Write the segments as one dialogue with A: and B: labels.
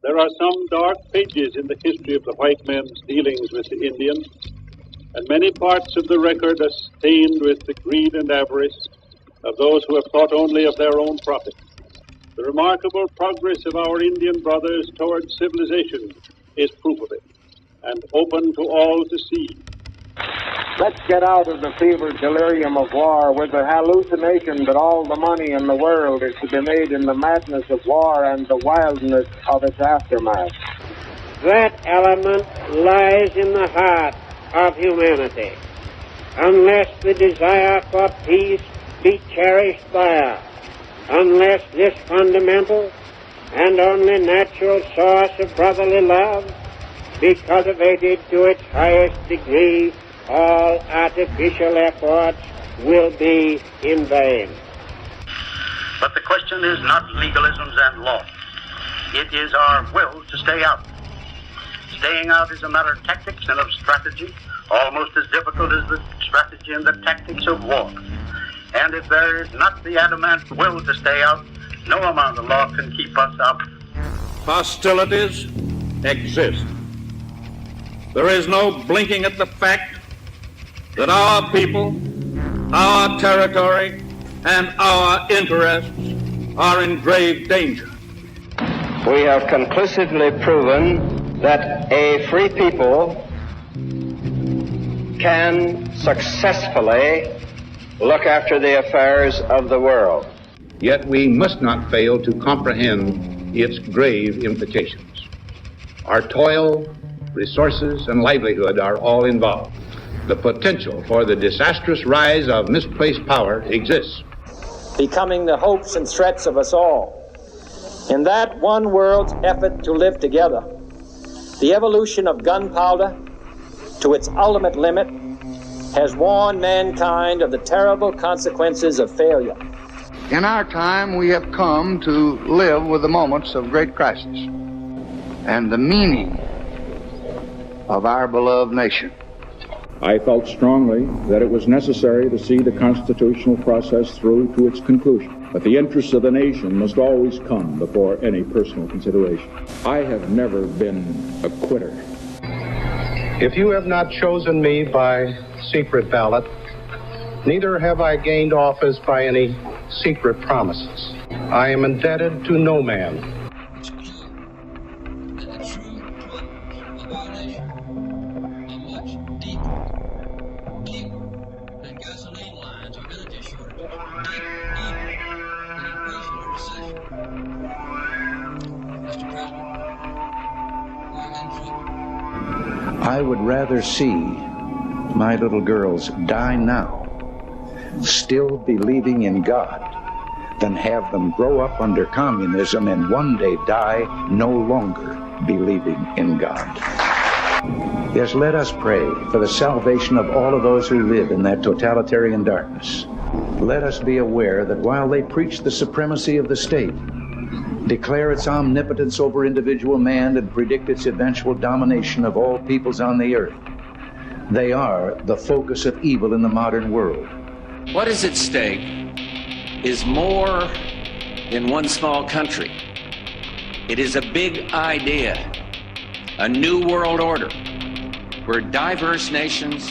A: There are some dark pages in the history of the white man's dealings with the Indian, and many parts of the record are stained with the greed and avarice of those who have thought only of their own profit. The remarkable progress of our Indian brothers towards civilization is proof of it, and open to all to see.
B: Let's get out of the fevered delirium of war with the hallucination that all the money in the world is to be made in the madness of war and the wildness of its aftermath.
C: That element lies in the heart of humanity. Unless the desire for peace be cherished by us, unless this fundamental and only natural source of brotherly love be cultivated to its highest degree, all artificial efforts will be in vain.
D: But the question is not legalisms and law. It is our will to stay out. Staying out is a matter of tactics and of strategy, almost as difficult as the strategy and the tactics of war. And if there is not the adamant will to stay out, no amount of law can keep us out.
E: Hostilities exist. There is no blinking at the fact that our people, our territory, and our interests are in grave danger.
B: We have conclusively proven that a free people can successfully look after the affairs of the world.
F: Yet we must not fail to comprehend its grave implications. Our toil, resources, and livelihood are all involved. The potential for the disastrous rise of misplaced power exists.
G: Becoming the hopes and threats of us all. In that one world's effort to live together, the evolution of gunpowder to its ultimate limit has warned mankind of the terrible consequences of failure.
H: In our time, we have come to live with the moments of great crisis and the meaning of our beloved nation.
I: I felt strongly that it was necessary to see the constitutional process through to its conclusion, but the interests of the nation must always come before any personal consideration. I have never been a quitter.
J: If you have not chosen me by secret ballot, neither have I gained office by any secret promises. I am indebted to no man.
K: I would rather see my little girls die now, still believing in God, than have them grow up under communism and one day die no longer believing in God. Yes, let us pray for the salvation of all of those who live in that totalitarian darkness. Let us be aware that while they preach the supremacy of the state, declare its omnipotence over individual man, and predict its eventual domination of all peoples on the earth, they are the focus of evil in the modern world.
L: What is at stake is more than one small country. It is a big idea, a new world order, where diverse nations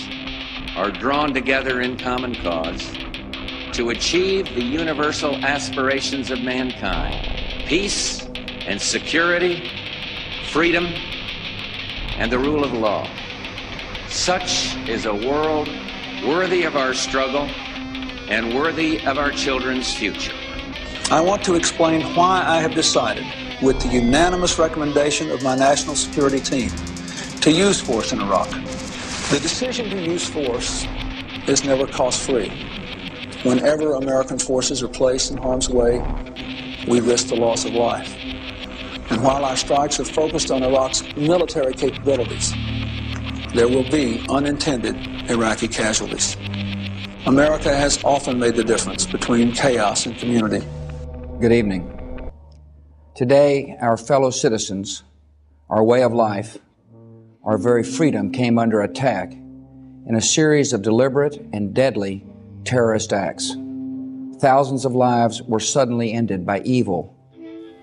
L: are drawn together in common cause to achieve the universal aspirations of mankind: peace and security, freedom, and the rule of law. Such is a world worthy of our struggle and worthy of our children's future.
M: I want to explain why I have decided, with the unanimous recommendation of my national security team, to use force in Iraq. The decision to use force is never cost-free. Whenever American forces are placed in harm's way, we risk the loss of life. And while our strikes are focused on Iraq's military capabilities, there will be unintended Iraqi casualties. America has often made the difference between chaos and community.
N: Good evening. Today, our fellow citizens, our way of life, our very freedom came under attack in a series of deliberate and deadly terrorist acts. Thousands of lives were suddenly ended by evil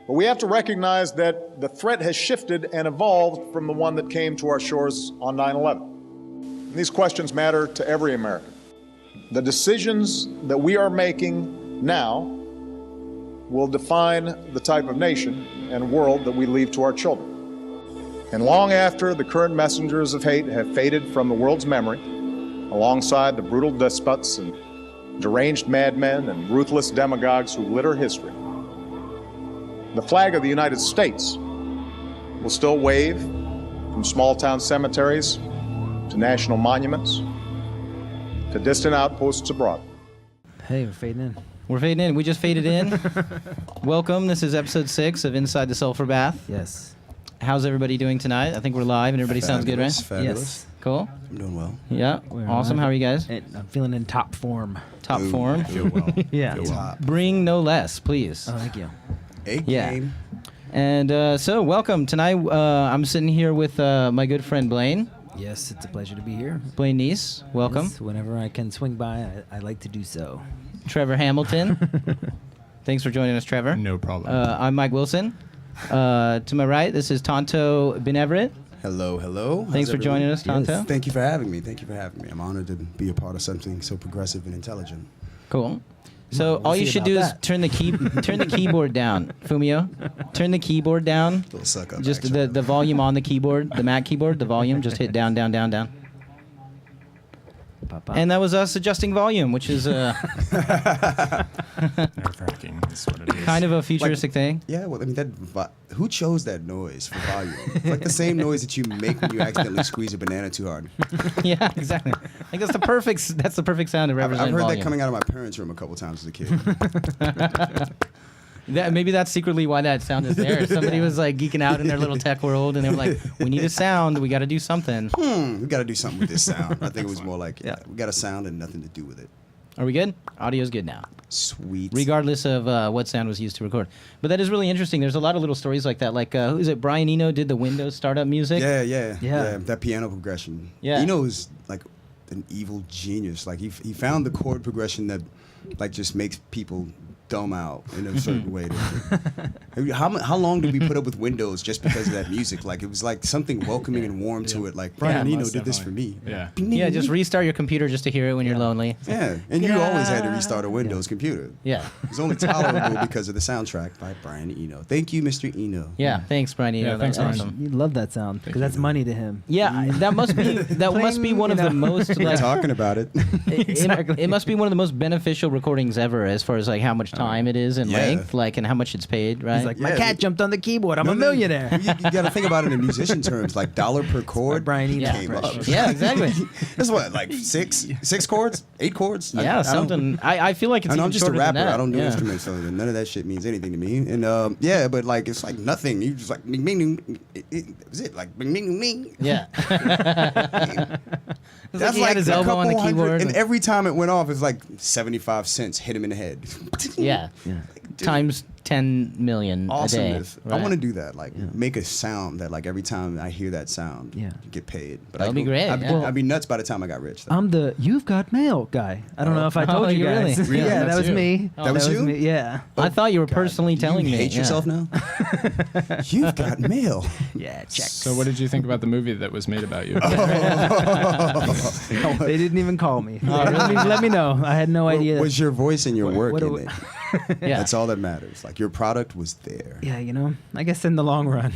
O: But we have to recognize that the threat has shifted and evolved from the one that came to our shores on 9/11. These questions matter to every American. The decisions that we are making now will define the type of nation and world that we leave to our children. And long after the current messengers of hate have faded from the world's memory, alongside the brutal despots and deranged madmen and ruthless demagogues who litter history, the flag of the United States will still wave from small-town cemeteries to national monuments to distant outposts abroad.
P: Hey, we're fading in.
Q: We're fading in. We just faded in. Welcome. This is episode 6 of Inside the Sulphurbath.
P: Yes.
Q: How's everybody doing tonight? I think we're live and everybody sounds good, right?
P: Fabulous.
Q: Yes. Cool.
R: I'm doing well.
Q: Yeah. Awesome. How are you guys?
P: I'm feeling in top form.
Q: Top form?
R: I feel well.
P: Yeah.
R: Feel top.
Q: Bring no less, please.
P: Oh, thank you.
R: Game.
Q: And so, welcome. Tonight, I'm sitting here with my good friend Blaine.
P: Yes, it's a pleasure to be here.
Q: Blaine Kneece, welcome.
P: Yes, whenever I can swing by, I like to do so.
Q: Trevor Hamilton. Thanks for joining us, Trevor.
R: No problem.
Q: I'm Mike Wilson. To my right, this is Tonto Ben Everett.
R: Hello.
Q: Thanks for joining us, Tonto.
R: Yes. Thank you for having me. I'm honored to be a part of something so progressive and intelligent.
Q: Cool. So all you should do is turn the keyboard down, Fumio. Turn the keyboard down.
R: Little suck up.
Q: Just the volume on the keyboard, the Mac keyboard, the volume. Just hit down. And that was us adjusting volume, which is
R: Nerve-wracking is what it is.
Q: kind of a futuristic thing.
R: Yeah, well, I mean, who chose that noise for volume? It's like the same noise that you make when you accidentally squeeze a banana too hard.
Q: Yeah, exactly. Like that's the perfect sound to represent
R: I've heard
Q: volume.
R: that coming out of my parents' room a couple times as a kid.
Q: Maybe that's secretly why that sound is there. Somebody was like geeking out in their little tech world, and they were like, "We need a sound. We got to do something."
R: We got to do something with this sound. I think it was more like, we got a sound and nothing to do with it.
Q: Are we good? Audio's good now.
R: Sweet.
Q: Regardless of what sound was used to record. But that is really interesting. There's a lot of little stories like that. Like, who is it? Brian Eno did the Windows startup music.
R: Yeah. That piano progression.
Q: Yeah.
R: Eno is like an evil genius. Like he found the chord progression that like just makes people dumb out in a certain way. How long did we put up with Windows just because of that music? Like it was like something welcoming and warm to it. Like Brian Eno did this for me.
Q: Yeah, just restart your computer just to hear it when you're lonely.
R: Yeah, and you always had to restart a Windows computer.
Q: Yeah.
R: It was only tolerable because of the soundtrack by Brian Eno. Thank you, Mr. Eno.
Q: Yeah, thanks, Brian Eno.
P: Thanks,
Q: That's awesome.
P: You love that sound because that's money to him.
Q: Yeah, that must be one of the most.
R: We're talking about it.
Q: It must be one of the most beneficial recordings ever, as far as like how much time it is and length, like, and how much it's paid, right?
P: He's like, my cat jumped on the keyboard. I'm a millionaire.
R: You got to think about it in musician terms, like dollar per chord.
P: Brian Eno
R: came up.
Q: Yeah, exactly.
R: That's what, like six chords, 8 chords.
Q: Yeah, something. I feel like it's.
R: I'm
Q: even
R: just a
Q: shorter than
R: rapper.
Q: that.
R: I don't do instruments, so none of that shit means anything to me. And but like it's like nothing. You just like was it like
Q: yeah.
R: That's
Q: he had his elbow on the keyboard,
R: and every time it went off, it's like 75 cents hit him in the head.
Q: Yeah. Times 10 million
R: Awesomeness.
Q: a day. Right?
R: I want to do that. Like make a sound that like every time I hear that sound, get paid. But
Q: That'd be great.
R: I'd be nuts by the time I got rich. Though.
P: I'm the You've Got Mail guy. I don't know if I told you guys.
Q: Really?
P: Yeah, that was me.
R: That was you?
P: Me. Yeah.
Q: I thought you were personally telling me.
R: You hate yourself now? You've got mail.
P: Yeah, check.
S: So what did you think about the movie that was made about you?
P: They didn't even call me. Let me know. I had no idea.
R: Was your voice and your work in it?
Q: Yeah.
R: That's all that matters. Like your product was there.
P: Yeah, I guess in the long run,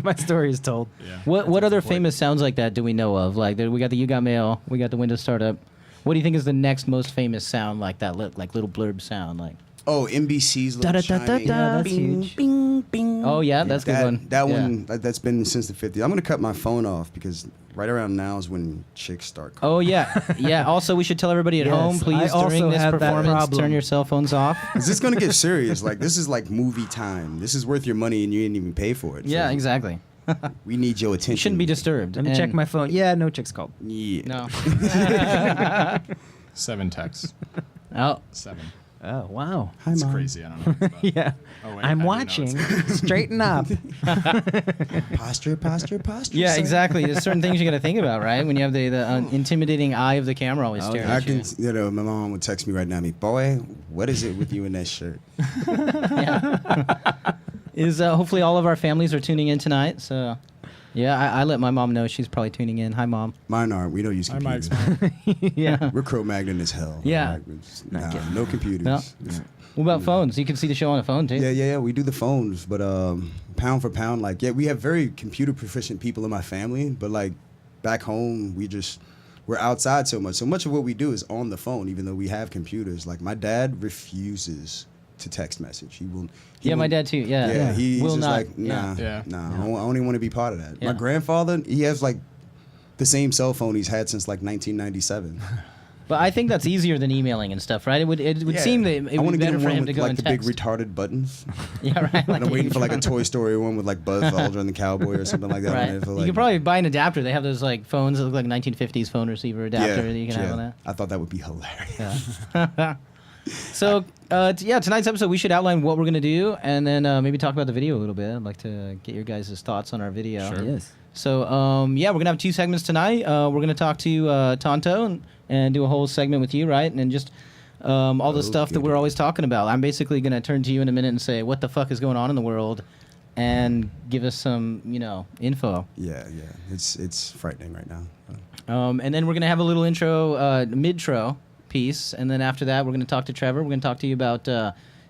P: my story is told.
S: Yeah.
Q: What other famous sounds like that do we know of? Like we got the You Got Mail, we got the Windows startup. What do you think is the next most famous sound like that? Like little blurb sound, like.
R: Oh, NBC's little chiming.
P: Yeah, that's huge.
R: Bing, bing.
Q: Oh yeah, that's a good one.
R: That one, that's been since the 50s. I'm gonna cut my phone off because right around now is when chicks start calling.
Q: Oh yeah. Also, we should tell everybody at home, please, during this performance, turn your cell phones off.
R: Is this gonna get serious? Like this is like movie time. This is worth your money and you didn't even pay for it.
Q: Yeah, exactly.
R: We need your attention.
Q: You shouldn't be disturbed.
P: Let me check my phone. Yeah, no chicks called.
R: Yeah.
Q: No.
S: 7 texts.
Q: Oh.
S: 7.
P: Oh, wow.
R: Hi,
S: It's
R: Mom.
S: crazy. I don't know.
P: Yeah.
S: Oh, wait,
P: I'm
S: I do know
P: watching.
S: it's-
P: Straighten up.
R: Posture.
Q: Yeah,
R: son.
Q: exactly. There's certain things you got to think about, right? When you have the intimidating eye of the camera always staring
R: I
Q: at you.
R: can, my mom would text me right now. Boy, what is it with you in that shirt?
Q: Is hopefully all of our families are tuning in tonight. So, yeah, I let my mom know she's probably tuning in. Hi, Mom.
R: Mine aren't. We don't use
S: Hi,
R: computers.
Q: Yeah.
R: We're Cro-Magnon as hell.
Q: Yeah.
R: Like, no computers.
Q: No. What about phones? You can see the show on a phone too.
R: Yeah. We do the phones, but pound for pound, we have very computer proficient people in my family, but like back home, we're outside so much. So much of what we do is on the phone, even though we have computers. Like my dad refuses to text message. He will.
Q: My dad too. Yeah.
R: He's
Q: Will
R: just
Q: not.
R: like, nah. I only want to be part of that.
Q: Yeah.
R: My grandfather, he has like the same cell phone he's had since like 1997.
Q: But I think that's easier than emailing and stuff, right? It would seem that it would be better for him to go
R: like
Q: and
R: the
Q: text.
R: big retarded buttons.
Q: Yeah, right.
R: And I'm waiting for like a Toy Story one with like Buzz Aldrin the cowboy or something like that.
Q: Right.
R: On it for,
Q: You could probably buy an adapter. They have those like phones that look like 1950s phone receiver adapter that you can have on that.
R: I thought that would be hilarious.
Q: Yeah. So, tonight's episode, we should outline what we're going to do and then maybe talk about the video a little bit. I'd like to get your guys' thoughts on our video.
P: Sure. Yes.
Q: So, we're going to have 2 segments tonight. We're going to talk to Tonto and do a whole segment with you, right? And then just all the stuff that we're always talking about. I'm basically going to turn to you in a minute and say, what the fuck is going on in the world? And give us some, info.
R: Yeah. It's frightening right now.
Q: And then we're going to have a little intro, mid-tro piece. And then after that, we're going to talk to Trevor. We're going to talk to you about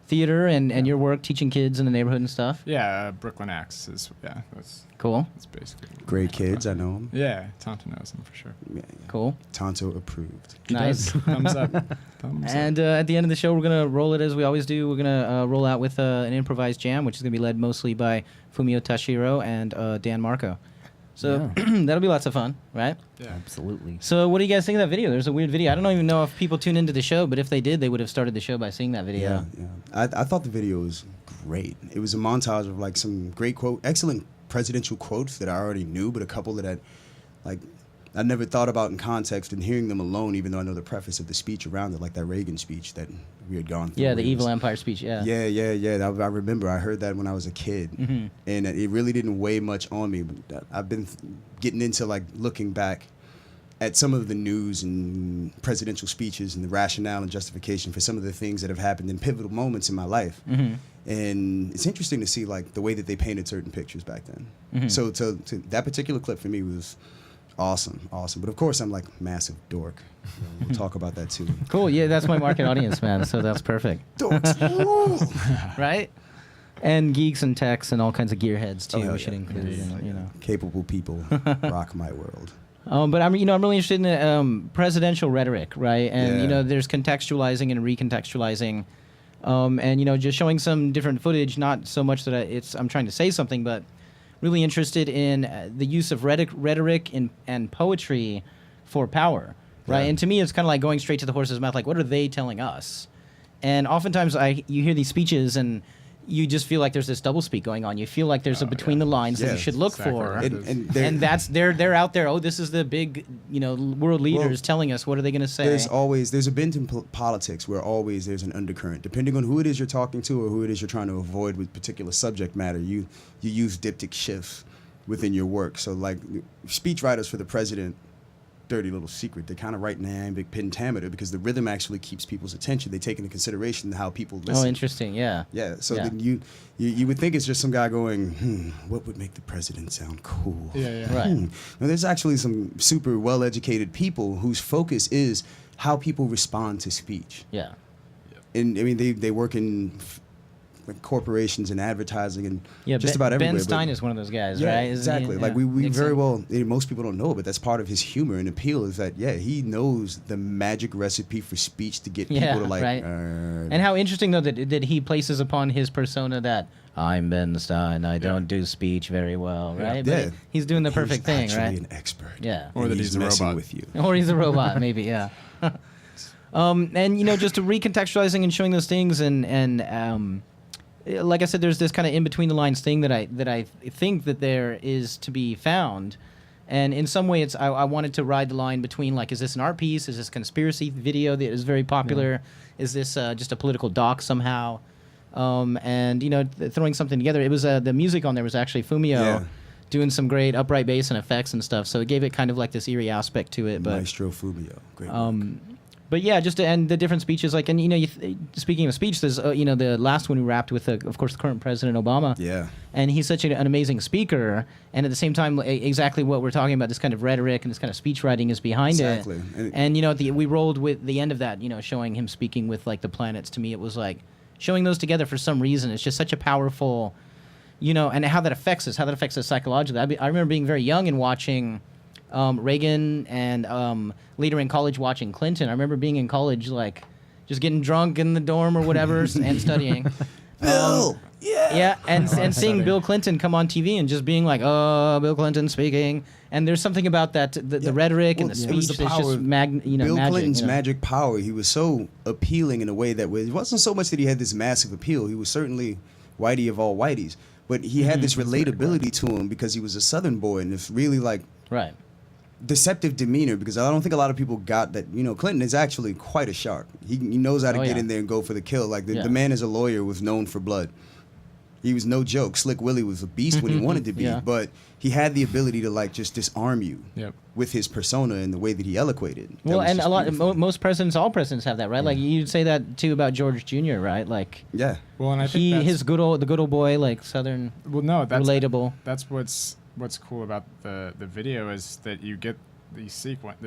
Q: theater and your work teaching kids in the neighborhood and stuff.
S: Yeah, Brooklyn Acts is, that's
Q: cool.
S: That's basically.
R: Great kids, I know them.
S: Yeah, Tonto knows them for sure.
R: Yeah.
Q: Cool.
R: Tonto approved.
Q: Nice.
S: Thumbs up.
Q: And at the end of the show, we're going to roll it as we always do. We're going to roll out with an improvised jam, which is going to be led mostly by Fumio Tashiro and Dan Marco. So that'll be lots of fun, right?
S: Yeah,
P: absolutely.
Q: So what do you guys think of that video? There's a weird video. I don't even know if people tune into the show, but if they did, they would have started the show by seeing that video.
R: Yeah. I thought the video was great. It was a montage of like some great excellent presidential quotes that I already knew, but a couple that I never thought about in context, and hearing them alone, even though I know the preface of the speech around it, like that Reagan speech that we had gone through.
Q: Yeah, the Evil Empire speech, yeah.
R: Yeah. I remember I heard that when I was a kid, and it really didn't weigh much on me. But I've been getting into like looking back at some of the news and presidential speeches and the rationale and justification for some of the things that have happened in pivotal moments in my life. And it's interesting to see like the way that they painted certain pictures back then. So to that particular clip for me was awesome. But of course I'm like massive dork. We'll talk about that too.
Q: Cool. Yeah, that's my market audience, man. So that's perfect.
R: Dorks rule.
Q: Right? And geeks and techs and all kinds of gearheads too. We should include,
R: capable people rock my world.
Q: But I'm really interested in presidential rhetoric, right? And there's contextualizing and recontextualizing, and just showing some different footage. Not so much that I'm trying to say something, but really interested in the use of rhetoric and poetry for power, right? And to me, it's kind of like going straight to the horse's mouth. Like, what are they telling us? And oftentimes, you hear these speeches and you just feel like there's this doublespeak going on. You feel like there's a between the lines that you should look for, and that's they're out there. Oh, this is the big world leaders telling us. What are they going to say?
R: There's a bent in politics where always there's an undercurrent. Depending on who it is you're talking to or who it is you're trying to avoid with particular subject matter, you use diptych shifts within your work. So like speech writers for the president. Dirty little secret. They kind of write in iambic pentameter because the rhythm actually keeps people's attention. They take into consideration how people listen.
Q: Oh, interesting. Yeah.
R: Yeah. So then you would think it's just some guy going, what would make the president sound cool?
Q: Yeah. Right.
R: Now, there's actually some super well-educated people whose focus is how people respond to speech.
Q: Yeah.
R: And I mean, they work in corporations and advertising and just about everywhere.
Q: Ben Stein is one of those guys,
R: right?
Q: Exactly.
R: Like we very well, most people don't know, but that's part of his humor and appeal is that he knows the magic recipe for speech to get people to like.
Q: Right. And how interesting though that he places upon his persona that I'm Ben Stein. I don't do speech very well, right?
R: Yeah.
Q: But he's doing the perfect thing,
R: actually
Q: right?
R: An expert.
Q: Yeah.
S: Or that he's a
R: messing
S: robot
R: with you.
Q: Or he's a robot, maybe. Yeah. And just to recontextualizing and showing those things and like I said, there's this kind of in between the lines thing that I think that there is to be found, and in some way I wanted to ride the line between like, is this an art piece? Is this conspiracy video that is very popular? is this just a political doc somehow? And throwing something together. It was the music on there was actually Fumio doing some great upright bass and effects and stuff. So it gave it kind of like this eerie aspect to it. But
R: Maestro Fumio, great work.
Q: But yeah, just and the different speeches, like, and speaking of speech, there's the last one we wrapped with, of course, the current President Obama.
R: Yeah.
Q: And he's such an amazing speaker, and at the same time, exactly what we're talking about, this kind of rhetoric and this kind of speech writing is behind it. And we rolled with the end of that, showing him speaking with like the planets. To me, it was like showing those together for some reason. It's just such a powerful, and how that affects us, psychologically. I remember being very young and watching Reagan, and later in college watching Clinton. I remember being in college, like, just getting drunk in the dorm or whatever and studying.
R: Bill!
Q: Yeah, and seeing Bill Clinton come on TV and just being like, oh, Bill Clinton speaking. And there's something about that, the rhetoric and the speech that's just
R: Bill
Q: magic.
R: Clinton's magic power. He was so appealing in a way that it wasn't so much that he had this massive appeal. He was certainly whitey of all whiteys. But he had this relatability to him because he was a Southern boy, and it's really like...
Q: Right.
R: Deceptive demeanor, because I don't think a lot of people got that. Clinton is actually quite a shark. He knows how to get in there and go for the kill. Like the man as a lawyer was known for blood. He was no joke. Slick Willie was a beast when he wanted to be, but he had the ability to like just disarm you with his persona and the way that he eloquated.
Q: Well, and most presidents, all presidents have that, right? Like you'd say that too about George Jr., right? Like
S: Well, and I think
Q: the good old boy, like Southern.
S: Well, no, that's
Q: relatable.
S: That's what's cool about the video is that you get the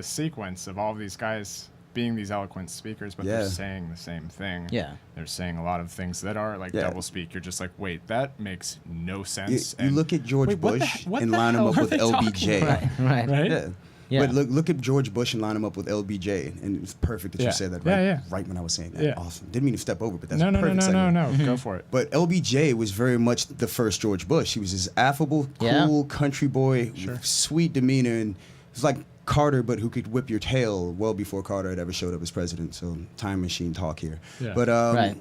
S: sequence of all of these guys being these eloquent speakers, but they're saying the same thing.
Q: Yeah.
S: They're saying a lot of things that are like double speak. You're just like, wait, that makes no sense.
R: You look at George Bush and line him up with LBJ.
Q: Right.
R: Yeah. But look at George Bush and line him up with LBJ, and it's perfect that you said that right when I was saying that.
S: Yeah.
R: Awesome. Didn't mean to step over, but that's
S: perfect. No. Go for it.
R: But LBJ was very much the first George Bush. He was this affable, cool country boy, with sweet demeanor, and it was like Carter, but who could whip your tail well before Carter had ever showed up as president. So time machine talk here.
S: Yeah.
R: But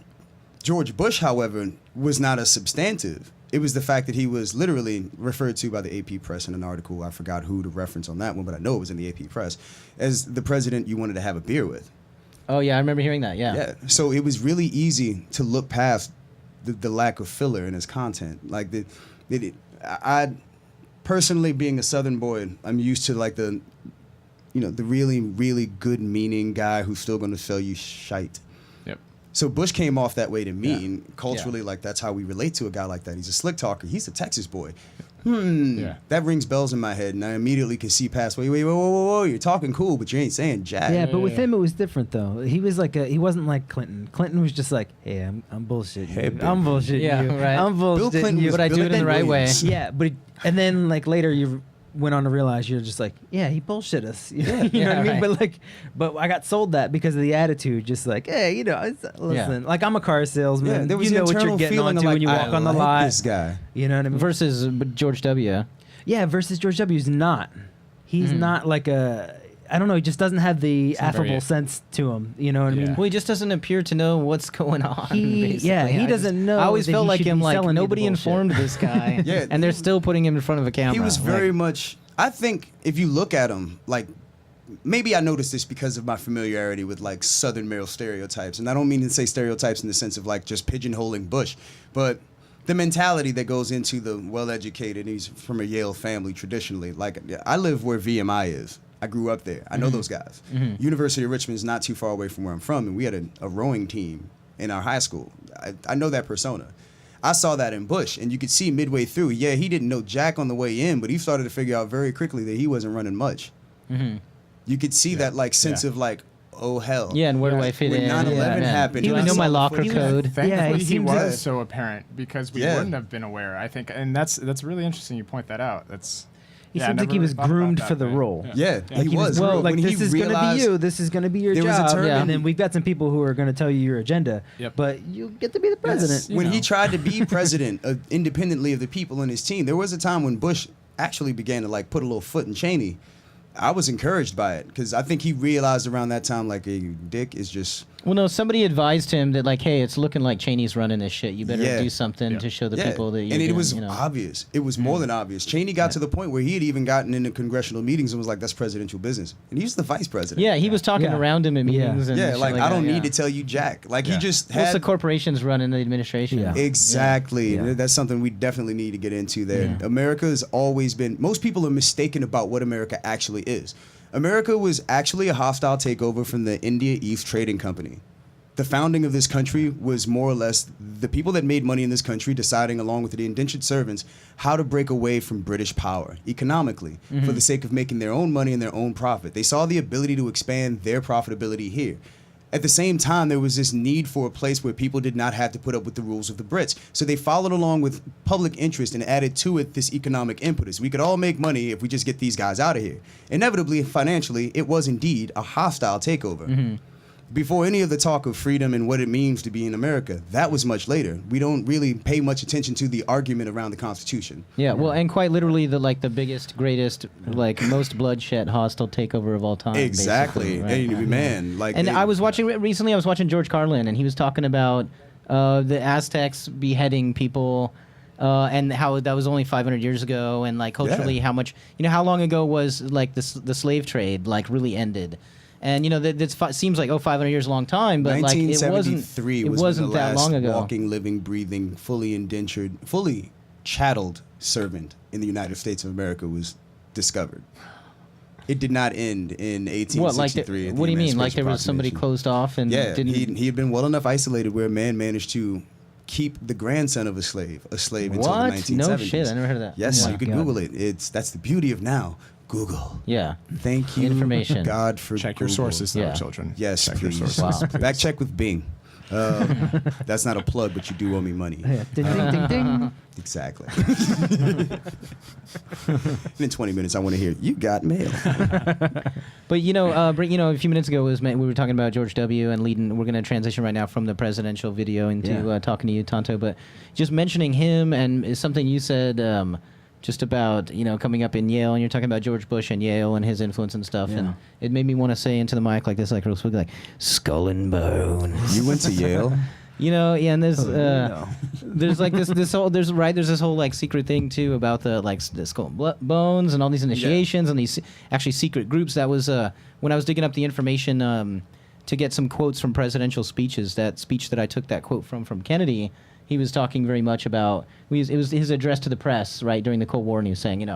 R: George Bush, however, was not a substantive. It was the fact that he was literally referred to by the AP press in an article. I forgot who to reference on that one, but I know it was in the AP press as the president you wanted to have a beer with.
Q: Oh yeah, I remember hearing that. Yeah.
R: So it was really easy to look past the lack of filler in his content. Like I personally, being a Southern boy, I'm used to like the really, really good meaning guy who's still going to sell you shite. So Bush came off that way to me, and culturally, like, that's how we relate to a guy like that. He's a slick talker. He's a Texas boy. That rings bells in my head, and I immediately can see past, wait, whoa, you're talking cool, but you ain't saying jack.
T: Yeah, but with him, it was different, though. He was like he wasn't like Clinton. Clinton was just like, hey, I'm bullshitting you. I'm bullshitting you.
Q: Right.
T: I'm bullshitting you.
Q: But I do it in the right way.
T: Yeah, and then, like, later you went on to realize you're just like, yeah, he bullshit us. You know what I mean? But I got sold that because of the attitude. Just like, hey, listen, like I'm a car salesman.
R: Yeah, there was
T: you know
R: the
T: what you're getting onto when you walk on the lot.
R: This guy,
T: you know what I mean?
Q: Versus George W.
T: Yeah, versus George W. is not. He's not like I don't know. He just doesn't have the affable sense to him. You know what I mean?
Q: Well, he just doesn't appear to know what's going on.
T: He doesn't know.
Q: I always
T: that
Q: felt
T: he
Q: like
T: should
Q: him.
T: be
Q: Like
T: selling
Q: nobody
T: me the bullshit.
Q: informed this guy. And they're still putting him in front of a camera.
R: He was very much. I think if you look at him, like, maybe I noticed this because of my familiarity with like Southern male stereotypes, and I don't mean to say stereotypes in the sense of like just pigeonholing Bush, but the mentality that goes into the well-educated. He's from a Yale family traditionally. Like, I live where VMI is. I grew up there. I know those guys. University of Richmond is not too far away from where I'm from, and we had a rowing team in our high school. I know that persona. I saw that in Bush, and you could see midway through, he didn't know jack on the way in, but he started to figure out very quickly that he wasn't running much. You could see that like sense of like, oh hell.
Q: Yeah, and where do I fit in?
R: When 9/11 happened,
Q: I know my locker code.
S: Thankfully, he was so apparent because we wouldn't have been aware. I think, and that's really interesting. You point that out.
T: He seemed like he was groomed for the role.
R: Yeah, he was.
T: Well, like,
R: when
T: this is going to be you. This is going to be your job. And then we've got some people who are going to tell you your agenda. But you get to be the president.
R: When he tried to be president independently of the people in his team, there was a time when Bush actually began to like put a little foot in Cheney. I was encouraged by it because I think he realized around that time, like, hey, Dick is just
Q: Well, no, somebody advised him that, like, hey, it's looking like Cheney's running this shit. You better do something to show the people that you're
R: And it
Q: doing,
R: was
Q: you know.
R: obvious. It was more than obvious. Cheney got to the point where he had even gotten into congressional meetings and was like, that's presidential business. And he was the vice president.
Q: Yeah, he was talking around him in meetings. And shit
R: like I don't
Q: that,
R: need to tell you jack. Like he just
Q: What's
R: had...
Q: the corporations running the administration?
R: Exactly. That's something we definitely need to get into there. America has always been... Most people are mistaken about what America actually is. America was actually a hostile takeover from the India East Trading Company. The founding of this country was more or less the people that made money in this country deciding, along with the indentured servants, how to break away from British power economically for the sake of making their own money and their own profit. They saw the ability to expand their profitability here. At the same time, there was this need for a place where people did not have to put up with the rules of the Brits. So they followed along with public interest and added to it this economic impetus. We could all make money if we just get these guys out of here. Inevitably, financially, it was indeed a hostile takeover. Before any of the talk of freedom and what it means to be in America, that was much later. We don't really pay much attention to the argument around the Constitution.
Q: Yeah, well, and quite literally the biggest, greatest, most bloodshed hostile takeover of all time.
R: Exactly.
Q: Right?
R: Man,
Q: I was watching George Carlin, and he was talking about the Aztecs beheading people. And how that was only 500 years ago, and like culturally, how much, how long ago was like the slave trade like really ended. And that seems like 500 years is a long time, but like it wasn't that long ago.
R: Walking, living, breathing, fully indentured, fully chatteled servant in the United States of America was discovered. It did not end in 1863.
Q: What do you mean? Like there was somebody closed off and didn't...
R: he had been well enough isolated where a man managed to keep the grandson of a slave until the 1970s.
Q: No shit, I never heard of that.
R: Yes, you can Google it. That's the beauty of now. Google.
Q: Yeah.
R: Thank you,
Q: information.
R: God, for
S: check
R: Google.
S: your sources, though, children.
R: Yes,
S: check
R: please.
S: your sources. Wow.
R: Back check with Bing. That's not a plug, but you do owe me money.
T: Ding, ding, ding, ding.
R: Exactly. In 20 minutes, I want to hear you got mail.
Q: But a few minutes ago we were talking about George W. and leading. We're going to transition right now from the presidential video into talking to you, Tonto. But just mentioning him and is something you said. Just about coming up in Yale, and you're talking about George Bush and Yale and his influence and stuff, and it made me want to say into the mic like this, like real quick, like skull and bones.
R: You went to Yale,
Q: and there's like this whole there's this whole like secret thing too about the skull and bones and all these initiations and these actually secret groups. That was when I was digging up the information to get some quotes from presidential speeches. That speech that I took that quote from Kennedy. He was talking very much about it was his address to the press right during the Cold War, and he was saying,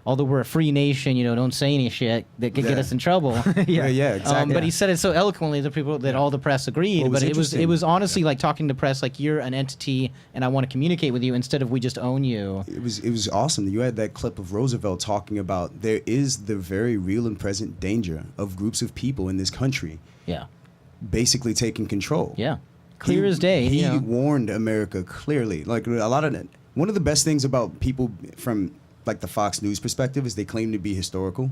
Q: although we're a free nation, don't say any shit that could get us in trouble.
R: Exactly.
Q: But he said it so eloquently that all the press agreed. But it was honestly like talking to press like you're an entity, and I want to communicate with you instead of we just own you.
R: It was awesome. You had that clip of Roosevelt talking about there is the very real and present danger of groups of people in this country.
Q: Yeah.
R: Basically taking control.
Q: Yeah. Clear as day.
R: He warned America clearly. Like one of the best things about people from like the Fox News perspective is they claim to be historical.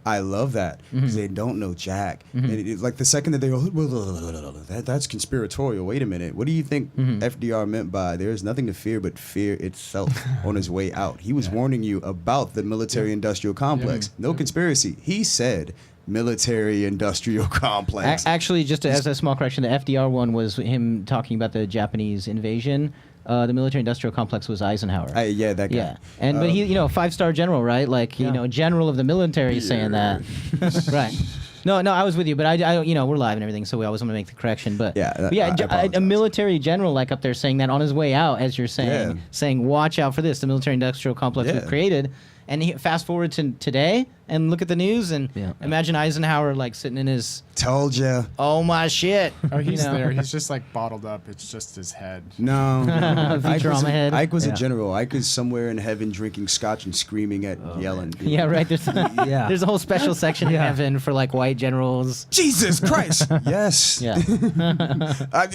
R: I love that because they don't know jack. And it's like the second that they go, that's conspiratorial. Wait a minute. What do you think FDR meant by there is nothing to fear but fear itself on his way out? He was warning you about the military-industrial complex. No conspiracy. He said military-industrial complex.
Q: Actually, just as a small correction, the FDR one was him talking about the Japanese invasion. The military-industrial complex was Eisenhower.
R: That guy.
Q: Yeah, and but he, 5-star general, right? Like general of the military saying that, right? No, I was with you, but I we're live and everything, so we always want to make the correction. But a military general like up there saying that on his way out, as you're saying, saying watch out for this, the military-industrial complex we've created. And he fast forward to today and look at the news and imagine Eisenhower like sitting in his...
R: Told ya.
Q: Oh my shit.
S: Oh, he's there. He's just like bottled up. It's just his head.
R: No. Ike was
Q: a
R: general. Ike is somewhere in heaven drinking scotch and screaming at Yellen.
Q: Yeah, right. There's a whole special section in heaven for like white generals.
R: Jesus Christ. Yes.
Q: Yeah.
R: I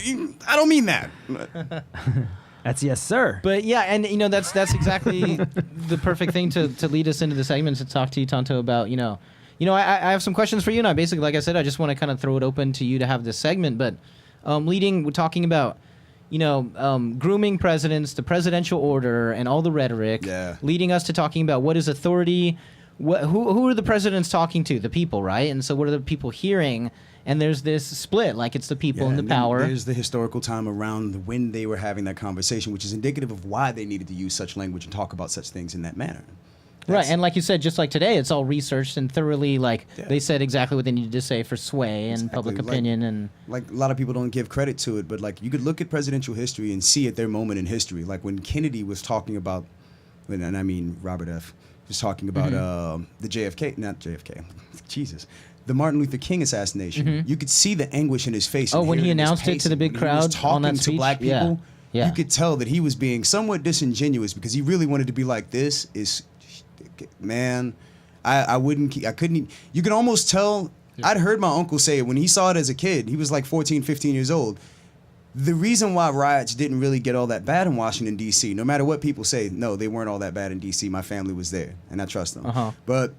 R: don't mean that.
T: That's yes, sir.
Q: But yeah, and that's exactly the perfect thing to lead us into the segment to talk to you, Tonto, about I have some questions for you, and I basically, like I said, I just want to kind of throw it open to you to have this segment. But we're talking about grooming presidents, the presidential order, and all the rhetoric, leading us to talking about what is authority, who are the presidents talking to, the people, right? And so what are the people hearing? And there's this split, like it's the people in the power.
R: There's the historical time around when they were having that conversation, which is indicative of why they needed to use such language and talk about such things in that manner.
Q: Right, and like you said, just like today, it's all researched and thoroughly, they said exactly what they needed to say for sway and public opinion. And
R: like, a lot of people don't give credit to it, but like, you could look at presidential history and see at their moment in history. Like when Kennedy was talking about, and I mean Robert F., was talking about the the Martin Luther King assassination. You could see the anguish in his face.
Q: Oh, when he announced it to the big crowd on that speech?
R: To black people, you could tell that he was being somewhat disingenuous because he really wanted to be like, this is, man, I couldn't, you could almost tell, I'd heard my uncle say it when he saw it as a kid. He was like 14, 15 years old. The reason why riots didn't really get all that bad in Washington, D.C., no matter what people say, no, they weren't all that bad in D.C., my family was there, and I trust them. But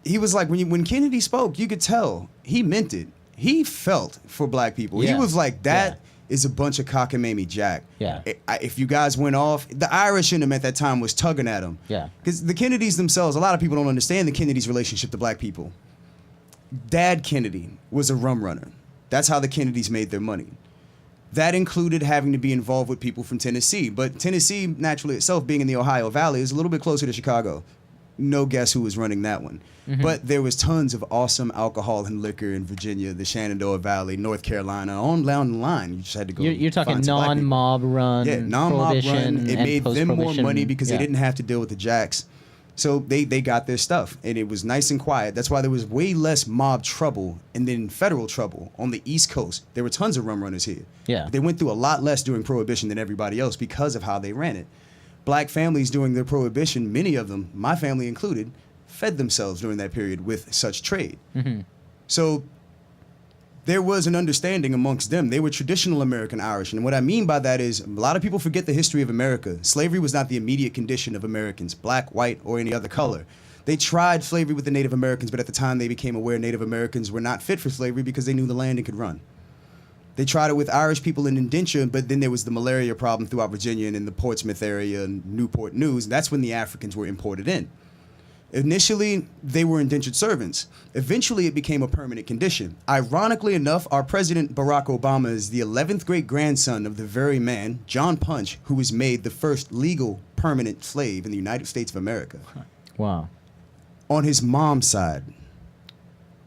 R: he was like, when Kennedy spoke, you could tell he meant it. He felt for black people. He was like, that is a bunch of cockamamie jack. If you guys went off, the Irish in him at that time was tugging at him. Because the Kennedys themselves, a lot of people don't understand the Kennedys' relationship to black people. Dad Kennedy was a rum runner. That's how the Kennedys made their money. That included having to be involved with people from Tennessee. But Tennessee, naturally itself, being in the Ohio Valley, is a little bit closer to Chicago. No guess who was running that one. But there was tons of awesome alcohol and liquor in Virginia, the Shenandoah Valley, North Carolina, on down the line. You just had to go.
Q: You're talking non-mob run,
R: non-mob run. It made them more money because
Q: they
R: didn't have to deal with the jacks. So they got their stuff, and it was nice and quiet. That's why there was way less mob trouble and then federal trouble on the East Coast. There were tons of rum runners here. They went through a lot less during Prohibition than everybody else because of how they ran it. Black families during the Prohibition, many of them, my family included, fed themselves during that period with such trade. So there was an understanding amongst them. They were traditional American Irish. And what I mean by that is a lot of people forget the history of America. Slavery was not the immediate condition of Americans, black, white, or any other color. They tried slavery with the Native Americans, but at the time they became aware Native Americans were not fit for slavery because they knew the land and could run. They tried it with Irish people in indenture, but then there was the malaria problem throughout Virginia and in the Portsmouth area and Newport News. That's when the Africans were imported in. Initially, they were indentured servants. Eventually, it became a permanent condition. Ironically enough, our President Barack Obama is the 11th great-grandson of the very man, John Punch, who was made the first legal permanent slave in the United States of America.
Q: Wow.
R: On his mom's side.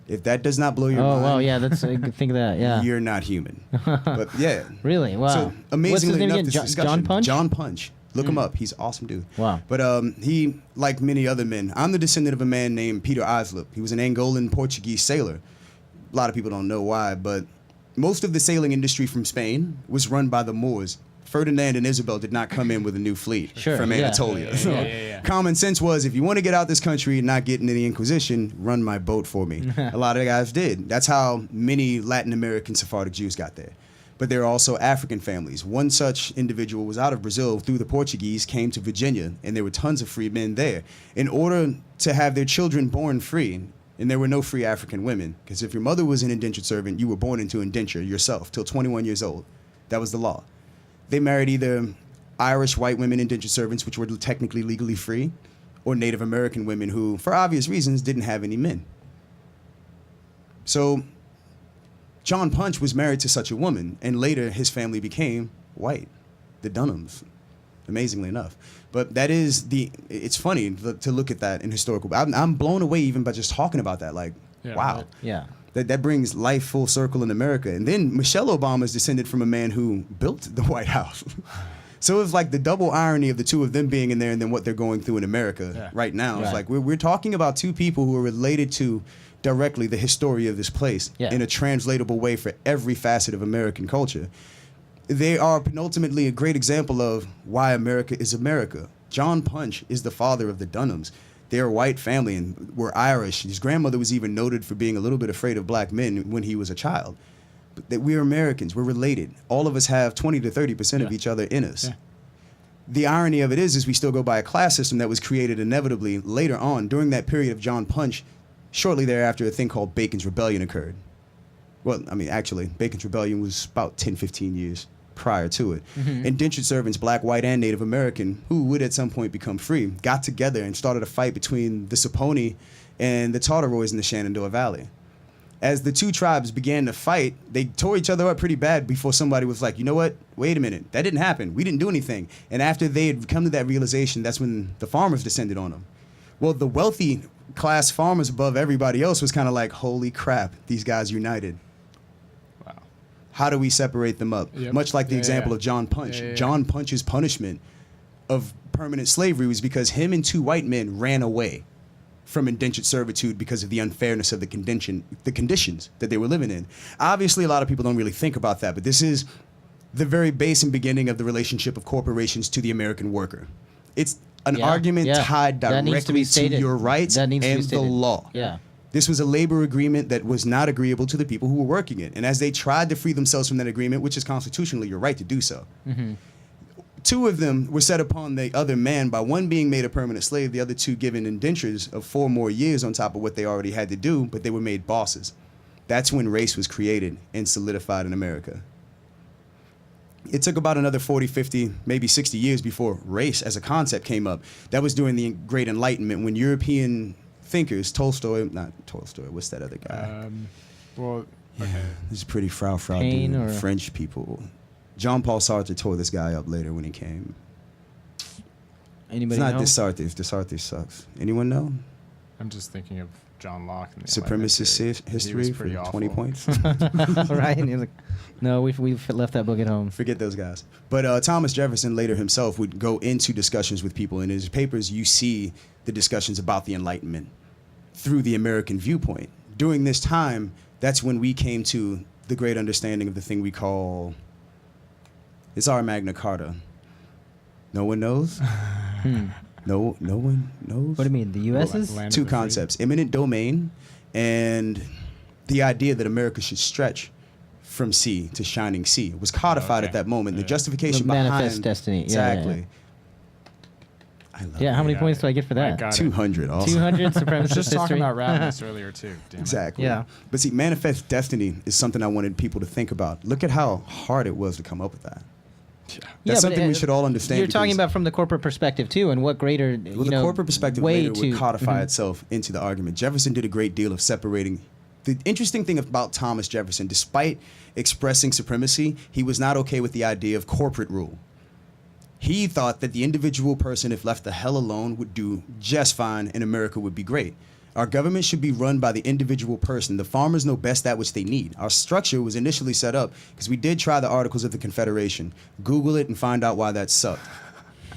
R: If that does not blow your mind.
Q: Oh, wow, yeah, that's think of that, yeah.
R: You're not human. But yeah.
Q: Really? Wow.
R: So amazingly
Q: What's his name
R: enough,
Q: again?
R: this discussion.
Q: John Punch?
R: John Punch. Look him up. He's an awesome dude.
Q: Wow.
R: But he, like many other men, I'm the descendant of a man named Peter Islip. He was an Angolan Portuguese sailor. A lot of people don't know why, but most of the sailing industry from Spain was run by the Moors. Ferdinand and Isabel did not come in with a new fleet from Anatolia. So common sense was, if you want to get out this country and not get into the Inquisition, run my boat for me. A lot of guys did. That's how many Latin American Sephardic Jews got there. But there are also African families. One such individual was out of Brazil through the Portuguese, came to Virginia, and there were tons of free men there. In order to have their children born free, and there were no free African women, because if your mother was an indentured servant, you were born into indenture yourself till 21 years old. That was the law. They married either Irish white women indentured servants, which were technically legally free, or Native American women who, for obvious reasons, didn't have any men. So John Punch was married to such a woman, and later his family became white, the Dunhams, amazingly enough. But that is it's funny to look at that in historical. I'm blown away even by just talking about that. Like, wow.
Q: Right. Yeah.
R: That brings life full circle in America. And then Michelle Obama is descended from a man who built the White House. So it's like the double irony of the two of them being in there and then what they're going through in America right now. It's like we're talking about two people who are related to directly the history of this place in a translatable way for every facet of American culture. They are penultimately a great example of why America is America. John Punch is the father of the Dunhams. They're a white family and were Irish. His grandmother was even noted for being a little bit afraid of black men when he was a child. But that we're Americans, we're related. All of us have 20 to 30% of each other in us. The irony of it is we still go by a class system that was created inevitably later on during that period of John Punch. Shortly thereafter, a thing called Bacon's Rebellion occurred. Well, I mean, actually, Bacon's Rebellion was about 10, 15 years prior to it. Indentured servants, black, white, and Native American, who would at some point become free, got together and started a fight between the Saponi and the Tartaroys in the Shenandoah Valley. as the two tribes began to fight, they tore each other up pretty bad before somebody was like, you know what? Wait a minute. That didn't happen. We didn't do anything. And after they had come to that realization, that's when the farmers descended on them. Well, the wealthy class farmers above everybody else was kind of like, holy crap, these guys united.
S: Wow.
R: How do we separate them up?
S: Yep.
R: Much like the example of John Punch. John Punch's punishment of permanent slavery was because him and two white men ran away from indentured servitude because of the unfairness of the conditions that they were living in. Obviously, a lot of people don't really think about that, but this is the very base and beginning of the relationship of corporations to the American worker. It's an argument tied directly to your rights and the law.
Q: Yeah.
R: This was a labor agreement that was not agreeable to the people who were working it. And as they tried to free themselves from that agreement, which is constitutionally your right to do so, two of them were set upon the other man by one being made a permanent slave, the other two given indentures of 4 more years on top of what they already had to do, but they were made bosses. That's when race was created and solidified in America. It took about another 40, 50, maybe 60 years before race as a concept came up. That was during the Great Enlightenment when European thinkers, what's that other guy? This is pretty frou dude, French people. Jean-Paul Sartre tore this guy up later when he came.
Q: Anybody
R: know?
Q: know?
R: It's not this Sartre sucks. Anyone know?
S: I'm just thinking of John Locke. And the
R: Supremacist history for 20 points.
Q: Right? And he was like, no, we've left that book at home.
R: Forget those guys. But Thomas Jefferson later himself would go into discussions with people. In his papers, you see the discussions about the Enlightenment through the American viewpoint. During this time, that's when we came to the great understanding of the thing we call... It's our Magna Carta. No one knows? No one knows?
T: What do you mean, the U.S.'s?
R: Two concepts, eminent domain and the idea that America should stretch from sea to shining sea. It was codified at that moment. The justification behind...
Q: Manifest destiny.
R: Exactly.
Q: I love how many points do I get for that?
R: 200 also.
Q: 200 supremacist history.
S: Just talking about Ravenous earlier, too. Damn
R: exactly.
Q: Yeah.
R: But see, manifest destiny is something I wanted people to think about. Look at how hard it was to come up with that. That's something we should all understand.
Q: You're talking about from the corporate perspective too, and what greater
R: the corporate perspective
Q: way
R: later would codify itself into the argument. Jefferson did a great deal of separating. The interesting thing about Thomas Jefferson, despite expressing supremacy, he was not okay with the idea of corporate rule. He thought that the individual person, if left the hell alone, would do just fine, and America would be great. Our government should be run by the individual person. The farmers know best that which they need. Our structure was initially set up because we did try the Articles of the Confederation. Google it and find out why that sucked.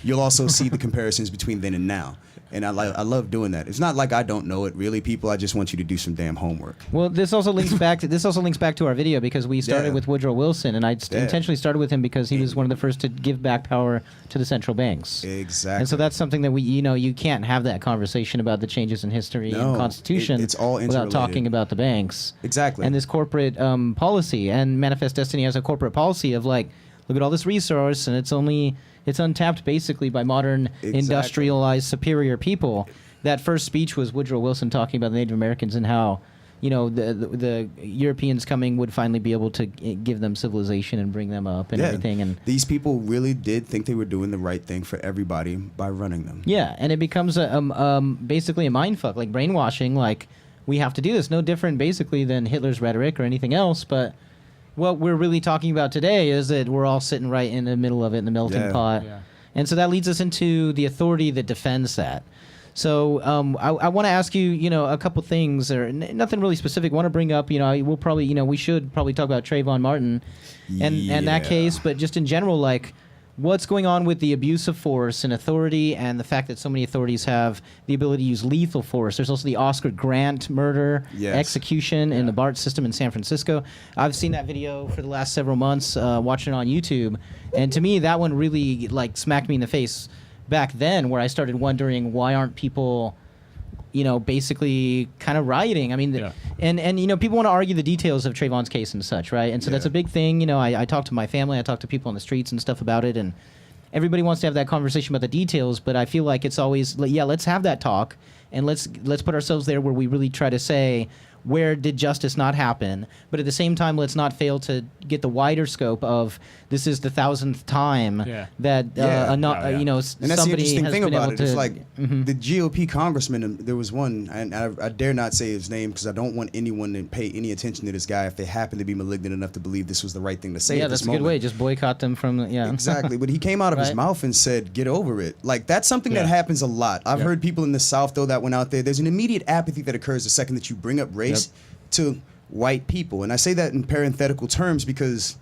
R: You'll also see the comparisons between then and now. And I love doing that. It's not like I don't know it, really, people. I just want you to do some damn homework.
Q: Well, this also links back to our video because we started with Woodrow Wilson, and I intentionally started with him because he was one of the first to give back power to the central banks.
R: Exactly.
Q: And so that's something that you can't have that conversation about the changes in history and Constitution
R: it's all
Q: without talking about the banks.
R: Exactly.
Q: And this corporate policy, and Manifest Destiny has a corporate policy of like, look at all this resource, and it's untapped basically by modern industrialized superior people. That first speech was Woodrow Wilson talking about the Native Americans and how, the Europeans coming would finally be able to give them civilization and bring them up and everything. And
R: these people really did think they were doing the right thing for everybody by running them.
Q: Yeah, and it becomes basically a mindfuck, like brainwashing. Like, we have to do this. No different basically than Hitler's rhetoric or anything else, but what we're really talking about today is that we're all sitting right in the middle of it, in the melting pot. Yeah. And so that leads us into the authority that defends that. So I want to ask you, a couple things, or nothing really specific. I want to bring up, we'll probably, we should probably talk about Trayvon Martin and that case, but just in general, like, what's going on with the abuse of force and authority and the fact that so many authorities have the ability to use lethal force. There's also the Oscar Grant murder, execution in the BART system in San Francisco. I've seen that video for the last several months, watching it on YouTube. And to me, that one really smacked me in the face back then, where I started wondering, why aren't people basically kind of rioting? I mean, and people want to argue the details of Trayvon's case and such, right? And so that's a big thing. I talk to my family, I talk to people on the streets and stuff about it, and everybody wants to have that conversation about the details, but I feel like it's always, let's have that talk, and let's put ourselves there where we really try to say, where did justice not happen? But at the same time, let's not fail to get the wider scope of this is the 1,000th time that
R: and that's the
Q: somebody
R: interesting
Q: has
R: thing
Q: been
R: about
Q: able
R: it.
Q: to.
R: It's like the GOP congressman. There was one, and I dare not say his name because I don't want anyone to pay any attention to this guy if they happen to be malignant enough to believe this was the right thing to say.
Q: Yeah,
R: at this
Q: that's a good way. Just boycott them from.
R: Exactly. But he came out of his mouth and said, "Get over it." Like that's something that happens a lot. I've heard people in the South throw that one out there. There's an immediate apathy that occurs the second that you bring up race to white people. And I say that in parenthetical terms because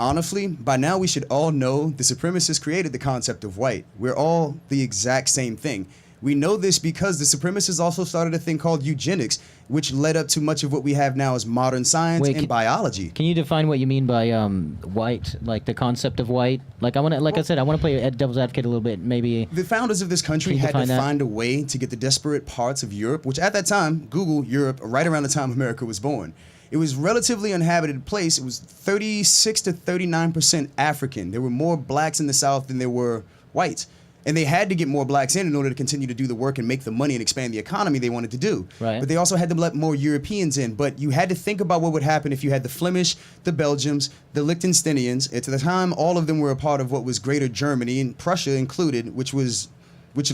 R: honestly, by now we should all know the supremacists created the concept of white. We're all the exact same thing. We know this because the supremacists also started a thing called eugenics, which led up to much of what we have now as modern science and biology.
Q: Can you define what you mean by white, like the concept of white? Like I said, I want to play devil's advocate a little bit. Maybe
R: the founders of this country had to find a way to get the disparate parts of Europe, which at that time, Google Europe, right around the time America was born. It was relatively uninhabited place. It was 36 to 39% African. There were more blacks in the South than there were whites. And they had to get more blacks in order to continue to do the work and make the money and expand the economy they wanted to do.
Q: Right.
R: But they also had to let more Europeans in. But you had to think about what would happen if you had the Flemish, the Belgians, the Liechtensteinians. At the time, all of them were a part of what was Greater Germany, and Prussia included, which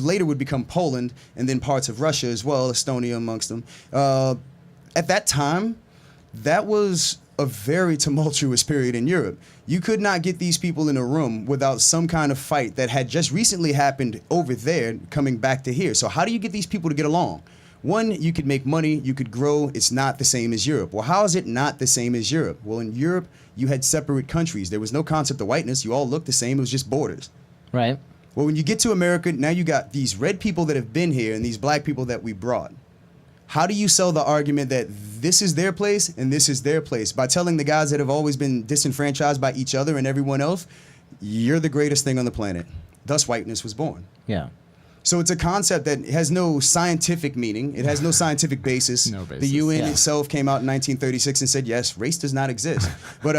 R: later would become Poland, and then parts of Russia as well, Estonia amongst them. At that time, that was a very tumultuous period in Europe. You could not get these people in a room without some kind of fight that had just recently happened over there coming back to here. So how do you get these people to get along? One, you could make money, you could grow. It's not the same as Europe. Well, how is it not the same as Europe? Well, in Europe, you had separate countries. There was no concept of whiteness. You all looked the same. It was just borders.
Q: Right.
R: Well, when you get to America, now you got these red people that have been here and these black people that we brought. How do you sell the argument that this is their place and this is their place? By telling the guys that have always been disenfranchised by each other and everyone else, you're the greatest thing on the planet. Thus, whiteness was born.
Q: Yeah.
R: So it's a concept that has no scientific meaning. It has no scientific basis.
S: No basis.
R: The UN itself came out in 1936 and said, yes, race does not exist. But,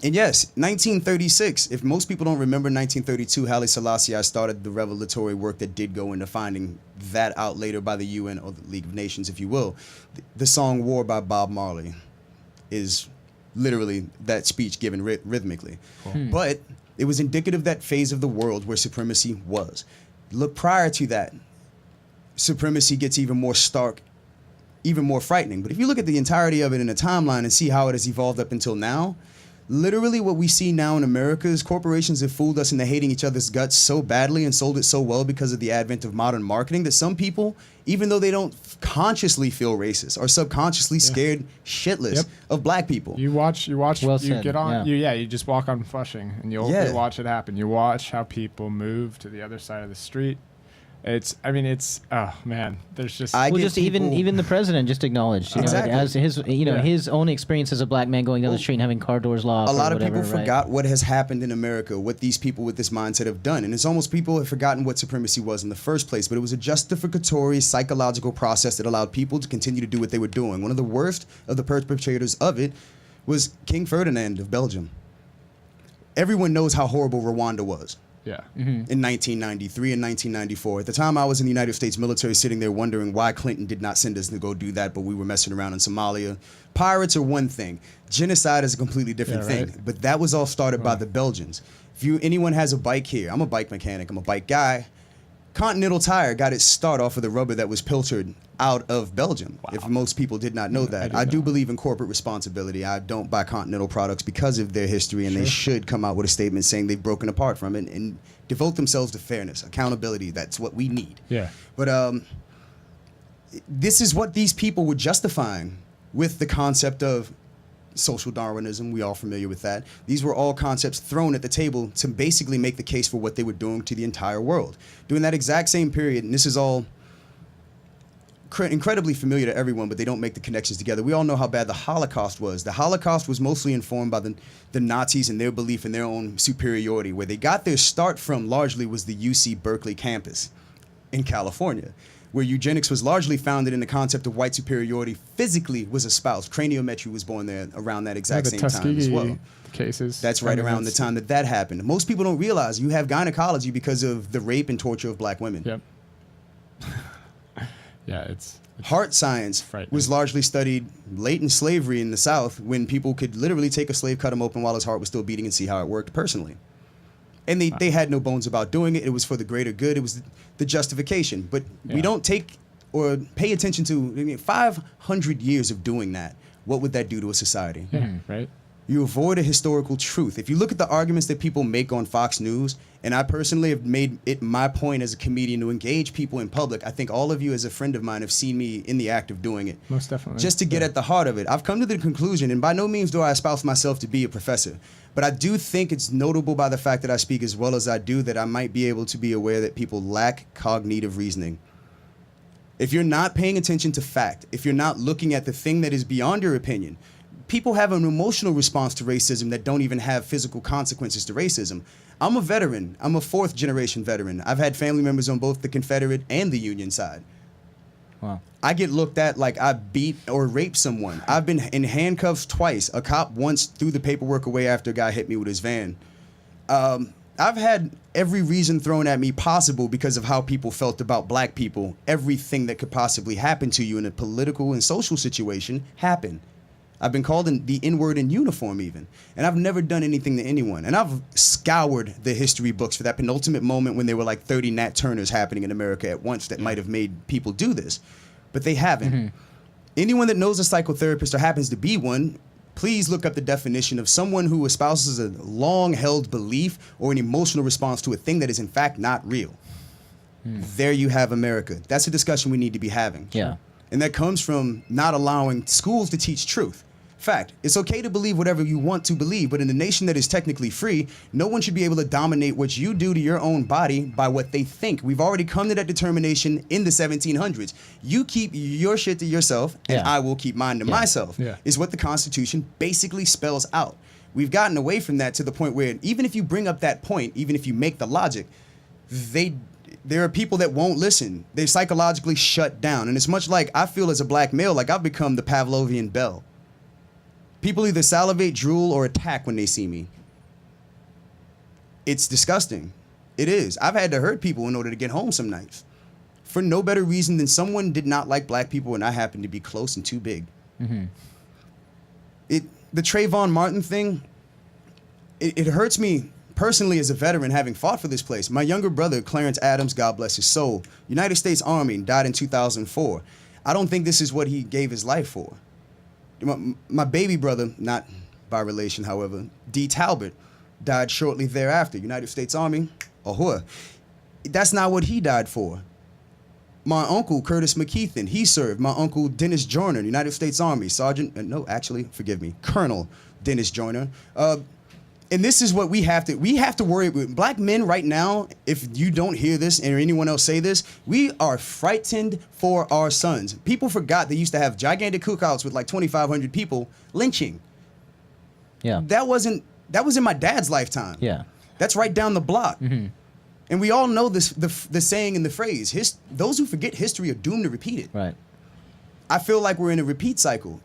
R: and yes, 1936, if most people don't remember 1932, Haile Selassie started the revelatory work that did go into finding that out later by the UN or the League of Nations, if you will. The song War by Bob Marley is literally that speech given rhythmically. Cool. But it was indicative of that phase of the world where supremacy was. Look, prior to that, supremacy gets even more stark, even more frightening. But if you look at the entirety of it in a timeline and see how it has evolved up until now, literally what we see now in America is corporations have fooled us into hating each other's guts so badly and sold it so well because of the advent of modern marketing that some people, even though they don't consciously feel racist, are subconsciously scared shitless of black people.
S: You watch,
Q: well
S: you get on, you just walk on Flushing and you'll watch it happen. You watch how people move to the other side of the street. Oh man, there's just
Q: even the president just acknowledged, as his his own experience as a black man going down the street and having car doors locked.
R: A lot of people forgot what has happened in America, what these people with this mindset have done, and it's almost people have forgotten what supremacy was in the first place. But it was a justificatory psychological process that allowed people to continue to do what they were doing. One of the worst of the perpetrators of it was King Ferdinand of Belgium. Everyone knows how horrible Rwanda was.
S: Yeah.
R: In 1993 and 1994. At the time, I was in the United States military sitting there wondering why Clinton did not send us to go do that, but we were messing around in Somalia. Pirates are one thing. Genocide is a completely different thing. But that was all started by the Belgians. If anyone has a bike here, I'm a bike mechanic, I'm a bike guy. Continental Tire got its start off of the rubber that was pilfered out of Belgium. Wow. If most people did not know that. I do believe in corporate responsibility. I don't buy Continental products because of their history, and they should come out with a statement saying they've broken apart from it and devote themselves to fairness, accountability. That's what we need.
S: Yeah.
R: But this is what these people were justifying with the concept of social Darwinism. We all familiar with that. These were all concepts thrown at the table to basically make the case for what they were doing to the entire world. During that exact same period, and this is all incredibly familiar to everyone, but they don't make the connections together. We all know how bad the Holocaust was. The Holocaust was mostly informed by the Nazis and their belief in their own superiority. Where they got their start from largely was the UC Berkeley campus in California, where eugenics was largely founded in the concept of white superiority, physically was espoused. Craniometry was born there around that exact same time as well.
S: Cases.
R: That's right around the time that happened. Most people don't realize you have gynecology because of the rape and torture of black women.
S: Yep. Yeah, it's
R: heart science was largely studied late in slavery in the South, when people could literally take a slave, cut him open while his heart was still beating, and see how it worked personally. And they had no bones about doing it. It was for the greater good. It was the justification. But we don't take or pay attention to 500 years of doing that. What would that do to a society?
S: Yeah, right.
R: You avoid a historical truth. If you look at the arguments that people make on Fox News, and I personally have made it my point as a comedian to engage people in public, I think all of you as a friend of mine have seen me in the act of doing it.
S: Most definitely.
R: Just to get at the heart of it. I've come to the conclusion, and by no means do I espouse myself to be a professor, but I do think it's notable by the fact that I speak as well as I do that I might be able to be aware that people lack cognitive reasoning. If you're not paying attention to fact, if you're not looking at the thing that is beyond your opinion, people have an emotional response to racism that don't even have physical consequences to racism. I'm a veteran. I'm a 4th generation veteran. I've had family members on both the Confederate and the Union side.
Q: Wow.
R: I get looked at like I beat or raped someone. I've been in handcuffs twice. A cop once threw the paperwork away after a guy hit me with his van. I've had every reason thrown at me possible because of how people felt about black people. Everything that could possibly happen to you in a political and social situation happened. I've been called the N-word in uniform even. And I've never done anything to anyone. And I've scoured the history books for that penultimate moment when there were like 30 Nat Turners happening in America at once that might have made people do this. But they haven't. Mm-hmm. Anyone that knows a psychotherapist or happens to be one, please look up the definition of someone who espouses a long-held belief or an emotional response to a thing that is in fact not real. There you have America. That's a discussion we need to be having.
Q: Yeah.
R: And that comes from not allowing schools to teach truth. Fact, it's okay to believe whatever you want to believe, but in a nation that is technically free, no one should be able to dominate what you do to your own body by what they think. We've already come to that determination in the 1700s. You keep your shit to yourself, and I will keep mine to myself, is what the Constitution basically spells out. We've gotten away from that to the point where even if you bring up that point, even if you make the logic, there are people that won't listen. They psychologically shut down. And it's much like I feel as a black male, like I've become the Pavlovian bell. People either salivate, drool, or attack when they see me. It's disgusting. It is. I've had to hurt people in order to get home some nights. For no better reason than someone did not like black people and I happened to be close and too big. Mm-hmm. The Trayvon Martin thing, it hurts me personally as a veteran having fought for this place. My younger brother, Clarence Adams, God bless his soul, United States Army, died in 2004. I don't think this is what he gave his life for. My baby brother, not by relation, however, D. Talbot, died shortly thereafter. United States Army, ahoy. That's not what he died for. My uncle, Curtis McKeithen, he served. My uncle, Dennis Joyner, United States Army, Colonel Dennis Joyner. And this is what we have to worry with. Black men right now, if you don't hear this or anyone else say this, we are frightened for our sons. People forgot they used to have gigantic cookouts with like 2,500 people lynching.
Q: Yeah.
R: That was in my dad's lifetime.
Q: Yeah.
R: That's right down the block. Mm-hmm. And we all know this, the saying and the phrase, those who forget history are doomed to repeat it.
Q: Right.
R: I feel like we're in a repeat cycle.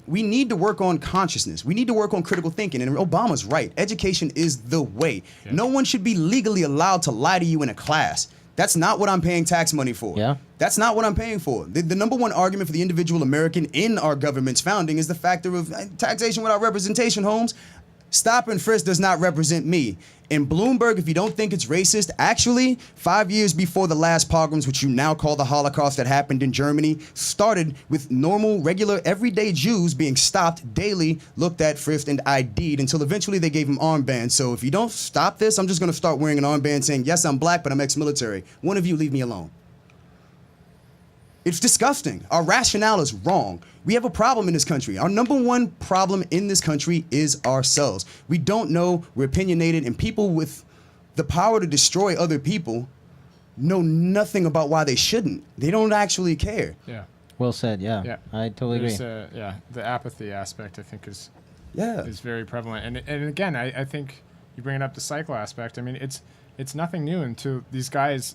R: We need to work on consciousness. We need to work on critical thinking. And Obama's right. Education is the way. Yeah. No one should be legally allowed to lie to you in a class. That's not what I'm paying tax money for.
Q: Yeah. That's
R: not what I'm paying for. The number one argument for the individual American in our government's founding is the factor of taxation without representation, Holmes. Stop and frisk does not represent me. In Bloomberg, if you don't think it's racist, actually, 5 years before the last pogroms, which you now call the Holocaust that happened in Germany, started with normal, regular, everyday Jews being stopped daily, looked at, frisked, and ID'd until eventually they gave them armbands. So if you don't stop this, I'm just going to start wearing an armband saying, yes, I'm black, but I'm ex-military. One of you leave me alone. It's disgusting. Our rationale is wrong. We have a problem in this country. Our number one problem in this country is ourselves. We don't know, we're opinionated, and people with the power to destroy other people know nothing about why they shouldn't. They don't actually care.
S: Yeah.
Q: Well said, yeah. I totally agree.
S: The apathy aspect, I think, is very prevalent. And again, I think you bring it up the cycle aspect. I mean, it's nothing new until these guys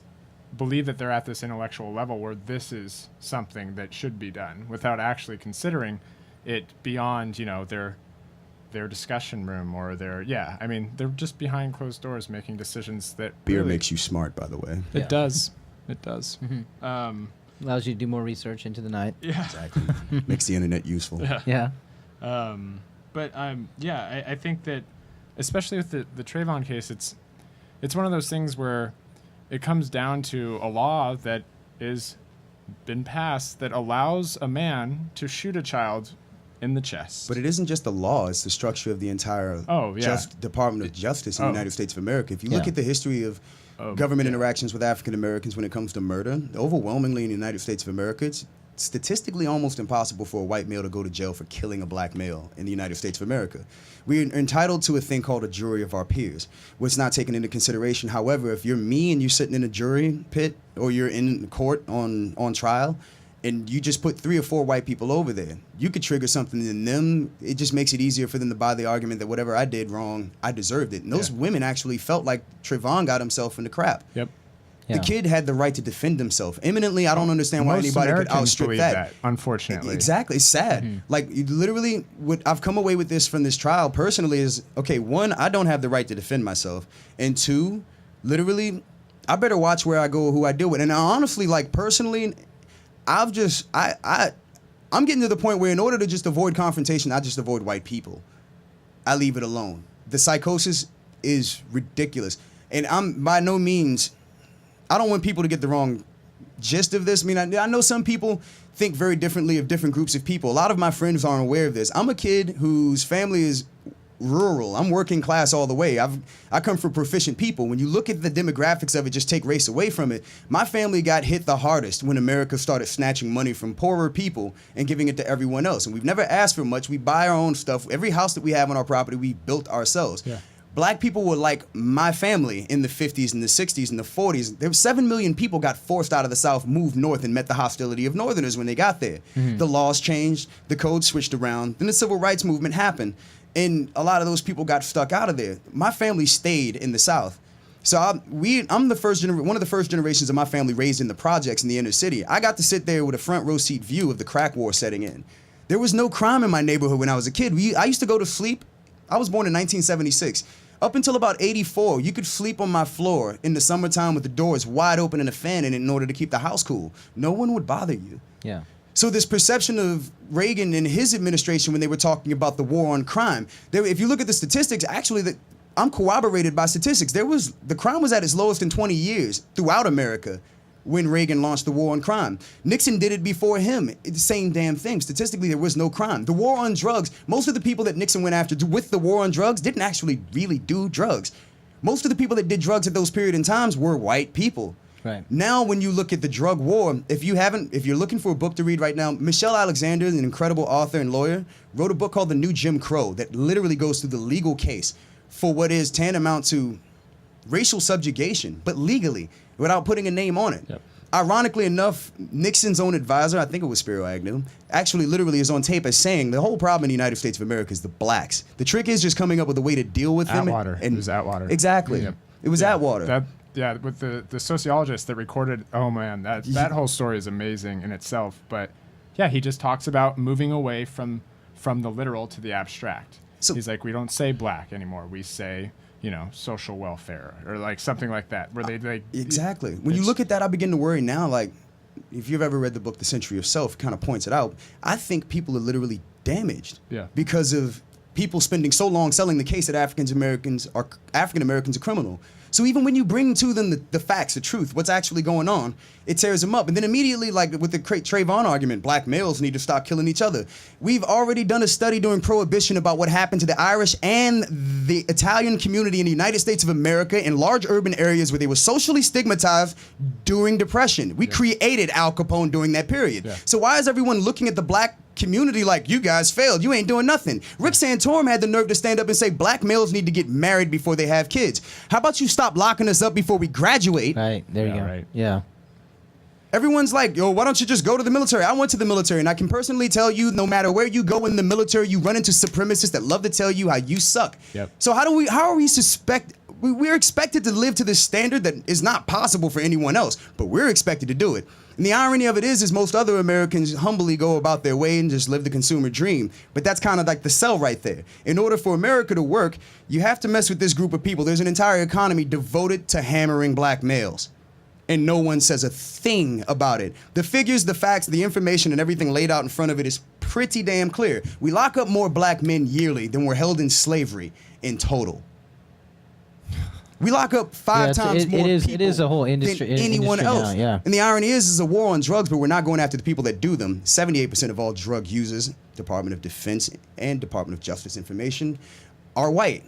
S: believe that they're at this intellectual level where this is something that should be done without actually considering it beyond, their discussion room or they're just behind closed doors making decisions that
R: beer makes you smart, by the way.
S: It does. Mm-hmm.
Q: Allows you to do more research into the night.
S: Yeah.
R: Exactly. Makes the internet useful.
Q: Yeah.
S: I think that, especially with the Trayvon case, it's one of those things where it comes down to a law that is been passed that allows a man to shoot a child in the chest.
R: But it isn't just the law, it's the structure of the entire Department of Justice in the United States of America. If you look at the history of government interactions with African Americans when it comes to murder, overwhelmingly in the United States of America, it's statistically almost impossible for a white male to go to jail for killing a black male in the United States of America. We're entitled to a thing called a jury of our peers, which is not taken into consideration. However, if you're me and you're sitting in a jury pit or you're in court on trial, and you just put 3 or 4 white people over there, you could trigger something in them. It just makes it easier for them to buy the argument that whatever I did wrong, I deserved it. And those women actually felt like Trayvon got himself into crap.
S: Yep.
R: The kid had the right to defend himself. Eminently, I don't understand why anybody could outstrip that.
S: Unfortunately.
R: Exactly. It's sad. Like, literally, what I've come away with this from this trial personally is, okay, 1, I don't have the right to defend myself. And 2, literally, I better watch where I go, who I deal with. And honestly, like, personally, I'm getting to the point where in order to just avoid confrontation, I just avoid white people. I leave it alone. The psychosis is ridiculous. And I'm by no means, I don't want people to get the wrong gist of this. I mean, I know some people think very differently of different groups of people. A lot of my friends aren't aware of this. I'm a kid whose family is rural. I'm working class all the way. I come from proficient people. When you look at the demographics of it, just take race away from it. My family got hit the hardest when America started snatching money from poorer people and giving it to everyone else. And we've never asked for much. We buy our own stuff. Every house that we have on our property, we built ourselves. Yeah. Black people were like my family in the 50s and the 60s and the 40s. There were 7 million people got forced out of the South, moved north, and met the hostility of Northerners when they got there. The laws changed, the code switched around, then the Civil Rights Movement happened. And a lot of those people got stuck out of there. My family stayed in the South. So I'm one of the first generations of my family raised in the projects in the inner city. I got to sit there with a front row seat view of the crack war setting in. There was no crime in my neighborhood when I was a kid. I used to go to sleep. I was born in 1976. Up until about 84, you could sleep on my floor in the summertime with the doors wide open and a fan in order to keep the house cool. No one would bother you.
Q: Yeah.
R: So this perception of Reagan and his administration when they were talking about the war on crime, if you look at the statistics, actually, I'm corroborated by statistics. The crime was at its lowest in 20 years throughout America when Reagan launched the war on crime. Nixon did it before him. It's the same damn thing. Statistically, there was no crime. The war on drugs, most of the people that Nixon went after with the war on drugs didn't actually really do drugs. Most of the people that did drugs at those period in times were white people.
Q: Right.
R: Now, when you look at the drug war, if you're looking for a book to read right now, Michelle Alexander, an incredible author and lawyer, wrote a book called The New Jim Crow that literally goes through the legal case for what is tantamount to racial subjugation, but legally, without putting a name on it. Yep. Ironically enough, Nixon's own advisor, I think it was Spiro Agnew, actually literally is on tape as saying the whole problem in the United States of America is the blacks. The trick is just coming up with a way to deal with them.
S: Atwater. It was Atwater.
R: Exactly.
S: Yep.
R: It was Atwater.
S: With the sociologist that recorded, oh man, that whole story is amazing in itself. But yeah, he just talks about moving away from the literal to the abstract. So he's like, we don't say black anymore. We say, social welfare or like something like that, where they like
R: exactly. When you look at that, I begin to worry now. Like, if you've ever read the book The Century of Self, it kind of points it out. I think people are literally damaged because of people spending so long selling the case that African Americans are criminal. So even when you bring to them the facts, the truth, what's actually going on, it tears them up. And then immediately, like with the Trayvon argument, black males need to stop killing each other. We've already done a study during Prohibition about what happened to the Irish and the Italian community in the United States of America in large urban areas where they were socially stigmatized during Depression. We created Al Capone during that period. Yeah. So why is everyone looking at the black community like, you guys failed, you ain't doing nothing? Rick Santorum had the nerve to stand up and say black males need to get married before they have kids. How about you stop locking us up before we graduate?
Q: Right, there you go. Right. Yeah.
R: Everyone's like, yo, why don't you just go to the military? I went to the military, and I can personally tell you, no matter where you go in the military, you run into supremacists that love to tell you how you suck.
S: Yep.
R: So we're expected to live to this standard that is not possible for anyone else, but we're expected to do it. And the irony of it is most other Americans humbly go about their way and just live the consumer dream. But that's kind of like the sell right there. In order for America to work, you have to mess with this group of people. There's an entire economy devoted to hammering black males. and no one says a thing about it. The figures, the facts, the information, and everything laid out in front of it is pretty damn clear. We lock up more black men yearly than were held in slavery in total. We lock up five times more people
Q: it is a whole industry,
R: than anyone
Q: industry
R: else.
Q: now, yeah.
R: And the irony is, it's a war on drugs, but we're not going after the people that do them. 78% of all drug users, Department of Defense and Department of Justice information, are white.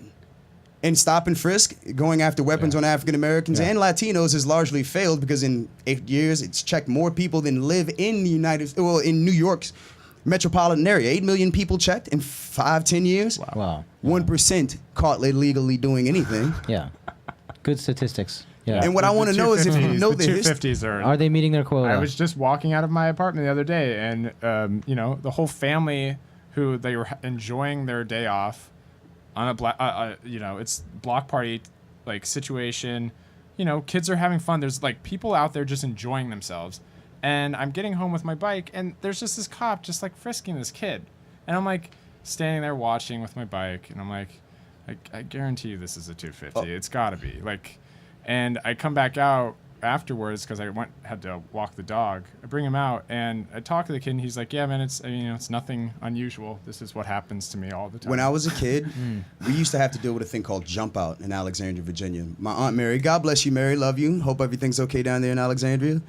R: And stop and frisk, going after weapons on African Americans and Latinos has largely failed because in 8 years, it's checked more people than live in the in New York's metropolitan area. 8 million people checked in 5-10 years.
Q: Wow.
R: 1% caught illegally doing anything.
Q: Yeah. Good statistics. Yeah.
R: And what I want to know is if you know
S: the 250s
Q: are they meeting their quota?
S: I was just walking out of my apartment the other day, and the whole family who they were enjoying their day off on a it's block party like situation. Kids are having fun. There's like people out there just enjoying themselves, and I'm getting home with my bike, and there's just this cop just like frisking this kid, and I'm like standing there watching with my bike, and I'm like. I guarantee you this is a 250. It's got to be. And I come back out afterwards because I had to walk the dog. I bring him out and I talk to the kid and he's like, "Yeah, man, it's nothing unusual. This is what happens to me all the time."
R: When I was a kid, we used to have to deal with a thing called jump out in Alexandria, Virginia. My Aunt Mary, God bless you, Mary, love you. Hope everything's okay down there in Alexandria.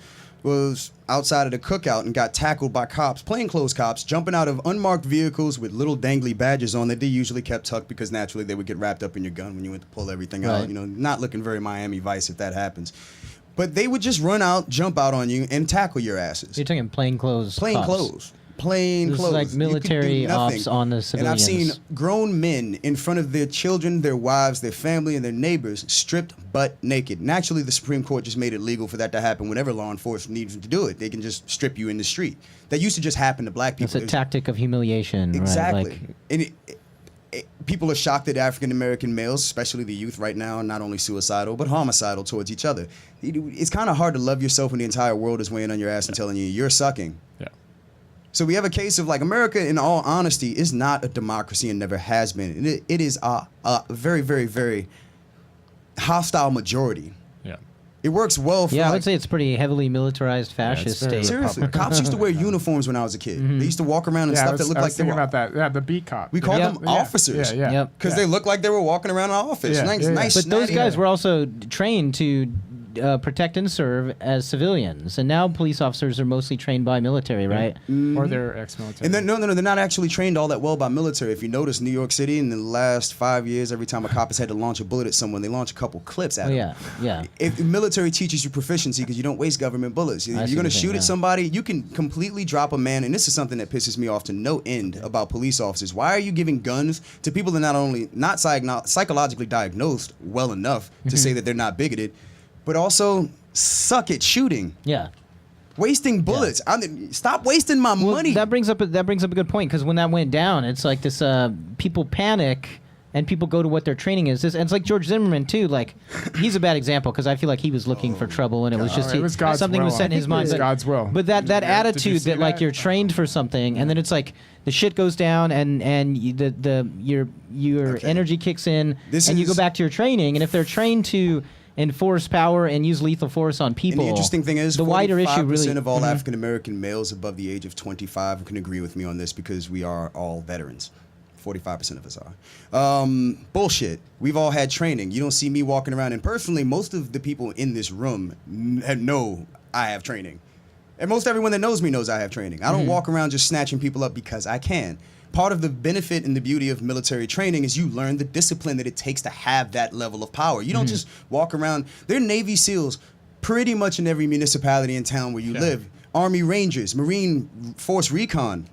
R: Was outside of the cookout and got tackled by cops, plainclothes cops, jumping out of unmarked vehicles with little dangly badges on that they usually kept tucked because naturally they would get wrapped up in your gun when you went to pull everything out. Not looking very Miami Vice if that happens. But they would just run out, jump out on you, and tackle your asses.
Q: You're talking plainclothes.
R: Plainclothes. Plain
Q: this
R: clothes.
Q: Is like military ops on the civilians.
R: And I've seen grown men in front of their children, their wives, their family, and their neighbors stripped butt naked. And actually, the Supreme Court just made it legal for that to happen whenever law enforcement needs to do it. They can just strip you in the street. That used to just happen to black people.
Q: It's a tactic of humiliation.
R: Exactly. Right? And people are shocked that African American males, especially the youth right now, are not only suicidal, but homicidal towards each other. It's kind of hard to love yourself when the entire world is weighing on your ass and telling you you're sucking.
S: Yeah.
R: So we have a case of America, in all honesty, is not a democracy and never has been. It is a very, very, very hostile majority.
S: Yeah.
R: It works well for
Q: I would say it's pretty heavily militarized fascist state.
R: Seriously, cops used to wear uniforms when I was a kid. They used to walk around in stuff that looked like they were...
S: about that. Yeah, the beat cop.
R: We called them officers. Because they looked like they were walking around an office. Nice,
Q: but those guys were also trained to protect and serve as civilians, and now police officers are mostly trained by military, right?
S: Or they're ex-military.
R: And then, no, they're not actually trained all that well by military. If you notice, New York City in the last 5 years, every time a cop has had to launch a bullet at someone, they launch a couple clips at them. If the military teaches you proficiency because you don't waste government bullets. If you're going to shoot at somebody, you can completely drop a man, and this is something that pisses me off to no end about police officers. Why are you giving guns to people that not psychologically diagnosed well enough to say that they're not bigoted, but also suck at shooting?
Q: Yeah.
R: Wasting bullets. Stop wasting my money.
Q: That brings up a good point, because when that went down, it's like this people panic and people go to what their training is. And it's like George Zimmerman too. Like, he's a bad example because I feel like he was looking for trouble, and it was just something was set in his mind.
S: But God's will.
Q: But that attitude that like you're trained for something, and then it's like the shit goes down, and your energy kicks in, and you go back to your training. And if they're trained to enforce power and use lethal force on people.
R: And the interesting thing is,
Q: the wider issue really
R: 45% of all African American males above the age of 25 can agree with me on this because we are all veterans. 45% of us are. Bullshit. We've all had training. You don't see me walking around, and personally, most of the people in this room know I have training. And most everyone that knows me knows I have training. I don't walk around just snatching people up because I can. Part of the benefit and the beauty of military training is you learn the discipline that it takes to have that level of power. You don't just walk around. There are Navy SEALs pretty much in every municipality in town where you live. Army Rangers, Marine Force Recon.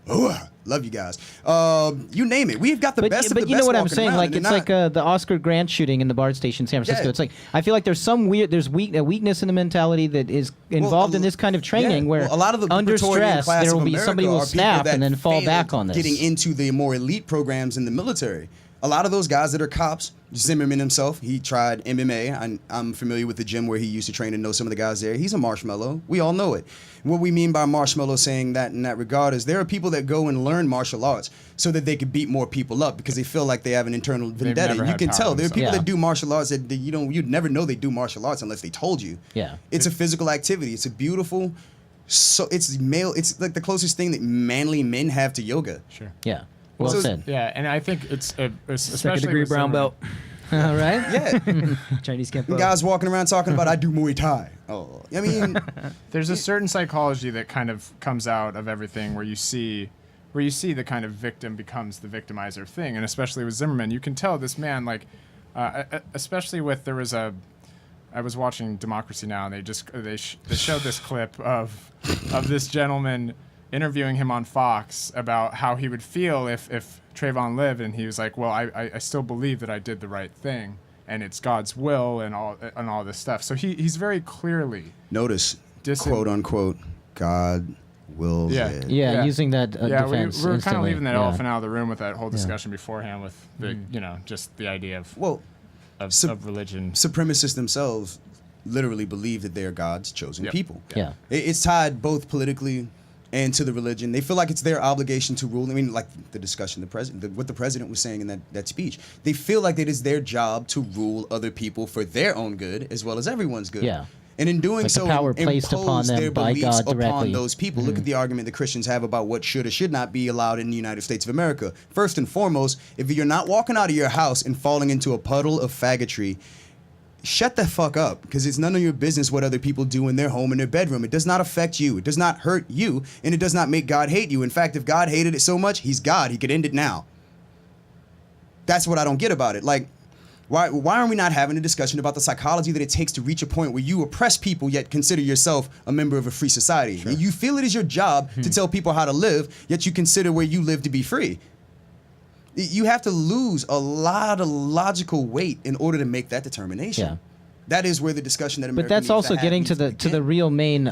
R: Love you guys. You name it. We've got the best of the best.
Q: But you know what I'm saying?
R: Around.
Q: Like, it's like the Oscar Grant shooting in the BARD station in San Francisco. It's like, I feel like there's a weakness in the mentality that is involved in this kind of training where
R: a lot of the
Q: under stress there will be somebody will snap and then fall back on this.
R: Getting into the more elite programs in the military. A lot of those guys that are cops, Zimmerman himself, he tried MMA. I'm familiar with the gym where he used to train and know some of the guys there. He's a marshmallow. We all know it. What we mean by marshmallow saying that in that regard is there are people that go and learn martial arts so that they can beat more people up because they feel like they have an internal vendetta. You can tell there are people that do martial arts that you'd never know they do martial arts unless they told you.
Q: Yeah.
R: It's a physical activity. It's a beautiful, so it's male. It's like the closest thing that manly men have to yoga.
S: Sure.
Q: Yeah. Well said.
S: Yeah, and I think it's especially
T: Second degree brown belt.
Q: All right.
R: Yeah.
T: Chinese Kempo.
R: Guys walking around talking about I do Muay Thai. Oh, I mean,
S: there's a certain psychology that kind of comes out of everything where you see the kind of victim becomes the victimizer thing, and especially with Zimmerman, you can tell this man, like, especially with I was watching Democracy Now, and they showed this clip of this gentleman interviewing him on Fox about how he would feel if Trayvon lived, and he was like, well, I still believe that I did the right thing, and it's God's will and all this stuff. So he's very clearly
R: notice quote unquote God wills it.
Q: Yeah, using that defense.
S: We're kind of leaving that elephant out of the room with that whole discussion beforehand with the just the idea of of religion.
R: Supremacists themselves literally believe that they are God's chosen people.
Q: Yeah.
R: It's tied both politically and to the religion. They feel like it's their obligation to rule. I mean, like the discussion, what the president was saying in that speech. They feel like it is their job to rule other people for their own good as well as everyone's good.
Q: Yeah.
R: And in doing
Q: like
R: so,
Q: the power placed upon them
R: their
Q: by
R: beliefs
Q: God directly.
R: upon those people. Look at the argument the Christians have about what should or should not be allowed in the United States of America. First and foremost, if you're not walking out of your house and falling into a puddle of faggotry, shut the fuck up, because it's none of your business what other people do in their home, in their bedroom. It does not affect you. It does not hurt you, and it does not make God hate you. In fact, if God hated it so much, he's God. He could end it now. That's what I don't get about it. Like, why are we not having a discussion about the psychology that it takes to reach a point where you oppress people yet consider yourself a member of a free society? Sure. You feel it is your job to tell people how to live, yet you consider where you live to be free. You have to lose a lot of logical weight in order to make that determination.
Q: Yeah.
R: That is where the discussion that America
Q: But that's
R: needs
Q: also
R: to have
Q: getting
R: needs
Q: to the real main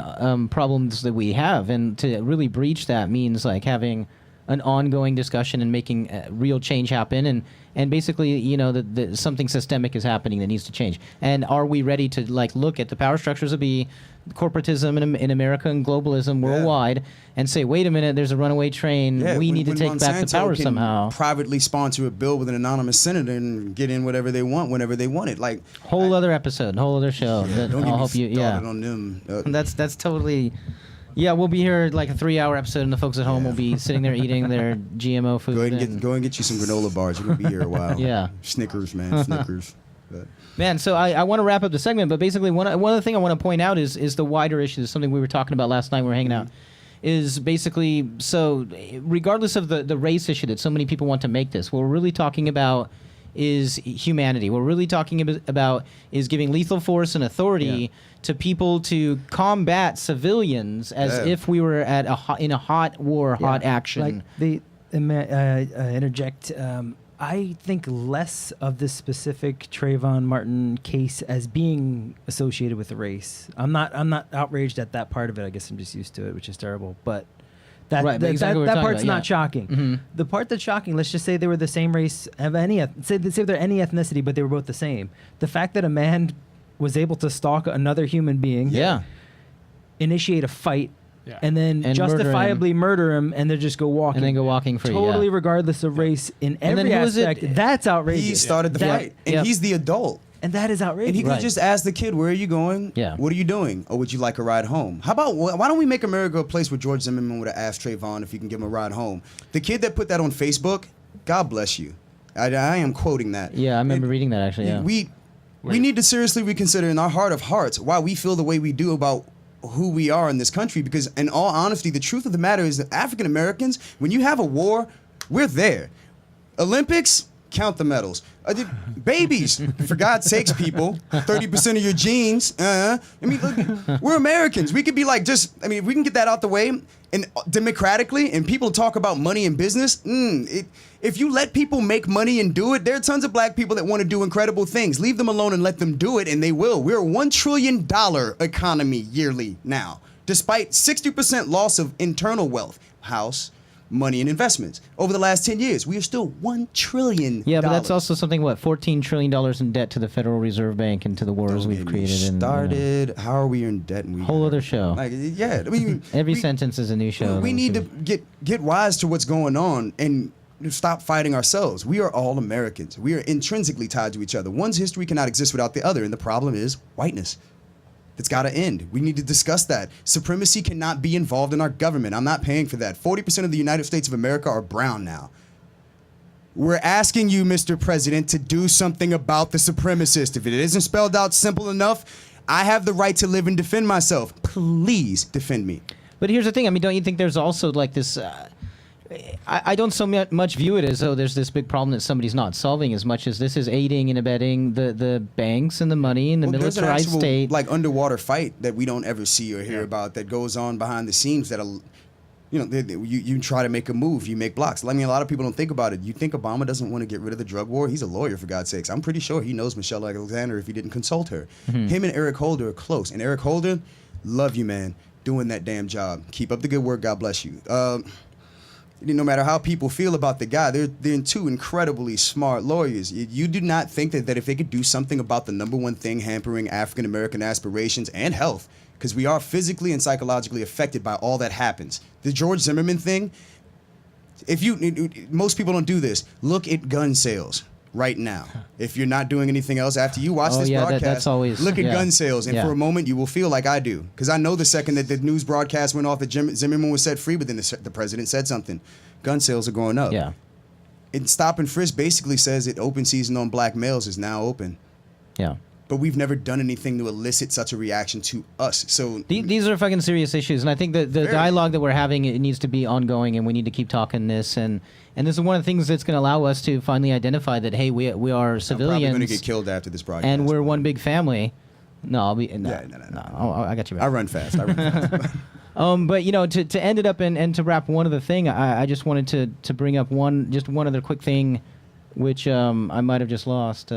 Q: problems that we have, and to really breach that means like having an ongoing discussion and making real change happen, and basically, that something systemic is happening that needs to change. And are we ready to like look at the power structures of corporatism in America and globalism worldwide and say, wait a minute, there's a runaway train. We need to take back the power somehow.
R: Privately sponsor a bill with an anonymous senator and get in whatever they want whenever they want it. Like
Q: other episode, whole other show. I'll help you. Yeah,
R: on them.
Q: That's totally. Yeah, we'll be here like a 3-hour episode, and the folks at home will be sitting there eating their GMO food.
R: Go and get you some granola bars. You're gonna be here a while.
Q: Yeah,
R: Snickers, man, Snickers.
Q: Man, so I want to wrap up the segment, but basically one other thing I want to point out is the wider issue. Something we were talking about last night when we were hanging out. Is basically, so regardless of the race issue that so many people want to make this, what we're really talking about is humanity. What we're really talking about is giving lethal force and authority to people to combat civilians as if we were at in a hot war, hot action.
T: Like interject. I think less of this specific Trayvon Martin case as being associated with the race. I'm not outraged at that part of it. I guess I'm just used to it, which is terrible. But that part's not shocking.
Q: Mm-hmm.
T: The part that's shocking, let's just say they were the same race, say they're any ethnicity, but they were both the same. The fact that a man was able to stalk another human being, initiate a fight, and then justifiably murder him, and then just go walking.
Q: And then go walking free.
T: Totally regardless of race in every aspect. That's outrageous.
R: He started the fight, and he's the adult.
T: And that is outrageous.
R: And he could just ask the kid, where are you going?
Q: Yeah.
R: What are you doing? Or would you like a ride home? How about, why don't we make America a place where George Zimmerman would have asked Trayvon if he can give him a ride home? The kid that put that on Facebook, God bless you. I am quoting that.
Q: Yeah, I remember reading that actually, yeah.
R: We need to seriously reconsider in our heart of hearts why we feel the way we do about who we are in this country, because in all honesty, the truth of the matter is that African Americans, when you have a war, we're there. Olympics, count the medals. Babies, for God's sakes, people, 30% of your genes. I mean, look, we're Americans. We could be like if we can get that out the way and democratically, and people talk about money and business. If you let people make money and do it, there are tons of black people that want to do incredible things. Leave them alone and let them do it, and they will. We're a $1 trillion economy yearly now, despite 60% loss of internal wealth. House, money and investments. Over the last 10 years, we are still $1 trillion.
Q: Yeah, but that's also something, what, $14 trillion in debt to the Federal Reserve Bank and to the wars we've created.
R: How are we in debt? And
Q: whole other show.
R: Like, yeah, I mean,
Q: every sentence is a new show.
R: We need to get wise to what's going on and stop fighting ourselves. We are all Americans. We are intrinsically tied to each other. One's history cannot exist without the other, and the problem is whiteness. It's got to end. We need to discuss that. Supremacy cannot be involved in our government. I'm not paying for that. 40% of the United States of America are brown now. We're asking you, Mr. President, to do something about the supremacist. If it isn't spelled out simple enough, I have the right to live and defend myself. Please defend me.
Q: But here's the thing. I mean, don't you think there's also like this... I don't so much view it as though there's this big problem that somebody's not solving, as much as this is aiding and abetting the banks and the money and the militarized
R: there's an actual,
Q: state.
R: Like underwater fight that we don't ever see or hear about that goes on behind the scenes that'll, you try to make a move, you make blocks. I mean, a lot of people don't think about it. You think Obama doesn't want to get rid of the drug war? He's a lawyer, for God's sakes. I'm pretty sure he knows Michelle Alexander if he didn't consult her.
Q: Mm-hmm.
R: Him and Eric Holder are close. And Eric Holder, love you, man, doing that damn job. Keep up the good work. God bless you. No matter how people feel about the guy, they're two incredibly smart lawyers. You do not think that if they could do something about the number one thing hampering African-American aspirations and health, because we are physically and psychologically affected by all that happens. The George Zimmerman thing, most people don't do this. Look at gun sales right now. If you're not doing anything else after you watch this broadcast,
Q: that's always,
R: look at gun sales. And for a moment, you will feel like I do. Because I know the second that the news broadcast went off that Zimmerman was set free, but then the president said something. Gun sales are going up.
Q: Yeah.
R: And Stop and Frisk basically says that open season on black males is now open.
Q: Yeah.
R: But we've never done anything to elicit such a reaction to us. So
Q: these are fucking serious issues, and I think that the dialogue that we're having, it needs to be ongoing, and we need to keep talking this. And this is one of the things that's going to allow us to finally identify that, hey, we are civilians.
R: I'm probably going to get killed after this broadcast.
Q: And we're one big family. No, I'll be... No, I got you back.
R: I run fast.
Q: But, to end it up and to wrap one other thing, I just wanted to bring up one other quick thing, which I might have just lost.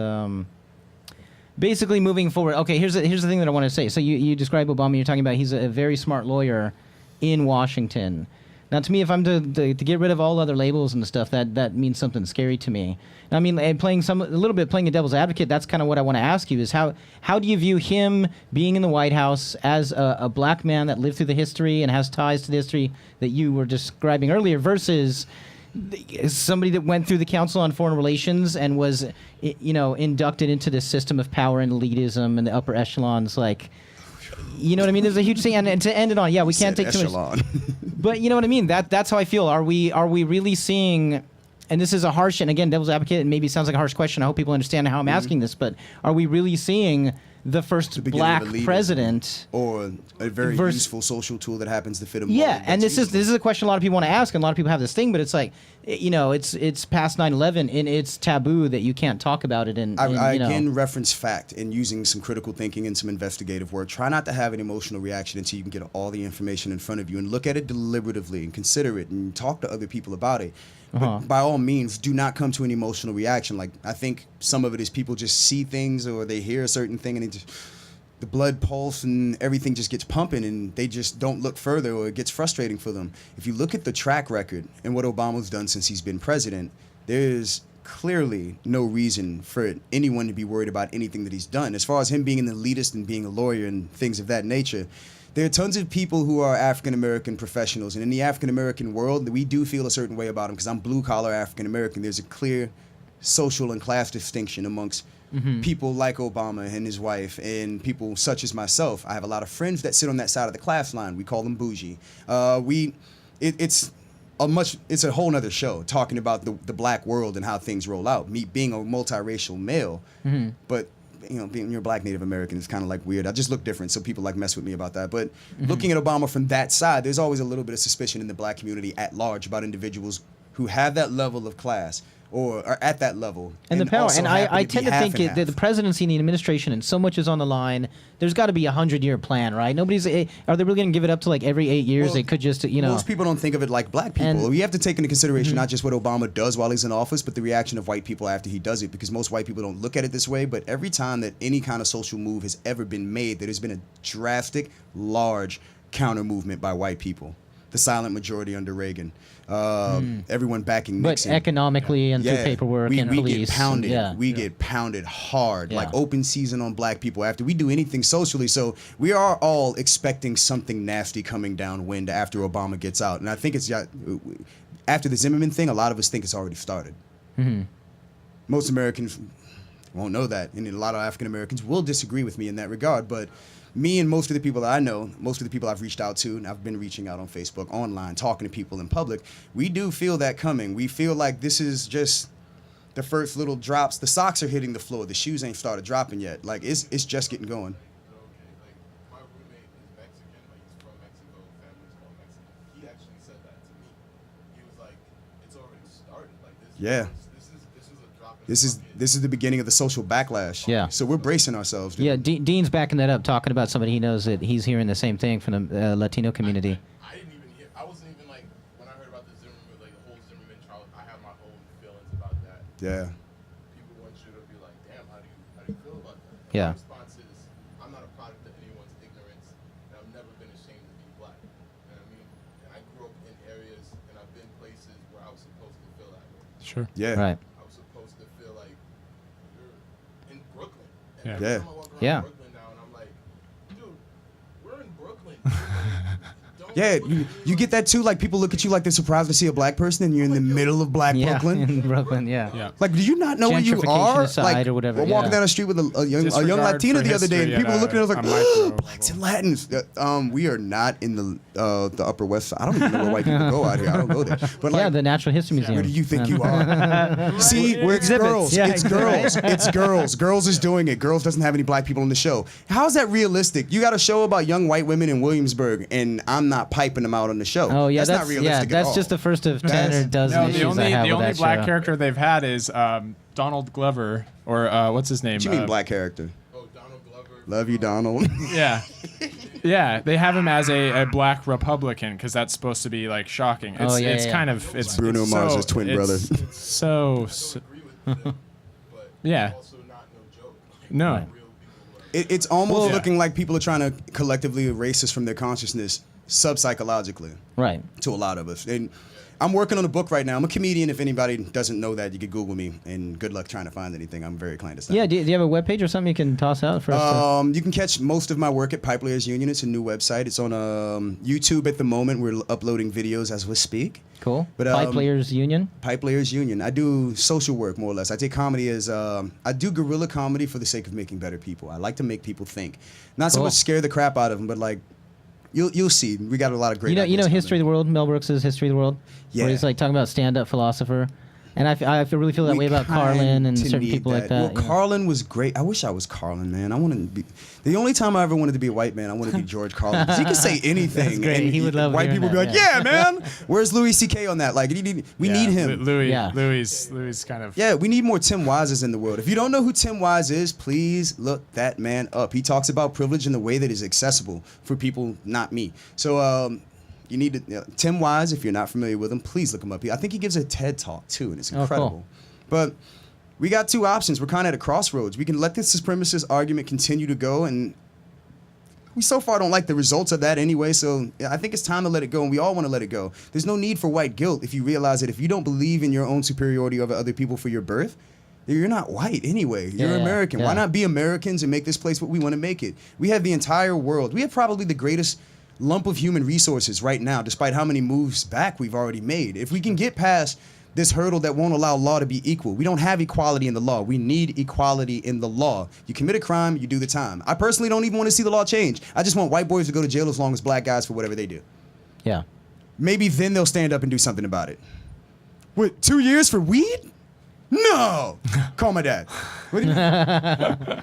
Q: Basically, moving forward, okay, here's the thing that I want to say. So you describe Obama, you're talking about he's a very smart lawyer in Washington. Now, to me, if I'm to get rid of all other labels and stuff, that means something scary to me. I mean, playing a little bit a devil's advocate, that's kind of what I want to ask you, is how do you view him being in the White House as a black man that lived through the history and has ties to the history that you were describing earlier versus somebody that went through the Council on Foreign Relations and was, inducted into this system of power and elitism and the upper echelons, like... You know what I mean? There's a huge thing, and to end it on, we can't take too much. But you know what I mean? That's how I feel. Are we really seeing? And this is a harsh, and again, devil's advocate, and maybe sounds like a harsh question. I hope people understand how I'm asking this. But are we really seeing the first black president,
R: or a very useful social tool that happens to fit a mold?
Q: Yeah, and this is a question a lot of people want to ask, and a lot of people have this thing, but it's like, it's past 9/11, and it's taboo that you can't talk about it. And
R: I again reference fact and using some critical thinking and some investigative work. Try not to have an emotional reaction until you can get all the information in front of you and look at it deliberatively and consider it and talk to other people about it. But by all means, do not come to an emotional reaction. Like, I think some of it is people just see things or they hear a certain thing and the blood pulse and everything just gets pumping and they just don't look further, or it gets frustrating for them. If you look at the track record and what Obama's done since he's been president, there's clearly no reason for anyone to be worried about anything that he's done. As far as him being an elitist and being a lawyer and things of that nature, there are tons of people who are African-American professionals, and in the African-American world, we do feel a certain way about them because I'm blue-collar African-American. There's a clear social and class distinction amongst people like Obama and his wife and people such as myself. I have a lot of friends that sit on that side of the class line. We call them bougie. It's a whole nother show talking about the black world and how things roll out. Me being a multiracial male, but being you're a black Native American is kind of like weird. I just look different, so people mess with me about that. But looking at Obama from that side, there's always a little bit of suspicion in the black community at large about individuals who have that level of class or are at that level.
Q: And the power. And I tend to think that the presidency and the administration, and so much is on the line, there's got to be a 100-year plan, right? Are they really going to give it up to like every 8 years? They could just,
R: Most people don't think of it like black people. You have to take into consideration not just what Obama does while he's in office, but the reaction of white people after he does it, because most white people don't look at it this way. But every time that any kind of social move has ever been made, there has been a drastic, large counter movement by white people. the silent majority under Reagan. Everyone backing Nixon.
Q: But economically and through paperwork and
R: we
Q: police.
R: Get pounded.
Q: And,
R: we get pounded hard,
Q: Yeah.
R: like open season on black people after we do anything socially. So we are all expecting something nasty coming downwind after Obama gets out. And I think it's after the Zimmerman thing, a lot of us think it's already started.
Q: Mm-hmm.
R: Most Americans won't know that, and a lot of African Americans will disagree with me in that regard. But me and most of the people that I know, most of the people I've reached out to, and I've been reaching out on Facebook, online, talking to people in public, we do feel that coming. We feel like this is just the first little drops. The socks are hitting the floor. The shoes ain't started dropping yet. Like, it's just getting going. Yeah. This is the beginning of the social backlash.
Q: Yeah.
R: So we're bracing ourselves. Dude.
Q: Yeah, Dean's backing that up, talking about somebody he knows that he's hearing the same thing from the Latino community.
B: I didn't even hear. I wasn't even like when I heard about the Zimmerman, like the whole Zimmerman trial. I have my own feelings about that.
R: Yeah.
B: People want you to be like, damn, how do you feel about that?
Q: Yeah.
B: My response is, I'm not a product of anyone's ignorance, and I've never been ashamed to be black. You know what I mean? And I grew up in areas, and I've been places where I was supposed to feel that way.
S: Sure.
R: Yeah.
Q: Right.
B: And
S: Yeah.
B: every time I walk around
Q: Yeah.
B: Brooklyn now, and I'm like, dude, we're in Brooklyn.
R: Yeah, you get that too. Like, people look at you like they're surprised to see a black person, and you're in the middle of black
Q: Yeah,
R: Brooklyn.
Q: in Brooklyn, yeah.
R: Like, do you not know where you
Q: Gentrification
R: are?
Q: aside
R: Like,
Q: or whatever,
R: we're walking
Q: yeah.
R: down the street with a young
S: Disregard
R: Latina
S: for
R: the other day, and
S: history
R: people
S: at
R: were looking at us like,
S: a micro
R: blacks and Latins. We are not in the Upper West Side. I don't even know where white people go out here. I don't go there. But like,
Q: Yeah, the Natural History Museum.
R: where do you think you are? See,
Q: We're
R: it's
Q: exhibits.
R: girls.
Q: Yeah,
R: It's girls. It's girls. Girls is doing it. Girls doesn't have any black people on the show. How is that realistic? You got a show about young white women in Williamsburg, and I'm not piping them out on the show.
Q: Oh, yeah,
R: that's not realistic at
Q: that's
R: all.
Q: just the first of 10 or dozen
S: No,
Q: issues
S: the only
Q: I have
S: the
Q: with
S: only
Q: that
S: black
Q: show.
S: character they've had is Donald Glover, or what's his name?
R: What you mean black character?
B: Oh, Donald Glover.
R: Love you, Donald.
S: Yeah. Yeah, they have him as a black Republican because that's supposed to be like shocking. It's, it's kind of it's
R: Bruno
S: it's
R: Mars's
S: so,
R: twin
S: it's,
R: brother.
S: It's so yeah. No.
R: It's almost
S: Well,
R: looking like people are trying to collectively erase us from their consciousness sub-psychologically.
Q: Right.
R: To a lot of us. And I'm working on a book right now. I'm a comedian. If anybody doesn't know that, you could Google me. And good luck trying to find anything. I'm very clandestine.
Q: Yeah, do you have a webpage or something you can toss out for us?
R: You can catch most of my work at Pipe Layers Union. It's a new website. It's on YouTube at the moment. We're uploading videos as we speak.
Q: Cool.
R: But,
Q: Pipe Layers Union?
R: Pipe Layers Union. I do social work, more or less. I take comedy as... I do guerrilla comedy for the sake of making better people. I like to make people think. Not so
Q: Cool.
R: much scare the crap out of them, but like... You'll see. We got a lot of great
Q: You know
R: ideas
Q: History of the World, Mel Brooks' History of the World?
R: Yeah.
Q: Where he's like talking about stand-up philosopher. And I really feel that way about Carlin and certain people like that.
R: Well, Carlin was great. I wish I was Carlin, man. I wanted to be... The only time I ever wanted to be a white man, I wanted to be George Carlin. Because he could say anything.
Q: That's great.
R: And
Q: He would love
R: white
Q: hearing
R: people would be
Q: that,
R: like, yeah, man. Where's Louis C.K. on that? Like, we need him.
S: Louis kind of...
R: Yeah, we need more Tim Wises in the world. If you don't know who Tim Wise is, please look that man up. He talks about privilege in the way that is accessible for people, not me. So, you need to... Tim Wise, if you're not familiar with him, please look him up. I think he gives a TED Talk, too, and it's incredible.
Q: Cool.
R: But we got two options. We're kind of at a crossroads. We can let this supremacist argument continue to go, and we so far don't like the results of that anyway, so I think it's time to let it go, and we all want to let it go. There's no need for white guilt if you realize that if you don't believe in your own superiority over other people for your birth, you're not white anyway. You're American. Why not be Americans and make this place what we want to make it? We have the entire world. We have probably the greatest lump of human resources right now, despite how many moves back we've already made. If we can get past this hurdle that won't allow law to be equal. We don't have equality in the law. We need equality in the law. You commit a crime, you do the time. I personally don't even want to see the law change. I just want white boys to go to jail as long as black guys for whatever they do.
Q: Yeah.
R: Maybe then they'll stand up and do something about it. What, 2 years for weed? No! Call my dad. What do you mean?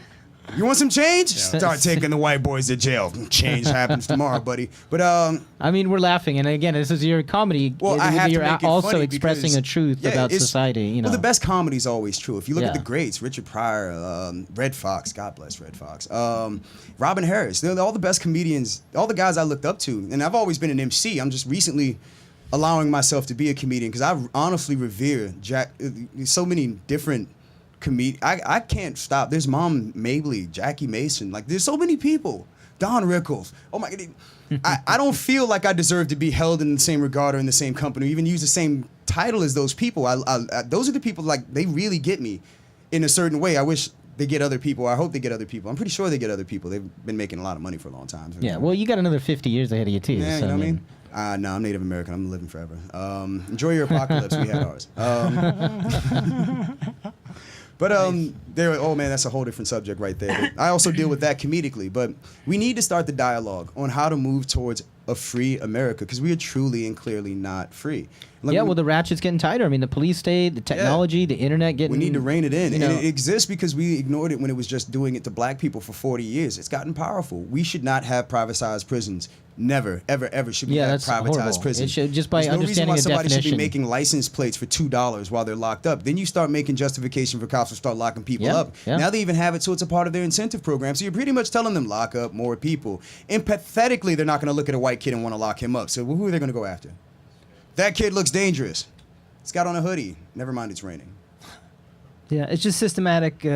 R: You want some change? Start taking the white boys to jail. Change happens tomorrow, buddy. But
Q: I mean, we're laughing, and again, this is your comedy.
R: Well, I have to
Q: you're
R: make it
Q: also
R: funny
Q: expressing
R: because,
Q: a truth about society. You know,
R: well, the best comedy is always true. If you look at
Q: Yeah.
R: the greats, Richard Pryor, Red Fox, God bless Red Fox, Robin Harris, they're all the best comedians, all the guys I looked up to, and I've always been an MC. I'm just recently allowing myself to be a comedian because I honestly revere so many different I can't stop. There's Mom Mabley, Jackie Mason. Like, there's so many people. Don Rickles. Oh my God. I don't feel like I deserve to be held in the same regard or in the same company, or even use the same title as those people. Those are the people, like, they really get me in a certain way. I wish they get other people. I hope they get other people. I'm pretty sure they get other people. They've been making a lot of money for a long time.
Q: Yeah, well, you got another 50 years ahead of you, too.
R: Yeah,
Q: so,
R: you know what I mean? No, I'm Native American. I'm living forever. Enjoy your apocalypse. We had ours. But oh man, that's a whole different subject right there. But I also deal with that comedically. But we need to start the dialogue on how to move towards a free America, because we are truly and clearly not free.
Q: Like, well, the ratchet's getting tighter. I mean, the police state, the technology, the internet getting...
R: We need to rein it in. And it exists because we ignored it when it was just doing it to black people for 40 years. It's gotten powerful. We should not have privatized prisons. Never, ever, ever should we have privatized prisons.
Q: It should, just by
R: There's no reason
Q: understanding
R: why
Q: the
R: somebody
Q: definition.
R: should be making license plates for $2 while they're locked up. Then you start making justification for cops to start locking people up.
Q: Yeah.
R: Now they even have it so it's a part of their incentive program. So you're pretty much telling them lock up more people. Empathetically, they're not going to look at a white kid and want to lock him up. So who are they going to go after? That kid looks dangerous. He's got on a hoodie. Never mind, it's raining.
T: Yeah, it's just systematic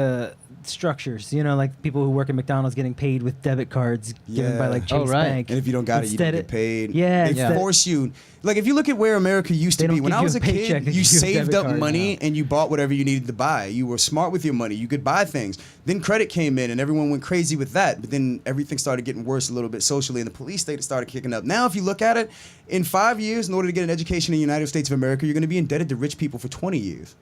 T: structures. You know, like people who work at McDonald's getting paid with debit cards given by like Chase Bank.
R: And if you don't got it, you don't get paid.
T: Yeah,
R: they force you. Like if you look at where America used to be, when I was a kid, you saved up money and you bought whatever you needed to buy. You were smart with your money. You could buy things. Then credit came in and everyone went crazy with that. But then everything started getting worse a little bit socially, and the police state started kicking up. Now, if you look at it, in 5 years, in order to get an education in the United States of America, you're going to be indebted to rich people for 20 years.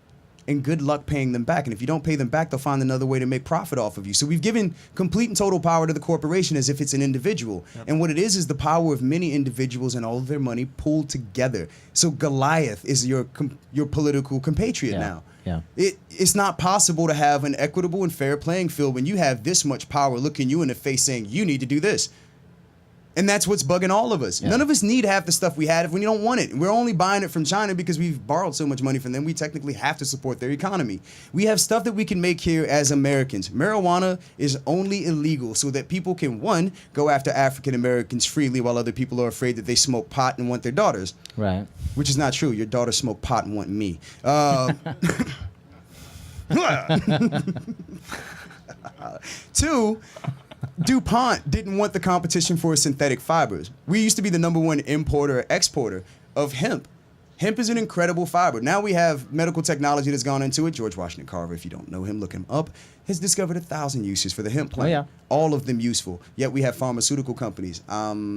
R: And good luck paying them back. And if you don't pay them back, they'll find another way to make profit off of you. So we've given complete and total power to the corporation as if it's an individual. Yep. And what it is the power of many individuals and all of their money pooled together. So Goliath is your political compatriot now.
Q: Yeah.
R: It's not possible to have an equitable and fair playing field when you have this much power looking you in the face saying you need to do this. And that's what's bugging all of us. Yeah. None of us need half the stuff we had if we don't want it. We're only buying it from China because we've borrowed so much money from them. We technically have to support their economy. We have stuff that we can make here as Americans. Marijuana is only illegal so that people can, one, go after African Americans freely while other people are afraid that they smoke pot and want their daughters.
Q: Right.
R: Which is not true. Your daughters smoke pot and want me. Two, DuPont didn't want the competition for synthetic fibers. We used to be the #1 importer or exporter of hemp. Hemp is an incredible fiber. Now we have medical technology that's gone into it. George Washington Carver, if you don't know him, look him up, has discovered 1,000 uses for the hemp plant.
Q: Oh, yeah.
R: All of them useful. Yet we have pharmaceutical companies.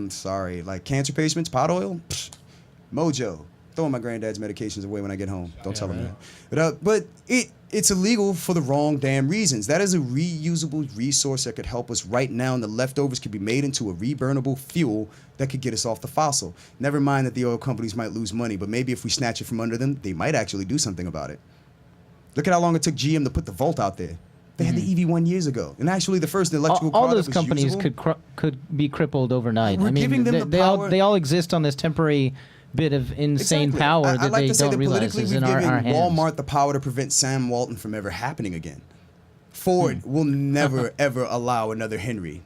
R: Sorry, like cancer patients, pot oil, Mojo. Throwing my granddad's medications away when I get home. Don't tell him that. But it's illegal for the wrong damn reasons. That is a reusable resource that could help us right now, and the leftovers could be made into a reburnable fuel that could get us off the fossil. Never mind that the oil companies might lose money, but maybe if we snatch it from under them, they might actually do something about it. Look at how long it took GM to put the Volt out there. They had the EV1 years ago, and actually the first electrical car
Q: all those
R: that was
Q: companies
R: usable,
Q: could be crippled overnight.
R: We're giving them the power.
Q: They all exist on this temporary bit of insane power that they don't realize is in our hands.
R: Walmart the power to prevent Sam Walton from ever happening again. Ford will never ever allow another Henry.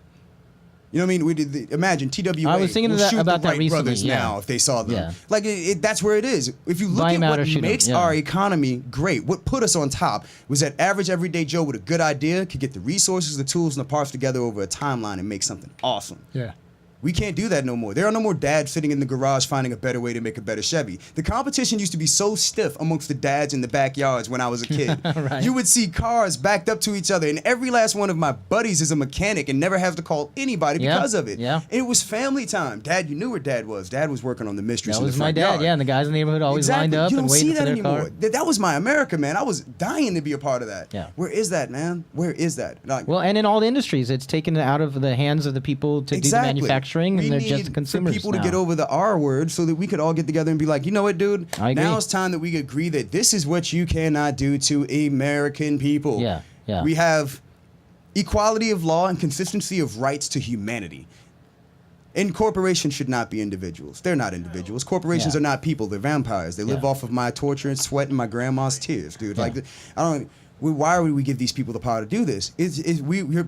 R: You know what I mean? We did imagine TWA.
Q: I was thinking
R: will shoot
Q: about
R: the
Q: that
R: Wright
Q: recently.
R: brothers now if they saw them.
Q: Yeah.
R: Like that's where it is. If you look at what makes our economy great, what put us on top was that average everyday Joe with a good idea could get the resources, the tools, and the parts together over a timeline and make something awesome.
S: Yeah.
R: We can't do that no more. There are no more dads sitting in the garage finding a better way to make a better Chevy. The competition used to be so stiff amongst the dads in the backyards when I was a kid.
Q: Right.
R: You would see cars backed up to each other, and every last one of my buddies is a mechanic and never have to call anybody because of it.
Q: Yeah.
R: And it was family time. Dad, you knew where Dad was. Dad was working on the mysteries
Q: That
R: in
Q: was
R: the front
Q: my dad,
R: yard.
Q: yeah, and the guys in the neighborhood always lined up and waiting for their car.
R: That was my America, man. I was dying to be a part of that.
Q: Yeah.
R: Where is that, man? Where is that? Like,
Q: Well, and in all the industries, it's taken it out of the hands of the people to do the manufacturing, and they're just consumers
R: for people
Q: now.
R: to get over the R word so that we could all get together and be like, you know what, dude?
Q: I agree.
R: Now it's time that we agree that this is what you cannot do to American people.
Q: Yeah, yeah.
R: We have equality of law and consistency of rights to humanity. And corporations should not be individuals. They're not individuals. Corporations are not people. They're vampires. They live off of my torture and sweat and my grandma's tears, dude.
Q: Yeah.
R: Like, why would we give these people the power to do this?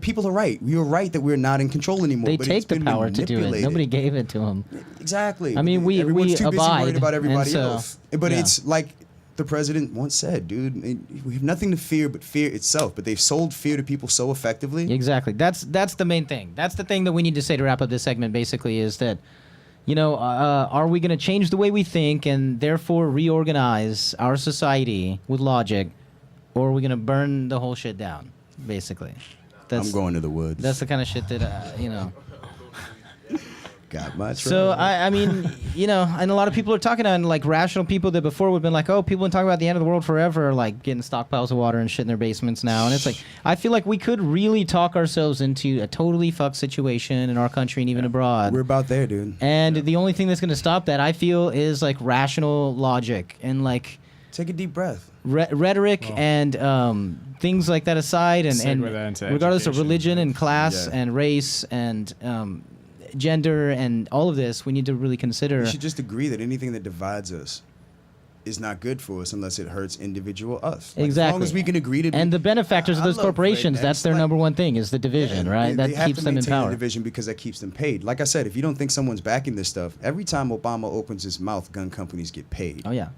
R: People are right. We are right that we're not in control anymore.
Q: They
R: but
Q: take
R: it's
Q: the
R: been
Q: power to do it.
R: manipulated.
Q: Nobody gave it to them.
R: Exactly.
Q: I mean, we
R: Everyone's too busy
Q: abide.
R: worried about everybody
Q: and so,
R: else. But it's like the president once said, dude. We have nothing to fear but fear itself. But they've sold fear to people so effectively.
Q: Exactly. That's the main thing. That's the thing that we need to say to wrap up this segment, basically, is that, are we going to change the way we think and therefore reorganize our society with logic, or are we going to burn the whole shit down, basically?
R: I'm going to the woods.
Q: That's the kind of shit that,
R: Got my
Q: So, I mean, and a lot of people are talking on, like, rational people that before would have been like, oh, people have been talking about the end of the world forever, like getting stockpiles of water and shit in their basements now. And it's like, I feel like we could really talk ourselves into a totally fucked situation in our country and even abroad.
R: We're about there, dude.
Q: And the only thing that's going to stop that, I feel, is, like, rational logic and, like...
R: Take a deep breath.
Q: Rhetoric and things like that aside, and regardless of religion and class and race and... gender and all of this, we need to really consider.
R: We should just agree that anything that divides us is not good for us unless it hurts individual us. Like,
Q: exactly.
R: As long as we can agree to.
Q: And the benefactors of those corporations, that's their number one thing, is the division, right? That keeps them in power.
R: The division because that keeps them paid. Like I said, if you don't think someone's backing this stuff, every time Obama opens his mouth, gun companies get paid.
Q: Oh yeah.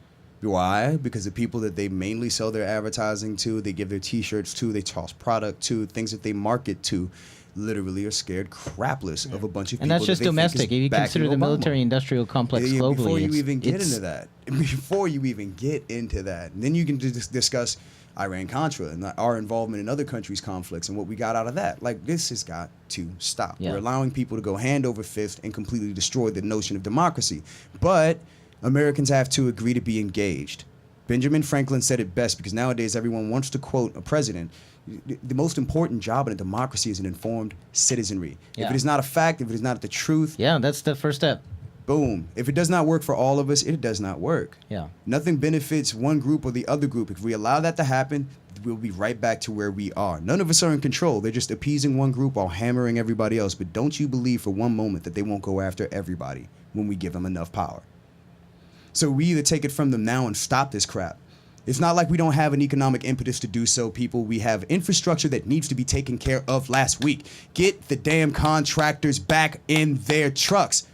R: Why? Because the people that they mainly sell their advertising to, they give their T-shirts to, they toss product to, things that they market to, literally are scared crapless of a bunch of people.
Q: And that's just domestic. If you consider the military-industrial complex globally.
R: Before you even get into that, and then you can discuss Iran-Contra and our involvement in other countries' conflicts and what we got out of that. Like, this has got to stop.
Q: Yeah.
R: We're allowing people to go hand over fist and completely destroy the notion of democracy. But Americans have to agree to be engaged. Benjamin Franklin said it best, because nowadays everyone wants to quote a president. The most important job in a democracy is an informed citizenry.
Q: Yeah.
R: If it is not a fact, if it is not the truth...
Q: Yeah, that's the first step.
R: Boom. If it does not work for all of us, it does not work.
Q: Yeah.
R: Nothing benefits one group or the other group. If we allow that to happen, we'll be right back to where we are. None of us are in control. They're just appeasing one group while hammering everybody else. But don't you believe for one moment that they won't go after everybody when we give them enough power. So we either take it from them now and stop this crap. It's not like we don't have an economic impetus to do so, people. We have infrastructure that needs to be taken care of last week. Get the damn contractors back in their trucks.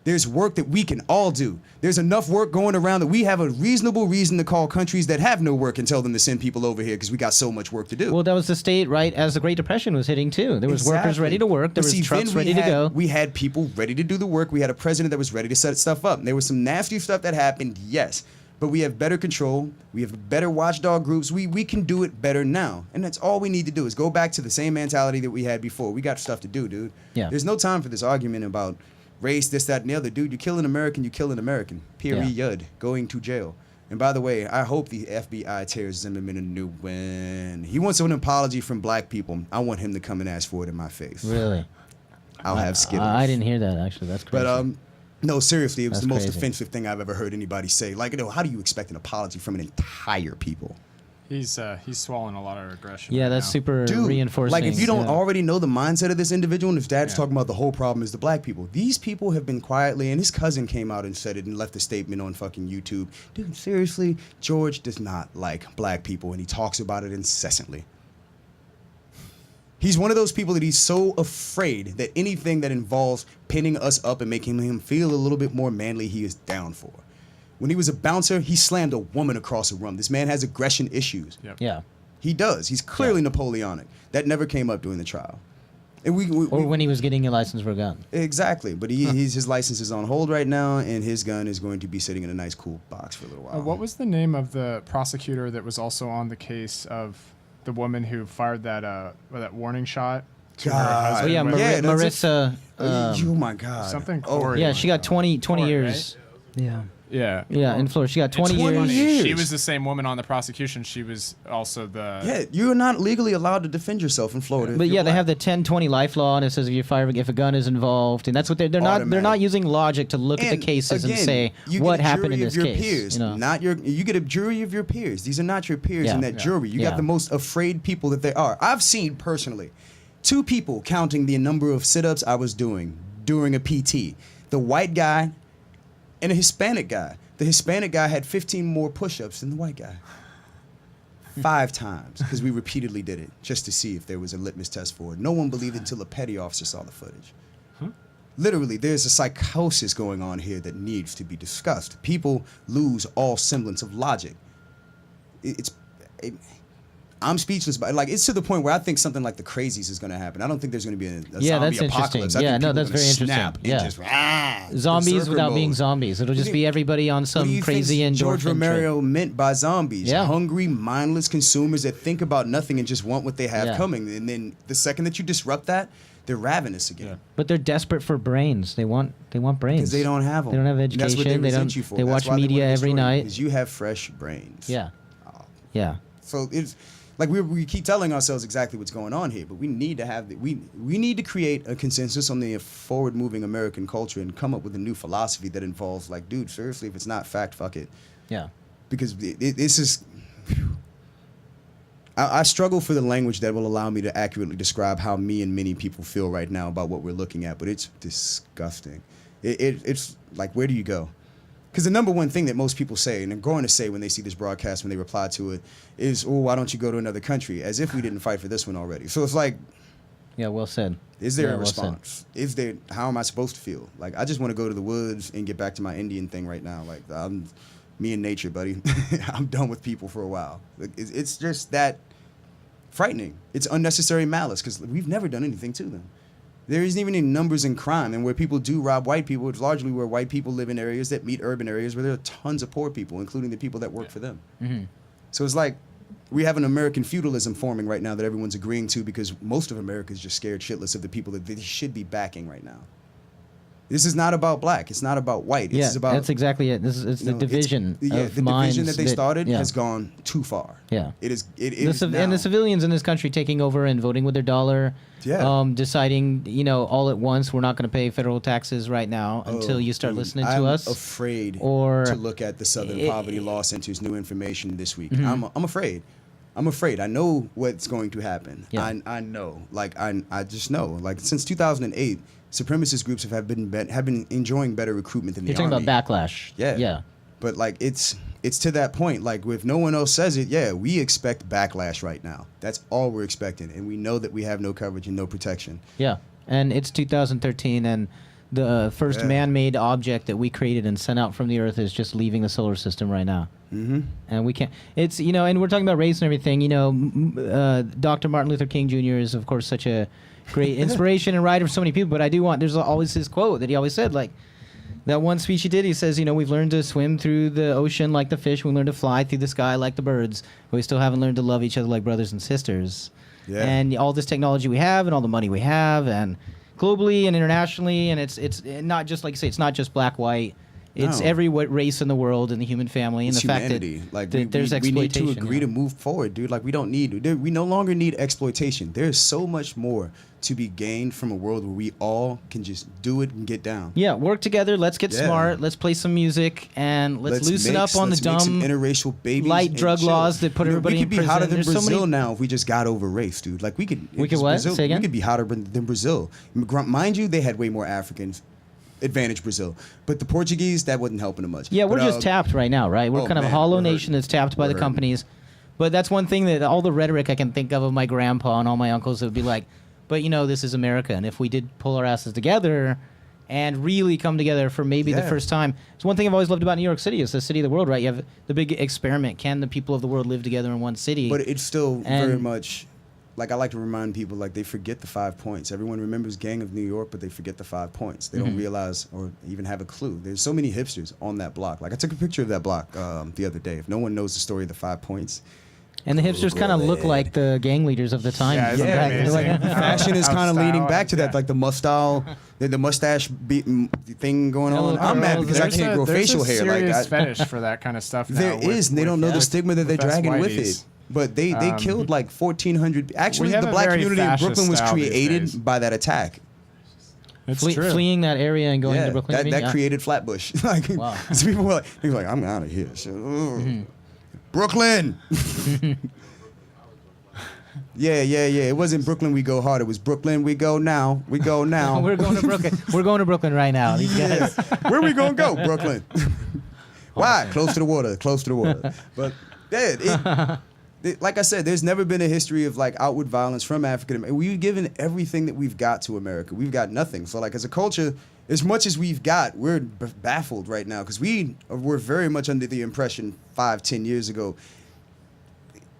R: There's work that we can all do. There's enough work going around that we have a reasonable reason to call countries that have no work and tell them to send people over here because we got so much work to do.
Q: Well, that was the state, right, as the Great Depression was hitting, too. There was workers ready to work. There was trucks ready to go.
R: We had people ready to do the work. We had a president that was ready to set stuff up. And there was some nasty stuff that happened, yes. But we have better control. We have better watchdog groups. We can do it better now. And that's all we need to do is go back to the same mentality that we had before. We got stuff to do, dude.
Q: Yeah.
R: There's no time for this argument about race, this, that, and the other. Dude, you kill an American, you kill an American. Period.
Q: Yeah.
R: Going to jail. And by the way, I hope the FBI tears Zimmerman a new win. He wants an apology from black people. I want him to come and ask for it in my face.
Q: Really?
R: I'll have Skittles.
Q: I didn't hear that, actually. That's crazy.
R: But, no, seriously, it was
Q: That's
R: the most
Q: crazy.
R: offensive thing I've ever heard anybody say. Like, how do you expect an apology from an entire people?
S: He's swallowing a lot of aggression.
Q: Yeah,
S: right
Q: that's
S: now.
Q: super reinforcing.
R: Like, if you don't already know the mindset of this individual, and his dad's talking about the whole problem is the black people. These people have been quietly, and his cousin came out and said it and left a statement on fucking YouTube. Dude, seriously, George does not like black people, and he talks about it incessantly. He's one of those people that he's so afraid that anything that involves pinning us up and making him feel a little bit more manly, he is down for. When he was a bouncer, he slammed a woman across a room. This man has aggression issues.
S: Yep.
Q: Yeah.
R: He does. He's clearly Napoleonic. That never came up during the trial. And
Q: or when he was getting a license for a gun.
R: Exactly. But his license is on hold right now, and his gun is going to be sitting in a nice, cool box for a little while.
S: What was the name of the prosecutor that was also on the case of the woman who fired that warning shot to her husband?
Q: Oh, yeah, Marissa.
R: Oh, my God.
S: Something Corey.
Q: Yeah, she got 20 years.
S: Right?
T: Yeah.
S: Yeah.
Q: Yeah, in Florida. She got 20 years.
S: She was the same woman on the prosecution. She was also the...
R: Yeah, you're not legally allowed to defend yourself in Florida.
Q: But yeah, they have the 10-20 life law, and it says if a gun is involved, and that's what they're not using logic to look at the cases and say what happened in this case.
R: Peers, you get a jury of your peers. These are not your peers in that jury. You got the most afraid people that there are. I've seen personally 2 people counting the number of sit-ups I was doing during a PT. The white guy and a Hispanic guy. The Hispanic guy had 15 more push-ups than the white guy. 5 times, because we repeatedly did it, just to see if there was a litmus test for it. No one believed it until a petty officer saw the footage. Literally, there's a psychosis going on here that needs to be discussed. People lose all semblance of logic. I'm speechless, but like it's to the point where I think something like the Crazies is going to happen. I don't think there's going to be a
Q: yeah,
R: zombie
Q: that's
R: apocalypse.
Q: interesting.
R: I
Q: Yeah,
R: think
Q: no,
R: people
Q: that's
R: are gonna
Q: very interesting.
R: snap
Q: Yeah,
R: and just,
Q: zombies without being zombies. It'll just be everybody on
R: what do
Q: some
R: you
Q: crazy
R: think
Q: endorphin
R: George Romero
Q: trip.
R: meant by zombies?
Q: Yeah.
R: Hungry, mindless consumers that think about nothing and just want what they have
Q: Yeah.
R: coming. And then the second that you disrupt that, they're ravenous again.
Q: But they're desperate for brains. They want brains
R: Because they don't have them.
Q: They don't have
R: And
Q: education.
R: that's what they
Q: don't.
R: resent you for.
Q: They
R: That's
Q: watch
R: why they
Q: media
R: wanna
Q: every
R: destroy you,
Q: night.
R: because you have fresh brains.
Q: Yeah. Yeah.
R: So it's like we keep telling ourselves exactly what's going on here, but we need to have we need to create a consensus on the forward-moving American culture and come up with a new philosophy that involves like, dude, seriously, if it's not fact, fuck it.
Q: Yeah.
R: Because this is. I struggle for the language that will allow me to accurately describe how me and many people feel right now about what we're looking at, but it's disgusting. It's like, where do you go? Because the number one thing that most people say, and they're going to say when they see this broadcast, when they reply to it, is, oh, why don't you go to another country? As if we didn't fight for this one already. So it's like...
Q: Yeah, well said.
R: Is there
Q: Yeah,
R: a
Q: well
R: response? Is there... How am I supposed to feel? Like, I just want to go to the woods and get back to my Indian thing right now. Like, me and nature, buddy. I'm done with people for a while. Like, it's just that frightening. It's unnecessary malice, because we've never done anything to them. There isn't even any numbers in crime, and where people do rob white people, it's largely where white people live in areas that meet urban areas where there are tons of poor people, including the people that work for them.
Q: Mm-hmm.
R: So it's like we have an American feudalism forming right now that everyone's agreeing to, because most of America is just scared shitless of the people that they should be backing right now. This is not about black. It's not about white.
Q: Yeah,
R: it's about,
Q: that's exactly it. It's the division of
R: the
Q: minds
R: division that they started
Q: yeah.
R: has gone too far.
Q: Yeah.
R: It is now.
Q: And the civilians in this country taking over and voting with their dollar.
R: Yeah.
Q: Deciding, all at once, we're not going to pay federal taxes right now until you start listening to us.
R: I'm afraid
Q: or
R: to look at the Southern Poverty Law Center's new information this week.
Q: Mm-hmm.
R: I'm afraid. I'm afraid. I know what's going to happen.
Q: Yeah.
R: I know. Like I just know. Like since 2008, supremacist groups have been enjoying better recruitment than
Q: You're
R: the
Q: talking
R: army.
Q: about backlash.
R: Yeah.
Q: Yeah.
R: But like it's to that point. Like if no one else says it, yeah, we expect backlash right now. That's all we're expecting, and we know that we have no coverage and no protection.
Q: Yeah. And it's 2013, and the first man-made object that we created and sent out from the Earth is just leaving the solar system right now.
R: Mm-hmm.
Q: And we can't. It's and we're talking about race and everything. Dr. Martin Luther King Jr. is of course such a great inspiration and writer for so many people. But there's always his quote that he always said, like that one speech he did. He says, we've learned to swim through the ocean like the fish. We learned to fly through the sky like the birds. But we still haven't learned to love each other like brothers and sisters.
R: Yeah.
Q: And all this technology we have, and all the money we have, and globally and internationally, and it's not just like you say, it's not just black, white. It's every race in the world and the human family, and
R: It's
Q: the fact
R: humanity.
Q: that,
R: like
Q: that there's exploitation.
R: We need to agree to move forward, dude. Like we no longer need exploitation. There's so much more to be gained from a world where we all can just do it and get down.
Q: Yeah, work together. Let's get smart. Let's play some music, and let's loosen up on the dumb
R: interracial babies
Q: light drug
R: chill.
Q: laws that put everybody in prison.
R: We could be hotter than
Q: There's
R: Brazil
Q: so many...
R: now if we just got over race, dude. Like we could
Q: what?
R: Brazil,
Q: Say again?
R: We could be hotter than Brazil. Mind you, they had way more Africans. Advantage Brazil, but the Portuguese, that wasn't helping them much.
Q: Yeah, we're just tapped right now, right? We're kind of a hollow nation that's tapped by the companies. But that's one thing that all the rhetoric I can think of my grandpa and all my uncles would be like, but this is America, and if we did pull our asses together and really come together for maybe the first time. It's one thing I've always loved about New York City. It's the city of the world, right? You have the big experiment. Can the people of the world live together in one city?
R: But it's still very much... Like, I like to remind people, like, they forget the 5 points. Everyone remembers Gang of New York, but they forget the 5 points. They don't realize or even have a clue. There's so many hipsters on that block. Like, I took a picture of that block the other day. If no one knows the story of the 5 points...
Q: And the hipsters kind of look like the gang leaders of the time.
R: Fashion is kind of leaning back to that, like the mustache thing going on. I'm mad because I can't grow facial hair.
S: There's a serious fetish for that kind of stuff now.
R: There is, and they don't know the stigma that they're dragging with it. But they killed like 1,400. Actually, the black community in Brooklyn was created by that attack.
Q: Fleeing that area and going to Brooklyn.
R: That created Flatbush. Like,
Q: wow.
R: So people were like, I'm out of here. So, Brooklyn. Yeah. It wasn't Brooklyn we go hard. It was Brooklyn we go now. We go now.
Q: We're going to Brooklyn. We're going to Brooklyn right now. These guys.
R: Where we gonna go? Brooklyn. Why? Close to the water. Close to the water. But like I said, there's never been a history of like outward violence from African Americans. We've given everything that we've got to America. We've got nothing. So like as a culture, as much as we've got, we're baffled right now because we were very much under the impression 5-10 years ago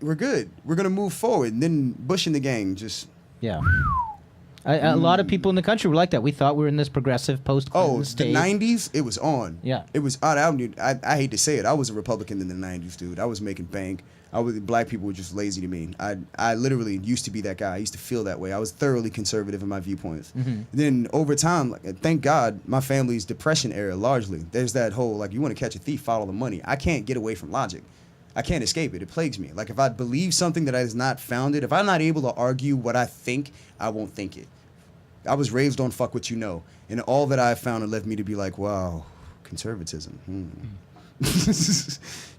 R: we're good. We're gonna move forward. And then Bush and the gang just
Q: A lot of people in the country were like that. We thought we were in this progressive post-Clinton state.
R: The 90s, it was on.
Q: Yeah.
R: It was. I hate to say it. I was a Republican in the 90s, dude. I was making bank. Black people were just lazy to me. I literally used to be that guy. I used to feel that way. I was thoroughly conservative in my viewpoints.
Q: Mm-hmm.
R: Then over time, thank God, my family's depression era largely. There's that whole, like, you want to catch a thief, follow the money. I can't get away from logic. I can't escape it. It plagues me. Like, if I believe something that is not founded, if I'm not able to argue what I think, I won't think it. I was raised on fuck what you know. And all that I found led me to be like, wow, conservatism.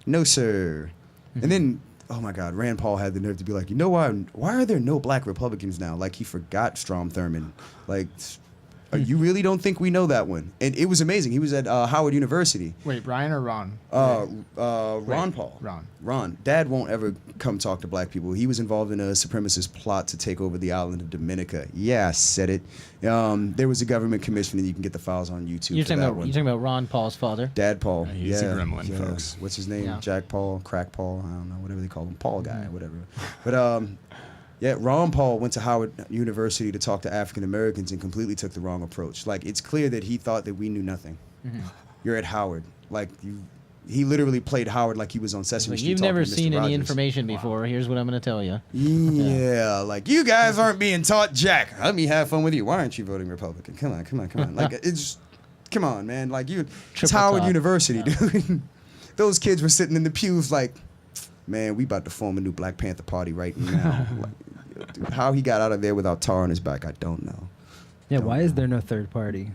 R: No, sir. And then, oh my God, Rand Paul had the nerve to be like, you know why are there no black Republicans now? Like, he forgot Strom Thurmond. Like, you really don't think we know that one? And it was amazing. He was at Howard University.
S: Wait, Ryan or Ron?
R: Ron Paul. Ron. Dad won't ever come talk to black people. He was involved in a supremacist plot to take over the island of Dominica. Yeah, I said it. There was a government commission, and you can get the files on YouTube.
Q: You're talking about Ron Paul's father?
R: Dad Paul.
S: He's a gremlin, folks.
R: What's his name?
Q: Yeah.
R: Jack Paul, Crack Paul, I don't know, whatever they call him. Paul guy, whatever. But yeah, Ron Paul went to Howard University to talk to African Americans and completely took the wrong approach. Like, it's clear that he thought that we knew nothing. Mm-hmm. You're at Howard. Like, he literally played Howard like he was on Sesame Street.
Q: You've never seen any
R: Rogers.
Q: information before. Here's what I'm going to tell you.
R: Yeah, like, you guys aren't being taught jack. Let me have fun with you. Why aren't you voting Republican? Come on. Like, it's, come on, man. Like, it's Howard University, dude. Those kids were sitting in the pews like, man, we about to form a new Black Panther Party right now. Like, dude, how he got out of there without tar on his back, I don't know.
T: Yeah, why is there no third party?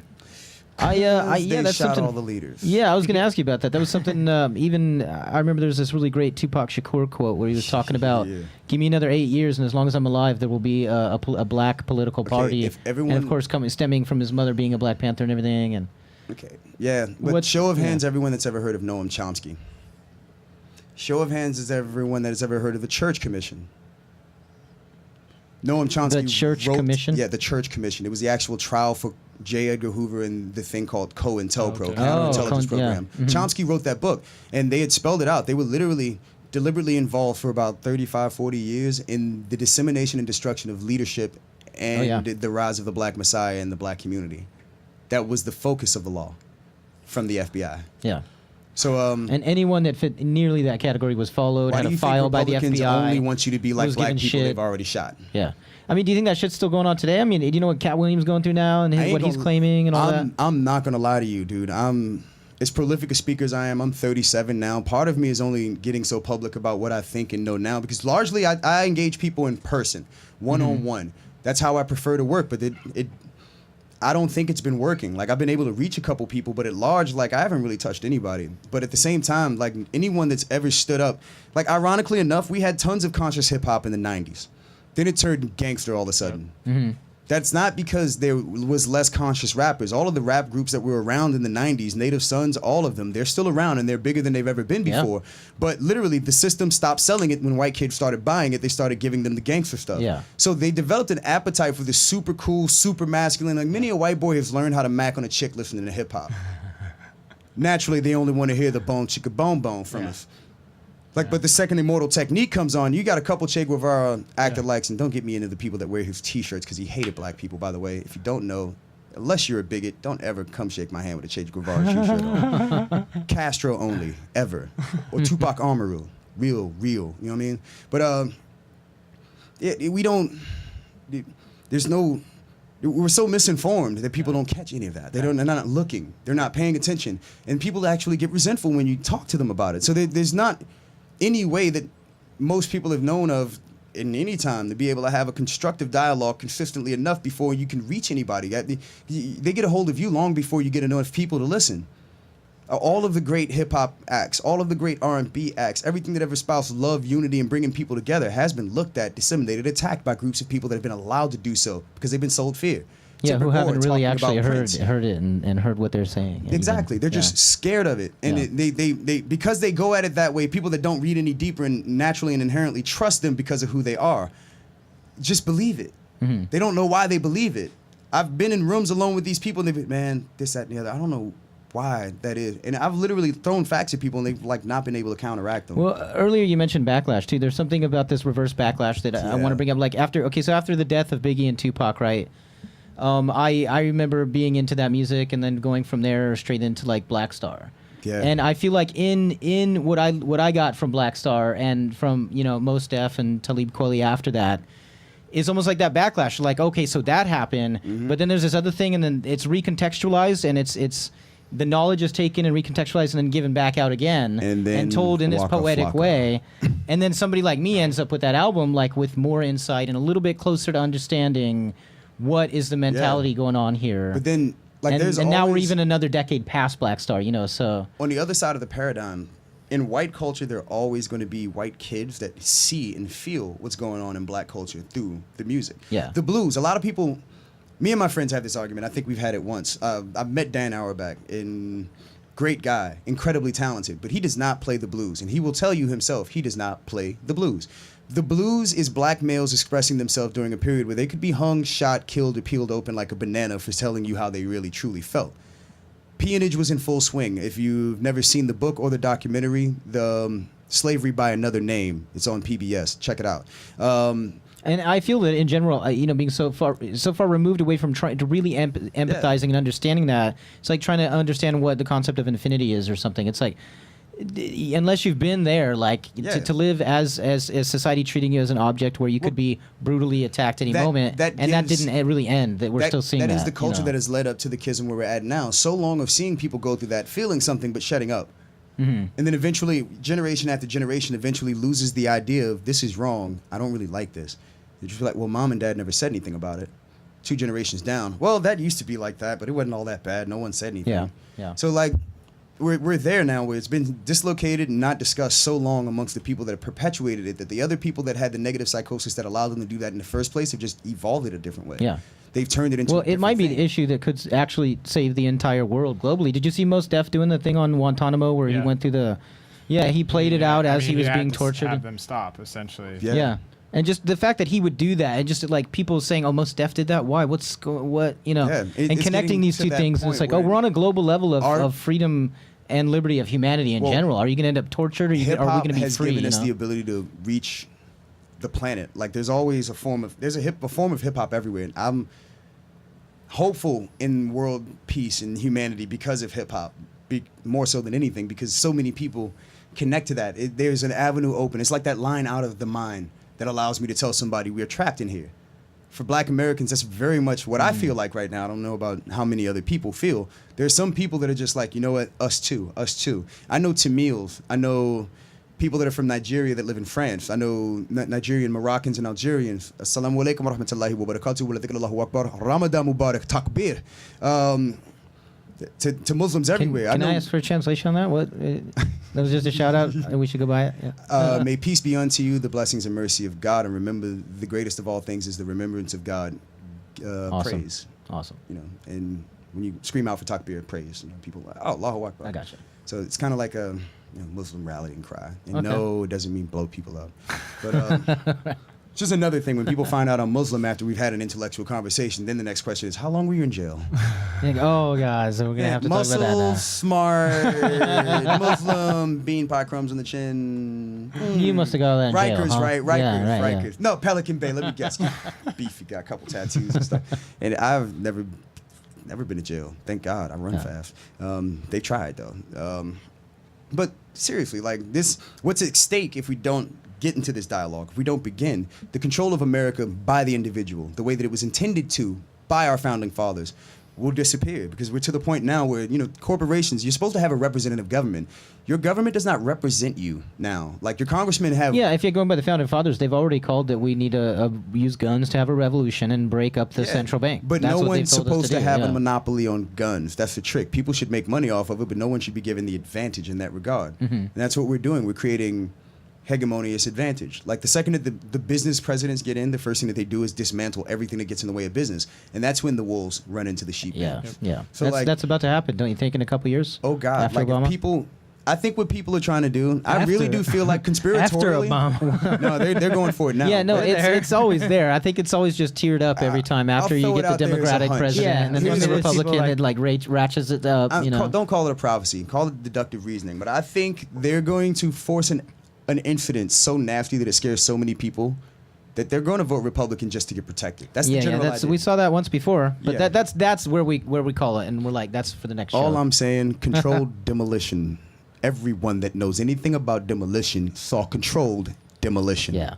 R: They
Q: that's
R: shot
Q: something.
R: all the leaders.
Q: Yeah, I was going to ask you about that. That was something. Even I remember there was this really great Tupac Shakur quote where he was talking about, "Give me another 8 years, and as long as I'm alive, there will be a black political party."
R: If everyone,
Q: and of course, stemming from his mother being a Black Panther and everything. And
R: yeah, but show of hands, everyone that's ever heard of Noam Chomsky. Show of hands is everyone that has ever heard of the Church Commission. Noam Chomsky.
Q: The Church Commission?
R: Yeah, the Church Commission. It was the actual trial for J. Edgar Hoover and the thing called COINTELPRO, counterintelligence program. Yeah. Mm-hmm. Chomsky wrote that book, and they had spelled it out. They were literally deliberately involved for about 35, 40 years in the dissemination and destruction of leadership and the rise of the Black Messiah and the Black community. That was the focus of the law from the FBI.
Q: Yeah.
R: So,
Q: and anyone that fit nearly that category was followed, had a file by the FBI.
R: Republicans only want you to be like black people they've already shot.
Q: Yeah. I mean, do you think that shit's still going on today? I mean, do you know what Cat Williams is going through now and what he's claiming and all that?
R: I'm not going to lie to you, dude. As prolific a speaker as I am, I'm 37 now. Part of me is only getting so public about what I think and know now because largely I engage people in person, one-on-one. That's how I prefer to work, but I don't think it's been working. Like, I've been able to reach a couple people, but at large, like, I haven't really touched anybody. But at the same time, like, anyone that's ever stood up, like, ironically enough, we had tons of conscious hip-hop in the 90s. Then it turned gangster all of a sudden. Mm-hmm. That's not because there was less conscious rappers. All of the rap groups that were around in the 90s, Native Sons, all of them, they're still around and they're bigger than they've ever been before. But literally, the system stopped selling it when white kids started buying it. They started giving them the gangster stuff. Yeah. So they developed an appetite for this super cool, super masculine. Like, many a white boy has learned how to mac on a chick listening to hip hop. Naturally, they only want to hear the bone chicka bone bone from us. Like, but the second Immortal Technique comes on, you got a couple Che Guevara actor likes, and don't get me into the people that wear his T-shirts because he hated black people, by the way. If you don't know, unless you're a bigot, don't ever come shake my hand with a Che Guevara T-shirt on. Castro only, ever. Or Tupac Amaru. Real, you know what I mean? But we don't, there's no, we're so misinformed that people don't catch any of that. They're not looking. They're not paying attention. And people actually get resentful when you talk to them about it. So there's not any way that most people have known of in any time to be able to have a constructive dialogue consistently enough before you can reach anybody. They get a hold of you long before you get enough people to listen. All of the great hip-hop acts, all of the great R&B acts, everything that ever espoused love, unity, and bringing people together has been looked at, disseminated, attacked by groups of people that have been allowed to do so because they've been sold fear.
Q: Yeah, who haven't really actually heard it and heard what they're saying.
R: Exactly. They're just scared of it. And they because they go at it that way, people that don't read any deeper and naturally and inherently trust them because of who they are, just believe it. Mm-hmm. They don't know why they believe it. I've been in rooms alone with these people and they've been, man, this, that, and the other. I don't know why that is. And I've literally thrown facts at people and they've like not been able to counteract them.
Q: Well, earlier you mentioned backlash too. There's something about this reverse backlash that I want to bring up. Like after the death of Biggie and Tupac, right? I remember being into that music and then going from there straight into like Black Star. Yeah. And I feel like in what I got from Black Star and from Mos Def and Talib Kweli after that, it's almost like that backlash. Like, okay, so that happened, but then there's this other thing, and then it's recontextualized, and it's the knowledge is taken and recontextualized and then given back out again and told in this poetic way. And then somebody like me ends up with that album, like with more insight and a little bit closer to understanding what is the mentality going on here.
R: But then, like,
Q: and now we're even another decade past Black Star, so.
R: On the other side of the paradigm, in white culture, there are always going to be white kids that see and feel what's going on in black culture through the music.
Q: Yeah.
R: The blues. A lot of people, me and my friends have this argument. I think we've had it once. I've met Dan Auerbach, great guy, incredibly talented, but he does not play the blues. And he will tell you himself he does not play the blues. The blues is black males expressing themselves during a period where they could be hung, shot, killed, or peeled open like a banana for telling you how they really truly felt. Peonage was in full swing. If you've never seen the book or the documentary, the Slavery by Another Name, it's on PBS. Check it out.
Q: And I feel that in general, being so far removed away from trying to really empathizing and understanding that, it's like trying to understand what the concept of infinity is or something. It's like, unless you've been there, like to live as society treating you as an object where you could be brutally attacked any moment, that didn't really end. That we're still seeing that.
R: That is the culture that has led up to the schism where we're at now. So long of seeing people go through that, feeling something but shutting up. And then eventually, generation after generation eventually loses the idea of this is wrong. I don't really like this. They just feel like, well, mom and dad never said anything about it. 2 generations down. Well, that used to be like that, but it wasn't all that bad. No one said anything.
Q: Yeah.
R: So like, we're there now where it's been dislocated and not discussed so long amongst the people that have perpetuated it that the other people that had the negative psychosis that allowed them to do that in the first place have just evolved it a different way.
Q: Yeah.
R: They've turned it into a
Q: it might be the issue that could actually save the entire world globally. Did you see Mos Def doing the thing on Guantanamo where he went through the... Yeah, he played it out as he was being tortured.
S: Have them stop, essentially.
Q: Yeah. And just the fact that he would do that, and just like people saying, "Oh, Mos Def did that. Why? And connecting these two things, and it's like, oh, we're on a global level of freedom and liberty of humanity in general. Are you going to end up tortured, or are we going to be free?
R: Has given us the ability to reach the planet. Like, there's always a form of hip hop everywhere, and I'm hopeful in world peace and humanity because of hip hop, more so than anything, because so many people connect to that. There's an avenue open. It's like that line out of the mind that allows me to tell somebody we are trapped in here. For black Americans, that's very much what I feel like right now. I don't know about how many other people feel. There's some people that are just like, you know what, us too. I know Tamils. I know people that are from Nigeria that live in France. I know Nigerian Moroccans and Algerians. Assalamu alaikum wa rahmatullahi wa barakatuh wa ladhikr Allahu akbar. Ramadan Mubarak takbir. To Muslims everywhere.
Q: Can I ask for a translation on that? What? That was just a shout out, and we should go by it. Yeah.
R: May peace be unto you, the blessings and mercy of God, and remember the greatest of all things is the remembrance of God.
Q: Awesome.
R: Praise.
Q: Awesome.
R: And when you scream out for takbir, praise, people are like, oh, Allahu Akbar.
Q: I gotcha.
R: So it's kind of like a Muslim rallying cry. And no, it doesn't mean blow people up. But it's just another thing. When people find out I'm Muslim after we've had an intellectual conversation, then the next question is, how long were you in jail?
Q: Oh, guys, we're going to have to talk about that now.
R: Smart, Muslim, bean pie crumbs on the chin.
Q: You must have got that in
R: Rikers,
Q: jail, huh?
R: right? Rikers.
Q: Yeah.
R: No, Pelican Bay. Let me guess. Beefy got a couple tattoos and stuff. And I've never been to jail. Thank God. I run fast. They tried, though. But seriously, like this, what's at stake if we don't get into this dialogue, if we don't begin? The control of America by the individual, the way that it was intended to by our founding fathers, will disappear, because we're to the point now where, corporations, you're supposed to have a representative government. Your government does not represent you now. Like, your congressmen have...
Q: Yeah, if you're going by the founding fathers, they've already called that we need to use guns to have a revolution and break up the central bank.
R: But no one's supposed to have a monopoly on guns. That's the trick. People should make money off of it, but no one should be given the advantage in that regard. And that's what we're doing. We're creating hegemonious advantage. Like, the second that the business presidents get in, the first thing that they do is dismantle everything that gets in the way of business, and that's when the wolves run into the sheep.
Q: Yeah. So that's about to happen, don't you think? In a couple years?
R: Oh God!
Q: After Obama?
R: I think what people are trying to do, I really do feel like conspiratorially.
T: After Obama.
R: No, they're going for it now.
Q: Yeah, no, it's always there. I think it's always just tiered up every time after you get the Democratic president, and then the Republican, it like ratchets it up.
R: Don't call it a prophecy. Call it deductive reasoning. But I think they're going to force an incident so nasty that it scares so many people that they're going to vote Republican just to get protected. That's the general idea.
Q: We saw that once before, but that's where we call it, and we're like, that's for the next show.
R: All I'm saying, controlled demolition. Everyone that knows anything about demolition saw controlled demolition.
Q: Yeah.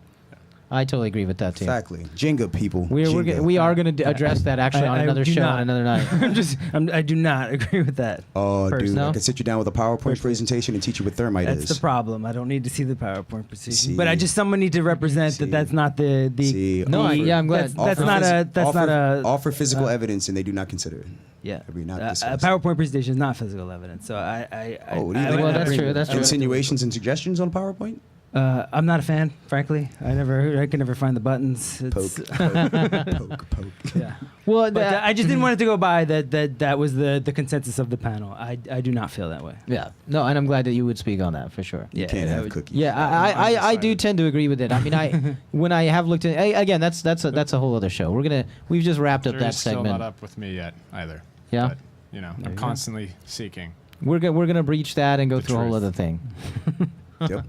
Q: I totally agree with that too.
R: Exactly. Jenga people.
Q: We are going to address that actually on another show on another night.
T: I do not agree with that.
R: Oh, dude, I can sit you down with a PowerPoint presentation and teach you what thermite is.
T: That's the problem. I don't need to see the PowerPoint presentation. But someone need to represent that that's not the.
Q: I'm glad.
T: That's not a.
R: Offer physical evidence and they do not consider it.
T: Yeah, a PowerPoint presentation is not physical evidence. So
Q: well, that's true. That's true.
R: Insinuations and suggestions on PowerPoint.
T: I'm not a fan, frankly. I can never find the buttons.
R: Poke.
T: Yeah. Well, but I just didn't want it to go by that was the consensus of the panel. I do not feel that way.
Q: Yeah. No, and I'm glad that you would speak on that for sure.
R: You can't have cookies.
Q: Yeah, I do tend to agree with it. I mean, when I have looked at again, that's a whole other show. We've just wrapped up that segment.
S: Still not up with me yet either.
Q: Yeah.
S: But, I'm constantly seeking.
Q: We're gonna breach that and go through a whole other thing.
R: Yep.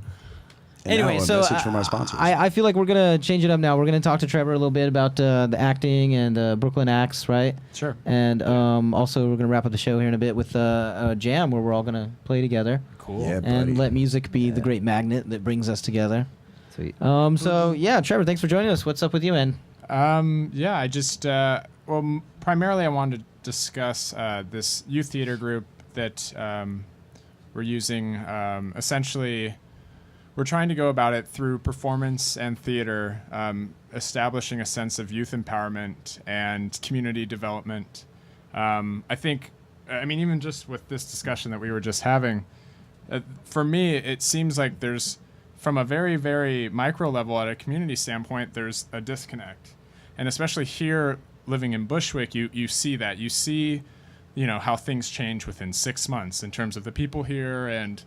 T: Anyway, so
R: from our sponsors.
Q: I feel like we're gonna change it up now. We're gonna talk to Trevor a little bit about the acting and Brooklyn Acts, right?
S: Sure.
Q: And also we're gonna wrap up the show here in a bit with a jam where we're all gonna play together.
S: Cool.
R: Yeah,
Q: and let music be the great magnet that brings us together.
T: Sweet.
Q: So yeah, Trevor, thanks for joining us. What's up with you, man?
S: I just primarily I wanted to discuss this youth theater group that we're using. Essentially, we're trying to go about it through performance and theater, establishing a sense of youth empowerment and community development. I think, even just with this discussion that we were just having, for me, it seems like there's, from a very, very micro level at a community standpoint, there's a disconnect. And especially here, living in Bushwick, you see that. You see, how things change within 6 months in terms of the people here and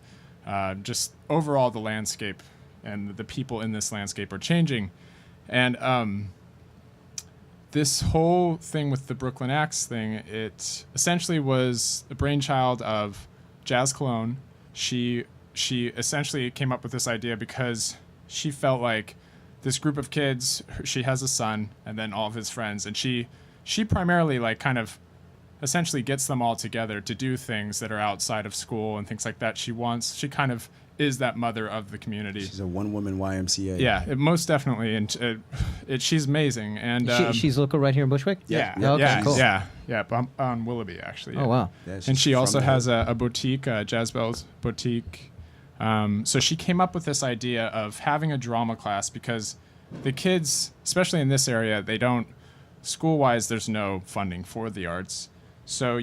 S: just overall the landscape and the people in this landscape are changing. And this whole thing with the Brooklyn Acts thing, it essentially was the brainchild of Jazz Cologne. She essentially came up with this idea because she felt like this group of kids, she has a son and then all of his friends, and she primarily essentially gets them all together to do things that are outside of school and things like that. She kind of is that mother of the community.
R: She's a one-woman YMCA.
S: Yeah, most definitely, and she's amazing. And
Q: she's local right here in Bushwick.
S: Yeah,
Q: cool.
S: Yeah, on Willoughby actually.
Q: Oh wow!
S: Yeah, and she also has a boutique, Jazz Bells boutique. So she came up with this idea of having a drama class because the kids, especially in this area, they don't, school-wise, there's no funding for the arts. So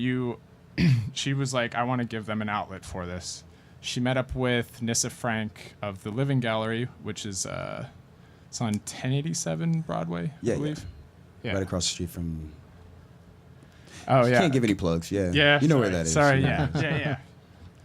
S: she was like, I want to give them an outlet for this. She met up with Nissa Frank of the Living Gallery, which is it's on 1087 Broadway, I believe. Yeah.
R: Right across the street from...
S: Oh, yeah.
R: Can't give any plugs, yeah.
S: Yeah,
R: you know where that is.
S: Sorry, yeah.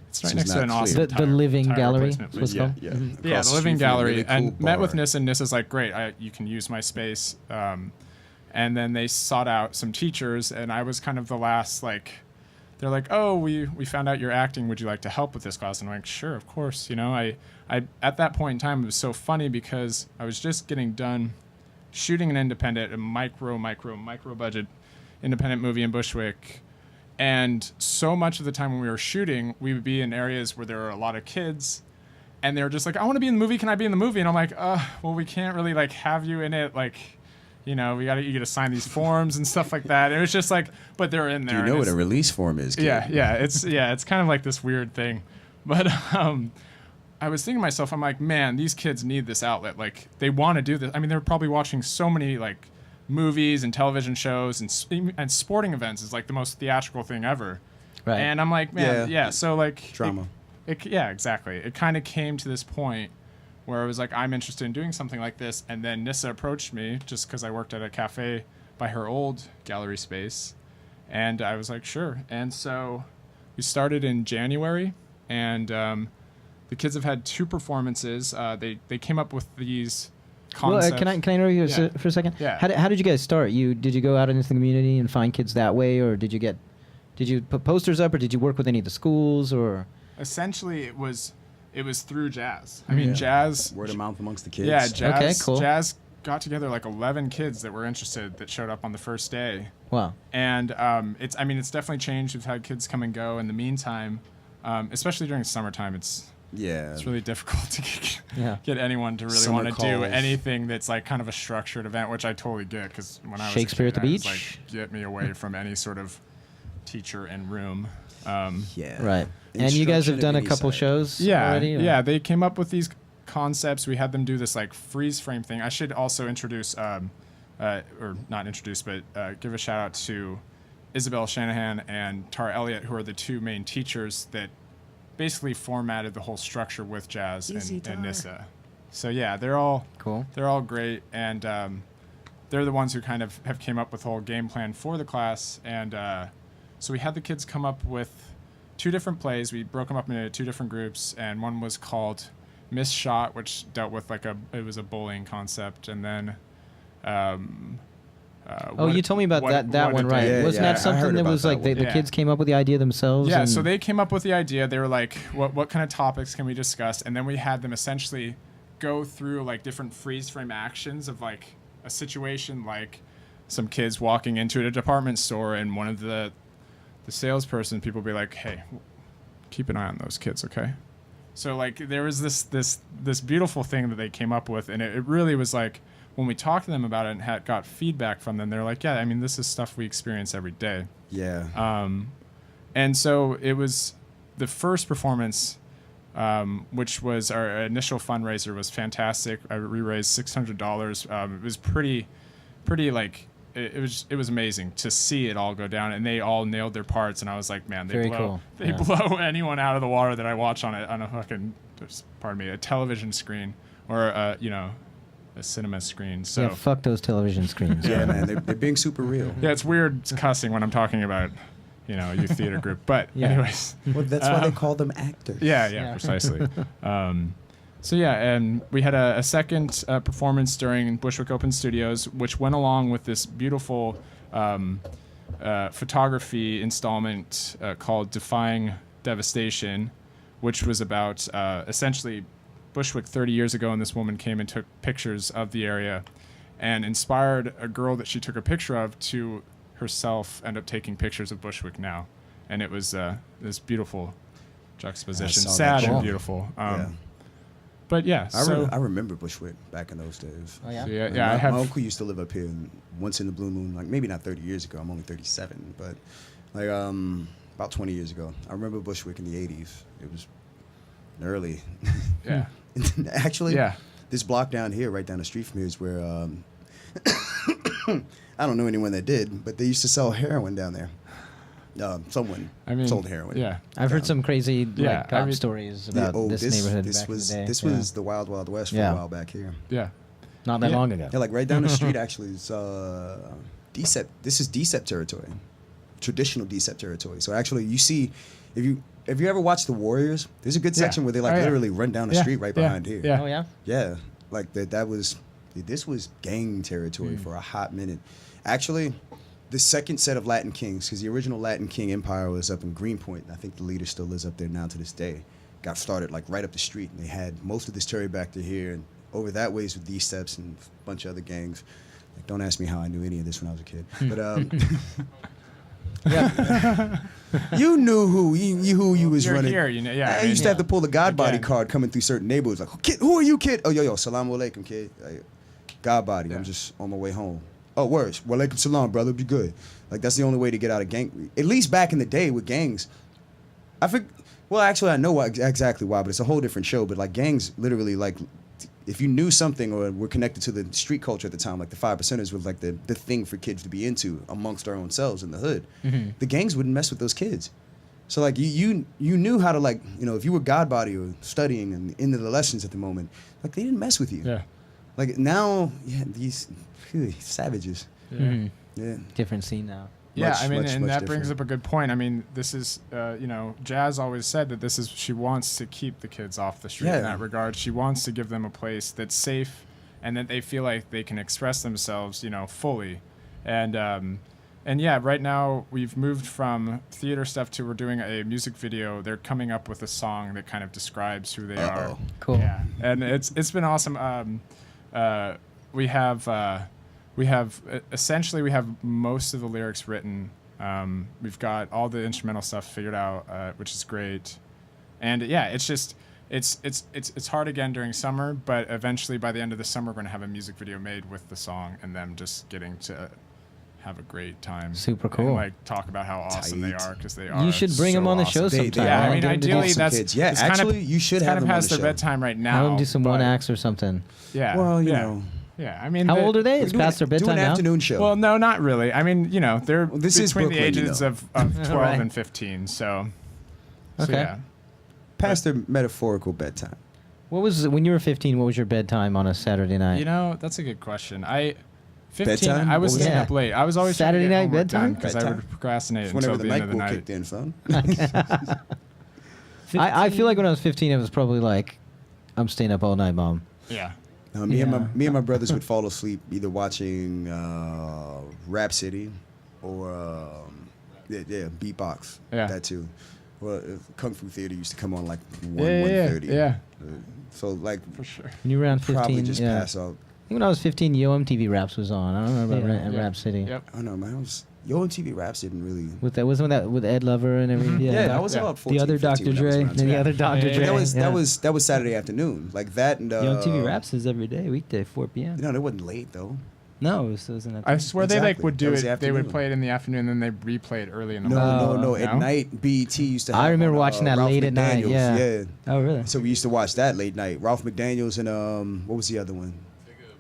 S: It's right next to an awesome
Q: the Living Gallery.
S: What's it called? Yeah, the Living Gallery. Really cool and met with Nissa, and Nissa's like, great, you can use my space. And then they sought out some teachers, and I was kind of the last, they're like, oh, we found out you're acting. Would you like to help with this class? And I'm like, sure, of course. I at that point in time, it was so funny because I was just getting done shooting an independent, a micro budget independent movie in Bushwick. And so much of the time when we were shooting, we would be in areas where there were a lot of kids, and they were just like, I want to be in the movie. Can I be in the movie? And I'm like, well, we can't really have you in it. You got to sign these forms and stuff like that. It was just but they're in there.
R: Do you know what a release form is? Kid?
S: Yeah. It's kind of like this weird thing. But I was thinking to myself, I'm like, man, these kids need this outlet. They want to do this. I mean, they're probably watching so many movies and television shows and sporting events is the most theatrical thing ever. Right. And I'm like, man, yeah. So
R: drama.
S: Yeah, exactly. It kind of came to this point where I was like, I'm interested in doing something like this. And then Nissa approached me just because I worked at a cafe by her old gallery space. And I was like, sure. And so we started in January. and the kids have had 2 performances. They came up with these concepts.
Q: Well, can I interrupt you for a second?
S: Yeah.
Q: How did you guys start? Did you go out into the community and find kids that way, or did you put posters up, or did you work with any of the schools, or?
S: Essentially, it was through jazz. I mean, jazz,
R: word of mouth amongst the kids.
S: Yeah, jazz.
Q: Okay, cool.
S: Jazz got together like 11 kids that were interested that showed up on the first day.
Q: Wow.
S: And it's definitely changed. We've had kids come and go. In the meantime, especially during summertime, it's really difficult to get anyone to really want to do anything that's like kind of a structured event, which I totally get, because when I was
Q: Shakespeare
S: a kid,
Q: at the beach,
S: I was like, get me away from any sort of teacher and room.
Q: Right. And you guys have done a couple shows already? Or?
S: Yeah, they came up with these concepts. We had them do this like freeze frame thing. I should also introduce, or not introduce, but give a shout out to Isabel Shanahan and Tara Elliott, who are the 2 main teachers that basically formatted the whole structure with jazz and Nissa. So yeah, they're all
Q: cool.
S: They're all great, and they're the ones who kind of have came up with the whole game plan for the class. And so we had the kids come up with 2 different plays. We broke them up into 2 different groups, and one was called Miss Shot, which dealt with it was a bullying concept, and then
Q: you told me about that one, right? Wasn't that something that was like the kids came up with the idea themselves?
S: Yeah, so they came up with the idea. They were like, what kind of topics can we discuss? And then we had them essentially go through like different freeze frame actions of like a situation, like some kids walking into a department store, and one of the salesperson, people be like, hey, keep an eye on those kids, okay? So like there was this beautiful thing that they came up with, and it really was like, when we talked to them about it and got feedback from them, they're like, yeah, I mean, this is stuff we experience every day.
R: Yeah.
S: And so it was the first performance, which was our initial fundraiser, was fantastic. We raised $600. It was pretty like, it was amazing to see it all go down, and they all nailed their parts, and I was like, man, they blow anyone out of the water that I watch on a fucking, a television screen, or a cinema screen. So
Q: yeah, fuck those television screens.
R: Yeah, man, they're being super real.
S: Yeah, it's weird cussing when I'm talking about a youth theater group, but anyways.
R: Well, that's why they call them actors.
S: Yeah, precisely. So yeah, and we had a second performance during Bushwick Open Studios, which went along with this beautiful photography installment called Defying Devastation, which was about essentially Bushwick 30 years ago, and this woman came and took pictures of the area and inspired a girl that she took a picture of to herself end up taking pictures of Bushwick now. And it was this beautiful juxtaposition, sad and beautiful. But yeah,
R: I remember Bushwick back in those days.
Q: Oh yeah,
S: so,
R: my uncle used to live up here, and once in the blue moon, like maybe not 30 years ago. I'm only 37, but like about 20 years ago, I remember Bushwick in the 80s. It was early.
S: Yeah.
R: Actually, this block down here, right down the street from here, is where I don't know anyone that did, but they used to sell heroin down there. Someone sold heroin.
S: Yeah,
Q: I've heard some crazy cop stories about this neighborhood. This
R: was the Wild Wild West for a while back here.
S: Yeah,
Q: not that long ago.
R: Yeah, like right down the street actually is DSEP. This is DSEP territory, traditional DSEP territory. So actually, you see, if you ever watched The Warriors, there's a good section where they literally run down the street right behind here.
Q: Yeah. Oh yeah.
R: Yeah, like this was gang territory for a hot minute. Actually, the second set of Latin kings, because the original Latin king empire was up in Greenpoint, and I think the leader still lives up there now to this day, got started like right up the street, and they had most of this territory back to here, and over that ways with DSEPs and a bunch of other gangs. Like, don't ask me how I knew any of this when I was a kid, but yeah, you knew who you was running.
S: Here,
R: I used to have to pull the God body card coming through certain neighborhoods. Like, kid, who are you, kid? Oh, yo, salam alaikum, kid. Like, God body. I'm just on my way home. Oh, words. Walaikum salam, brother. Be good. Like, that's the only way to get out of gang. At least back in the day with gangs. Well, actually, I know exactly why, but it's a whole different show. But like, gangs literally, like, if you knew something or were connected to the street culture at the time, like the 5%ers were like the thing for kids to be into amongst our own selves in the hood. Mm-hmm. The gangs wouldn't mess with those kids. So like you knew how to, like, if you were God body or studying and into the lessons at the moment, like they didn't mess with you.
S: Yeah.
R: Like now, these savages.
S: Yeah.
R: Yeah.
Q: Different scene now.
S: Yeah, I mean, and that brings up a good point. I mean, this is, Jazz always said that she wants to keep the kids off the street in that regard. She wants to give them a place that's safe and that they feel like they can express themselves, fully. And yeah, right now we've moved from theater stuff to we're doing a music video. They're coming up with a song that kind of describes who they are.
Q: Cool.
S: Yeah, and it's been awesome. We have essentially most of the lyrics written. We've got all the instrumental stuff figured out, which is great. And yeah, it's hard again during summer, but eventually by the end of the summer we're going to have a music video made with the song and them just getting to have a great time.
Q: Super cool.
S: And, like, talk about how awesome they are, because they are.
Q: You should bring them on the show sometime.
S: Yeah, I mean, ideally that's
R: kids. Yeah, actually, you should have them on the show.
S: Past their bedtime right now.
Q: Have them do some one acts or something.
S: Yeah.
R: Well, you know.
S: Yeah, I mean,
Q: how old are they? It's past their bedtime
R: do an
Q: now?
R: afternoon show.
S: Well, no, not really. I mean, they're
R: this is
S: between
R: Brooklyn,
S: the ages of 12
Q: Right.
S: and 15. So
Q: Okay.
S: yeah.
R: Past their metaphorical bedtime.
Q: What was when you were 15? What was your bedtime on a Saturday night?
S: That's a good question. 15,
R: Bedtime?
S: I was
R: What was
S: staying
R: that?
S: up late. I was always
Q: Saturday night bedtime?
S: because I would procrastinate
R: Whenever
S: until
R: the
S: the end of the
R: NyQuil
S: night.
R: kicked in, son.
Q: I feel like when I was 15, it was probably like, I'm staying up all night, Mom.
S: Yeah.
R: Me and my brothers would fall asleep either watching Rhapsody or beatbox.
S: Yeah.
R: That too. Well, Kung Fu Theater used to come on like 1:30.
S: Yeah.
R: So like
S: For sure.
Q: When you were around 15,
R: probably just
Q: yeah.
R: pass out.
Q: I think when I was 15, Yo MTV Raps was on. I don't remember about Rap City.
S: Yep.
R: I don't know, man. Yo MTV Raps didn't really.
Q: Wasn't that with Ed Lover and everything?
R: Yeah, I was about 14,
T: The other
R: 15
T: Dr.
R: when that was
T: Dre.
R: around.
Q: And the other Dr. Dre.
R: That was Saturday afternoon, like that and.
T: Yo, TV Raps is every day, weekday, 4 p.m.
R: No, it wasn't late though.
T: No, it was in
S: I swear they
R: Exactly.
S: would do
R: That was
S: it.
R: the
S: They would
R: afternoon.
S: play it in the afternoon, then they replay it early in the morning.
R: No. At night, BET used to have.
Q: I remember
R: on,
Q: watching that
R: Ralph
Q: late at night,
R: McDaniels.
Q: yeah.
R: Yeah.
T: Oh, really?
R: So we used to watch that late night. Ralph McDaniels and what was the other one?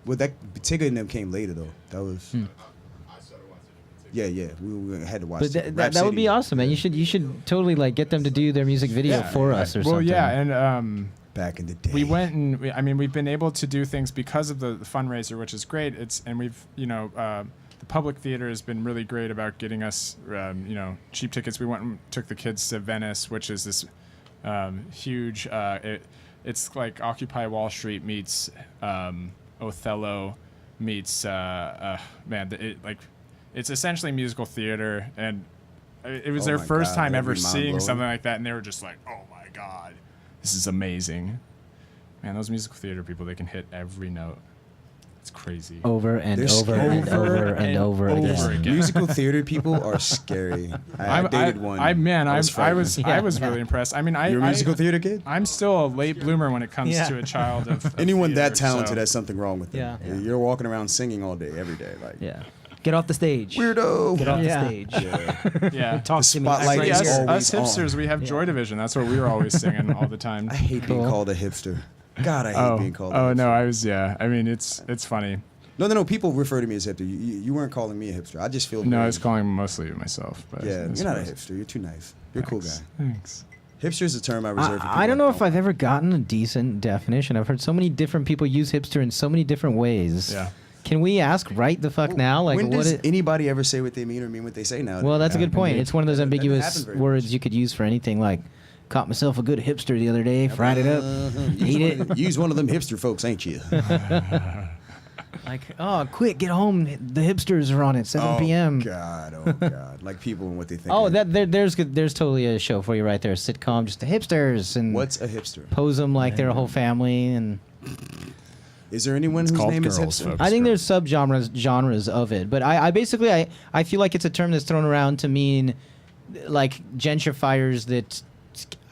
R: Well, that Tigger and them came later though. That was. Yeah. We had to watch.
Q: But
R: Rap
Q: that would be
R: City.
Q: awesome, man. You should totally like get them to do their music video for us or something.
S: Well, yeah, and
R: back in the day.
S: we went and we've been able to do things because of the fundraiser, which is great. We've the public theater has been really great about getting us cheap tickets. We went and took the kids to Venice, which is this huge. It's like Occupy Wall Street meets Othello meets it's essentially musical theater, and it was their first time ever seeing something like that, and they were just like, oh my god, this is amazing. Man, those musical theater people, they can hit every note. It's crazy.
Q: Over and over and over again.
R: Musical theater people are scary. I dated one.
S: I was really impressed. I mean,
R: You're a musical theater kid?
S: I'm still a late bloomer when it comes to a child of
R: anyone
S: theater,
R: that talented
S: so.
R: has something wrong with them.
T: Yeah.
R: You're walking around singing all day, every day. Like
T: Get off the stage.
R: Weirdo.
T: Get off the stage.
S: Yeah.
T: Talk to me.
R: spotlight is
S: us
R: always
S: hipsters,
R: on.
S: we have Joy Division. That's what we were always singing all the time.
R: I hate being called a hipster. God, I hate being called a hipster.
S: Oh, no, I mean, it's funny.
R: No. People refer to me as hipster. You weren't calling me a hipster. I just feel.
S: No, I was calling mostly myself. But
R: Yeah, you're not a hipster. You're too nice. You're a cool guy.
S: Thanks.
R: Hipster is a term I reserve for people.
Q: I don't know if I've ever gotten a decent definition. I've heard so many different people use hipster in so many different ways.
S: Yeah.
Q: Can we ask right the fuck now? Like,
R: when
Q: what
R: does
Q: it,
R: anybody ever say what they mean or mean what they say now?
Q: well, that's a good point. It's one of those
R: That doesn't
Q: ambiguous
R: happen very
Q: words you could use for anything. Like, caught myself a good hipster the other day, fried it up, ate it.
R: Use one of them hipster folks, ain't you?
Q: Like, oh, quick, get home. The hipsters are on at 7 p.m.
R: Oh, God. Like people and what they think.
Q: Oh, there's totally a show for you right there. A sitcom, just the hipsters. And
R: what's a hipster?
Q: Pose them like they're a whole family. And
R: is there anyone whose name is hipster?
Q: I think there's genres of it. But I basically feel like it's a term that's thrown around to mean like gentrifiers that,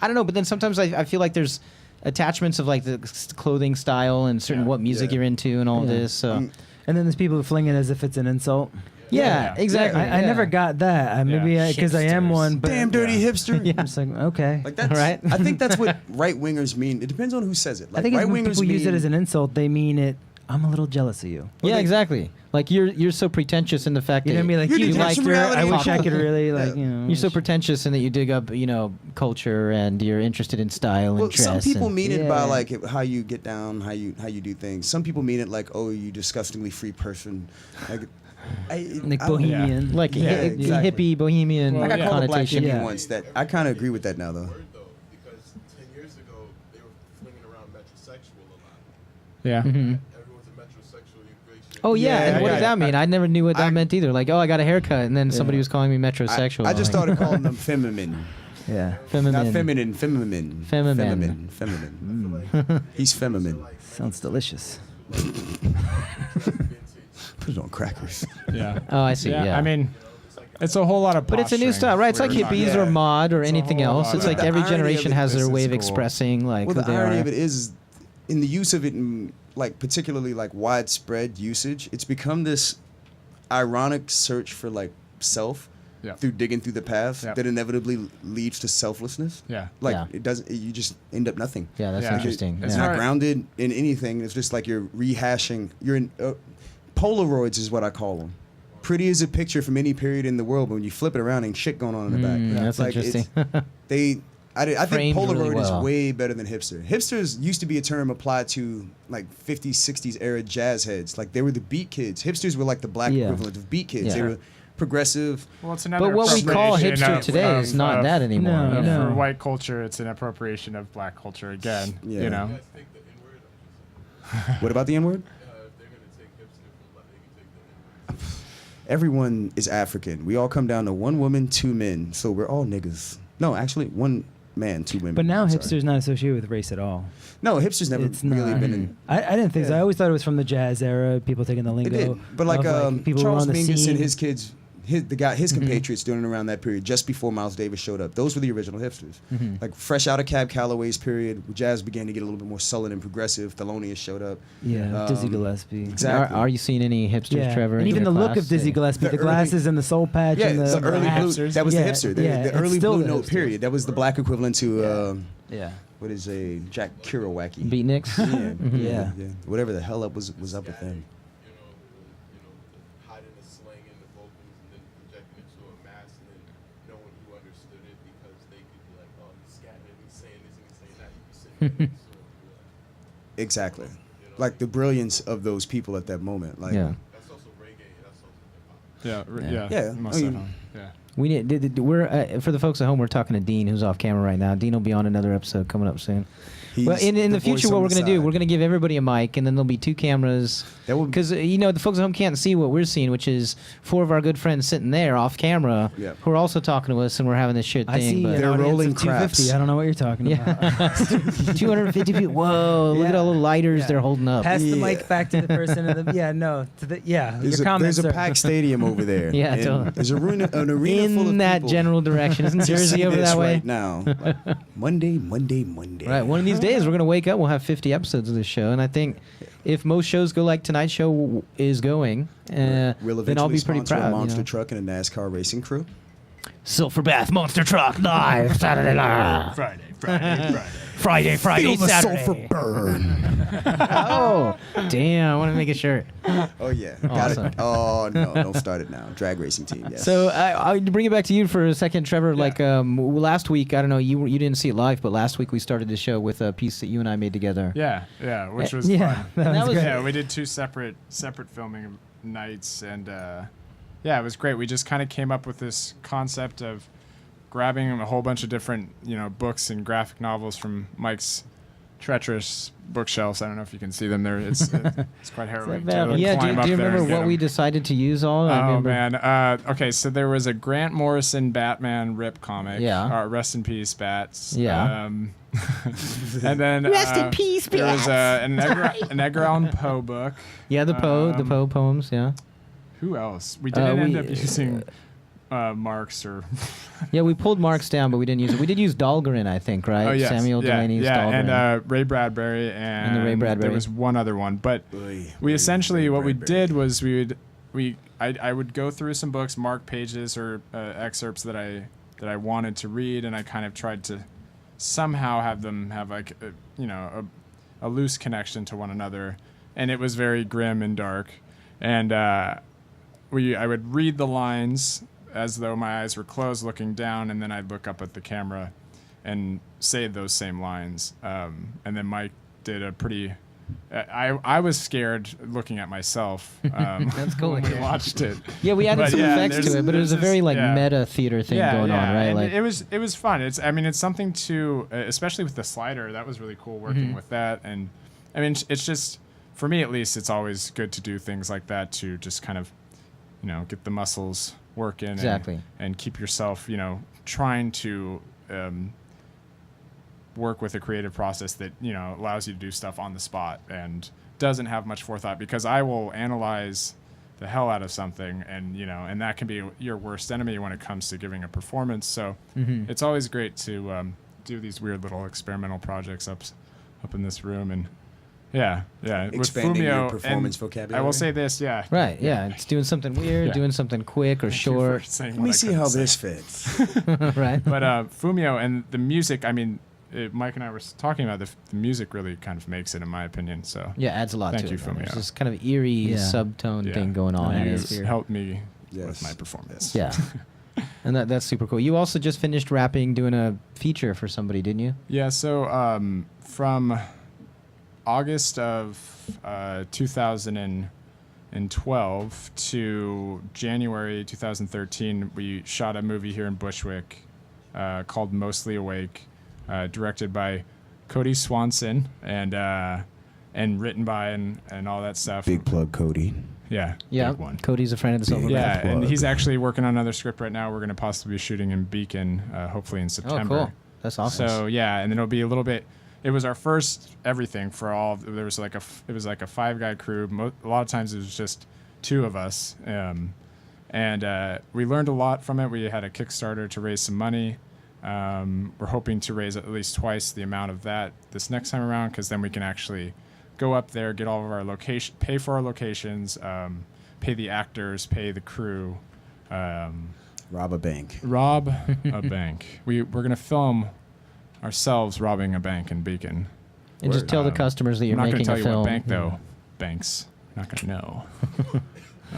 Q: I don't know, but then sometimes I feel like there's attachments of like the clothing style and certain what music you're into and all this. So.
T: And then there's people who fling it as if it's an insult.
Q: Yeah, exactly.
T: I never got that. Maybe because I am one. But
R: damn dirty hipster.
T: I'm just like, okay.
R: Like that's
Q: right.
R: I think that's what right wingers mean. It depends on who says it. Like,
T: I think
R: right
T: when
R: wingers
T: people use it as an insult, they mean it. I'm a little jealous of you.
Q: Yeah, exactly. Like you're so pretentious in the fact
T: You know
Q: that
T: what I mean? Like you like her. I wish I could really like
Q: You're so pretentious in that you dig up culture and you're interested in style and dress.
R: Some people
Q: and,
R: mean it by like how you get down, how you do things. Some people mean it like, oh, you disgustingly free person. Like,
T: Like bohemian.
Q: Like hippie bohemian
R: I got called a black
Q: connotation.
R: hippie once. That I kind of agree with that now, though.
S: Yeah.
Q: Mm-hmm. Oh yeah, and what does that mean? I never knew what that meant either. Like, oh, I got a haircut, and then somebody was calling me metrosexual.
R: I just started calling them feminine.
T: Yeah.
R: Not feminine, feminine.
Q: Feminine.
R: Feminine. He's feminine.
T: Sounds delicious.
R: Put it on crackers.
S: Yeah.
Q: Oh, I see. Yeah.
S: I mean, it's a whole lot of.
Q: But it's a new style, right? It's like hippies or mod or anything else. It's like every generation has their way of expressing like
R: well,
Q: who
R: the
Q: they
R: irony
Q: are.
R: of it is, in the use of it in like particularly like widespread usage, it's become this ironic search for like self.
S: Yeah.
R: Through digging through the past
S: Yeah.
R: that inevitably leads to selflessness.
S: Yeah.
R: Like it doesn't. You just end up nothing.
Q: Yeah, that's interesting.
R: It's not grounded in anything. It's just like you're rehashing. You're in Polaroids is what I call them. Pretty as a picture from any period in the world, but when you flip it around, ain't shit going on in the back.
Q: That's
R: like
Q: interesting.
R: I think
Q: Framed
R: Polaroid
Q: really well.
R: is way better than hipster. Hipsters used to be a term applied to like 50s, 60s era jazz heads. Like they were the beat kids. Hipsters were like the black equivalent of beat kids.
Q: Yeah.
R: They were progressive.
S: Well, it's another
Q: But what we call
S: appropriation
Q: hipster
S: of-
Q: today
S: of-
Q: is not
S: of-
Q: that anymore.
S: of- For white culture, it's an appropriation of black culture again.
R: Yeah.
S: You know.
R: What about the N-word? Everyone is African. We all come down to one woman, two men. So we're all niggas. No, actually, one man, two women.
T: But now
R: Sorry.
T: hipster's not associated with race at all.
R: No, hipster's never
T: It's
R: really
T: not.
R: been in.
T: I didn't think so. I always thought it was from the jazz era, people taking the
R: It
T: lingo.
R: did. But like,
T: of, people who were
R: Charles
T: on the
R: Mingus
T: scene.
R: and his kids, his compatriots doing it around that period, just before Miles Davis showed up. Those were the original hipsters.
T: Mhm.
R: Like fresh out of Cab Calloway's period, jazz began to get a little bit more sullen and progressive. Thelonious showed up.
T: Yeah, Dizzy Gillespie.
R: Exactly.
Q: Are you seeing any hipsters, Trevor?
T: And
Q: in
T: even
Q: your
T: the look
Q: class?
T: of Dizzy Gillespie, the glasses and the soul patch
R: Yeah,
T: and
R: the early
T: hats.
R: blue. That was the hipster. The
T: it's
R: early
T: still
R: blue
T: the
R: note
T: hipster.
R: period. That was the black equivalent to.
T: Yeah.
R: What is a Jack Kerouac?
Q: Beatniks?
R: Yeah. Whatever the hell was up with them. Exactly. Like the brilliance of those people at that moment. Like
Q: Yeah.
S: Yeah. Most
R: I mean,
S: definitely. Yeah.
Q: We need. We're for the folks at home. We're talking to Dean, who's off camera right now. Dean will be on another episode coming up soon. Well, in the future, what we're going to do, we're going to give everybody a mic, and then there'll be two cameras. Because, the folks at home can't see what we're seeing, which is four of our good friends sitting there off camera who are also talking to us, and we're having this shit thing.
T: I see
Q: but
T: an audience of 250. I don't know what you're talking about.
Q: 250 people. Whoa, look at all the lighters they're holding up.
T: Pass the mic back to the person.
R: There's
T: your comments
R: a
T: are-
R: packed stadium over there.
Q: Yeah,
R: And
Q: totally.
R: There's an arena full of
Q: In that
R: people.
Q: general direction. Isn't
R: to
Q: Jersey
R: see
Q: over
R: this
Q: that way?
R: right now. Monday.
Q: Right, one of these days we're going to wake up, we'll have 50 episodes of this show, and I think if most shows go like tonight's show is going,
R: We'll
Q: then I'll
R: eventually
Q: be pretty
R: sponsor
Q: proud.
R: a monster truck and a NASCAR racing crew.
Q: Sulphurbath Monster Truck live Saturday night. Friday,
R: Feel the
Q: Saturday.
R: sulfur burn.
Q: Oh, damn! I want to make a shirt.
R: Oh yeah,
Q: Awesome.
R: got it. Oh no, don't start it now. Drag racing team. Yes.
Q: So I'll bring it back to you for a second, Trevor. Like last week, I don't know, you didn't see it live, but last week we started the show with a piece that you and I made together.
S: Yeah, which was
Q: Yeah,
S: fun.
Q: that was great.
S: Yeah, we did two separate filming nights, and yeah, it was great. We just kind of came up with this concept of grabbing a whole bunch of different, books and graphic novels from Mike's treacherous bookshelves. I don't know if you can see them there. It's quite harrowing. To
Q: Yeah,
S: climb
Q: do
S: up
Q: you
S: there
Q: remember
S: and get
Q: what
S: 'em.
Q: we decided to use all? I
S: Oh
Q: remember.
S: man. Okay, so there was a Grant Morrison Batman rip comic.
Q: Yeah.
S: Rest in peace, Bats.
Q: Yeah.
S: And then
Q: Rest in peace,
S: there was
Q: Bats.
S: an Edgar Allan Poe book.
Q: Yeah, the Poe poems. Yeah.
S: Who else? We didn't end
Q: we-
S: up using Marx or.
Q: Yeah, we pulled Marks down, but we didn't use it. We did use Dahlgren, I think, right?
S: Oh yes.
Q: Samuel Delaney's Dahlgren.
S: and Ray Bradbury and
Q: the Ray Bradbury.
S: There was one other one, but we essentially what we did was I would go through some books, mark pages or excerpts that I wanted to read, and I kind of tried to somehow have them have like a loose connection to one another, and it was very grim and dark, and I would read the lines as though my eyes were closed looking down, and then I'd look up at the camera and say those same lines. And then Mike did a pretty I was scared looking at myself.
Q: That's cool.
S: When we watched it.
Q: Yeah, we added some effects to it, but it was a very
S: yeah.
Q: meta theater thing going on, right?
S: And
Q: Like
S: it was fun. It's something to, especially with the slider. That was really cool working with that. And I mean, it's just, for me at least, it's always good to do things like that to just kind of, get the muscles working.
Q: Exactly.
S: And keep yourself, trying to work with a creative process that allows you to do stuff on the spot and doesn't have much forethought, because I will analyze the hell out of something, and and that can be your worst enemy when it comes to giving a performance. So it's always great to do these weird little experimental projects up in this room. And
R: expanding
S: with Fumio,
R: your performance vocabulary.
S: I will say this,
Q: right, it's doing something weird, doing something quick or short.
R: Let me see how this fits.
Q: Right.
S: But Fumio and the music, I mean, Mike and I were talking about the music really kind of makes it, in my opinion. So
Q: adds a lot to it.
S: Thank you, Fumio.
Q: There's this kind of eerie subtone thing going on.
S: And it's helped me with my performance.
Q: Yeah. And that's super cool. You also just finished doing a feature for somebody, didn't you?
S: Yeah, so from August of 2012 to January 2013, we shot a movie here in Bushwick called Mostly Awake, directed by Cody Swanson and written by and all that stuff.
R: Big plug, Cody.
S: Yeah,
Q: big one. Cody's a friend of the Sulphurbath.
S: Yeah, and he's actually working on another script right now. We're going to possibly be shooting in Beacon, hopefully in September.
Q: Oh, cool. That's awesome.
S: So and then it'll be a little bit. It was our first everything for all. There was like it was like a 5-guy crew. A lot of times it was just 2 of us, and we learned a lot from it. We had a Kickstarter to raise some money. We're hoping to raise at least twice the amount of that this next time around, because then we can actually go up there, get all of our pay for our locations, pay the actors, pay the crew,
R: rob a bank.
S: Rob a bank. We're gonna film ourselves robbing a bank in Beacon.
Q: And just tell the customers that you're making a film.
S: I'm not gonna tell you what bank though. Banks. You're not gonna know.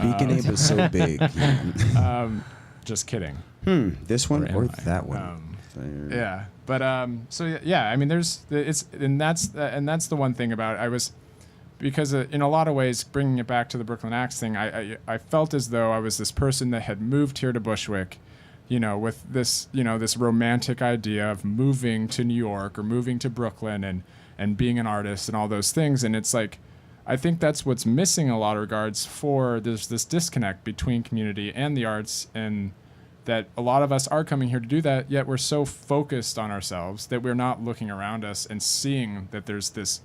R: Beacon Abe is so big.
S: Just kidding.
R: This one or that one?
S: But I mean, that's the one thing about it. Because in a lot of ways, bringing it back to the Brooklyn Acts thing, I felt as though I was this person that had moved here to Bushwick, with this, this romantic idea of moving to New York or moving to Brooklyn and being an artist and all those things. And it's like, I think that's what's missing in a lot of regards. There's this disconnect between community and the arts, and that a lot of us are coming here to do that, yet we're so focused on ourselves that we're not looking around us and seeing that there's this.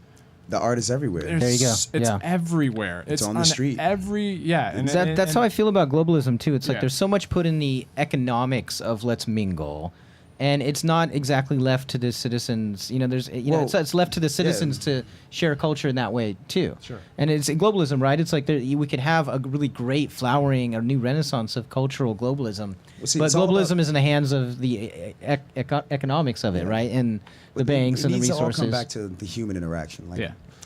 R: The art is everywhere.
Q: There you go.
S: It's everywhere.
R: It's on the street.
Q: That's how I feel about globalism too. It's like there's so much put in the economics of let's mingle, and it's not exactly left to the citizens. It's left to the citizens to share culture in that way too.
S: Sure.
Q: And it's globalism, right? It's like we could have a really great flowering, a new renaissance of cultural globalism, but globalism is in the hands of the economics of it, right? And the banks and the resources.
R: It needs to all come back to the human interaction.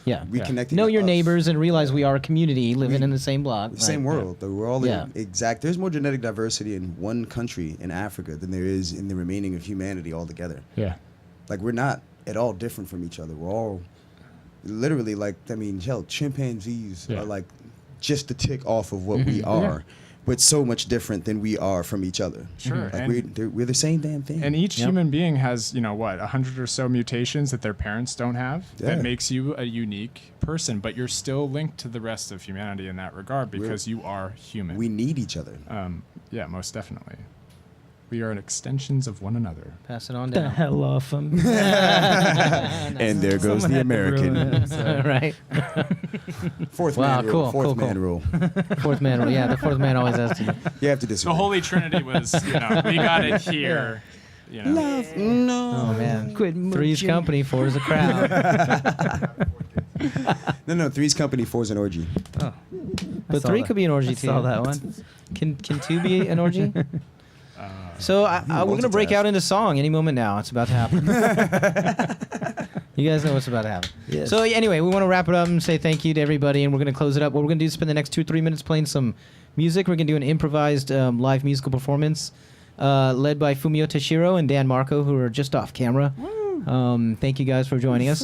R: Reconnecting.
Q: Know your neighbors and realize we are a community living in the same block.
R: The same world. We're all there's more genetic diversity in one country in Africa than there is in the remaining of humanity altogether.
S: Yeah.
R: Like, we're not at all different from each other. We're all literally chimpanzees are like just the tick off of what we are. But so much different than we are from each other.
S: Sure.
R: Like we're the same damn thing.
S: And each human being has, 100 or so mutations that their parents don't have. That makes you a unique person, but you're still linked to the rest of humanity in that regard because you are human.
R: We need each other.
S: Most definitely. We are extensions of one another.
Q: Pass it on down.
T: The hell off them.
R: And there goes the American.
Q: Right.
R: Fourth man rule. Fourth man rule.
Q: Fourth man rule. Yeah, the fourth man always has to.
R: You have to disagree.
S: The Holy Trinity was, we got it here.
R: Love, no.
Q: Oh man. Three's company, four is a crowd.
R: No. Three's company, four's an orgy.
Q: Oh. But three could be an orgy too.
T: I saw that one.
Q: Can two be an orgy? So we're going to break out into song any moment now. It's about to happen. You guys know what's about to happen.
T: Yes.
Q: So anyway, we want to wrap it up and say thank you to everybody, and we're going to close it up. What we're going to do is spend the next 2 or 3 minutes playing some music. We're going to do an improvised live musical performance led by Fumio Tashiro and Dan Marco, who are just off camera. Thank you guys for joining us.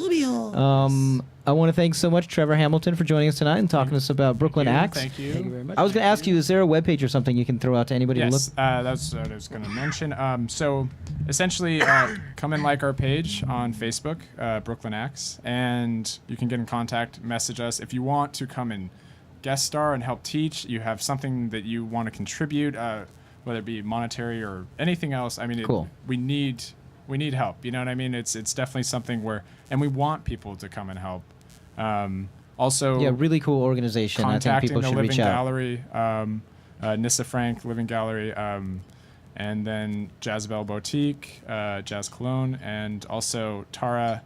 Q: I want to thank so much Trevor Hamilton for joining us tonight and talking to us about Brooklyn Acts.
S: Thank you. Thank you very much.
Q: I was going to ask you, is there a webpage or something you can throw out to anybody to look?
S: Yes, that's what I was going to mention. So essentially, come and like our page on Facebook, Brooklyn Acts, and you can get in contact, message us. If you want to come and guest star and help teach, you have something that you want to contribute, whether it be monetary or anything else. I mean,
Q: cool.
S: We need help. You know what I mean? It's definitely something where, and we want people to come and help. Also,
Q: yeah, really cool organization. I think people should reach out.
S: Gallery, Nissa Frank Living Gallery, and then Jazzbell Boutique, Jazz Cologne, and also Tara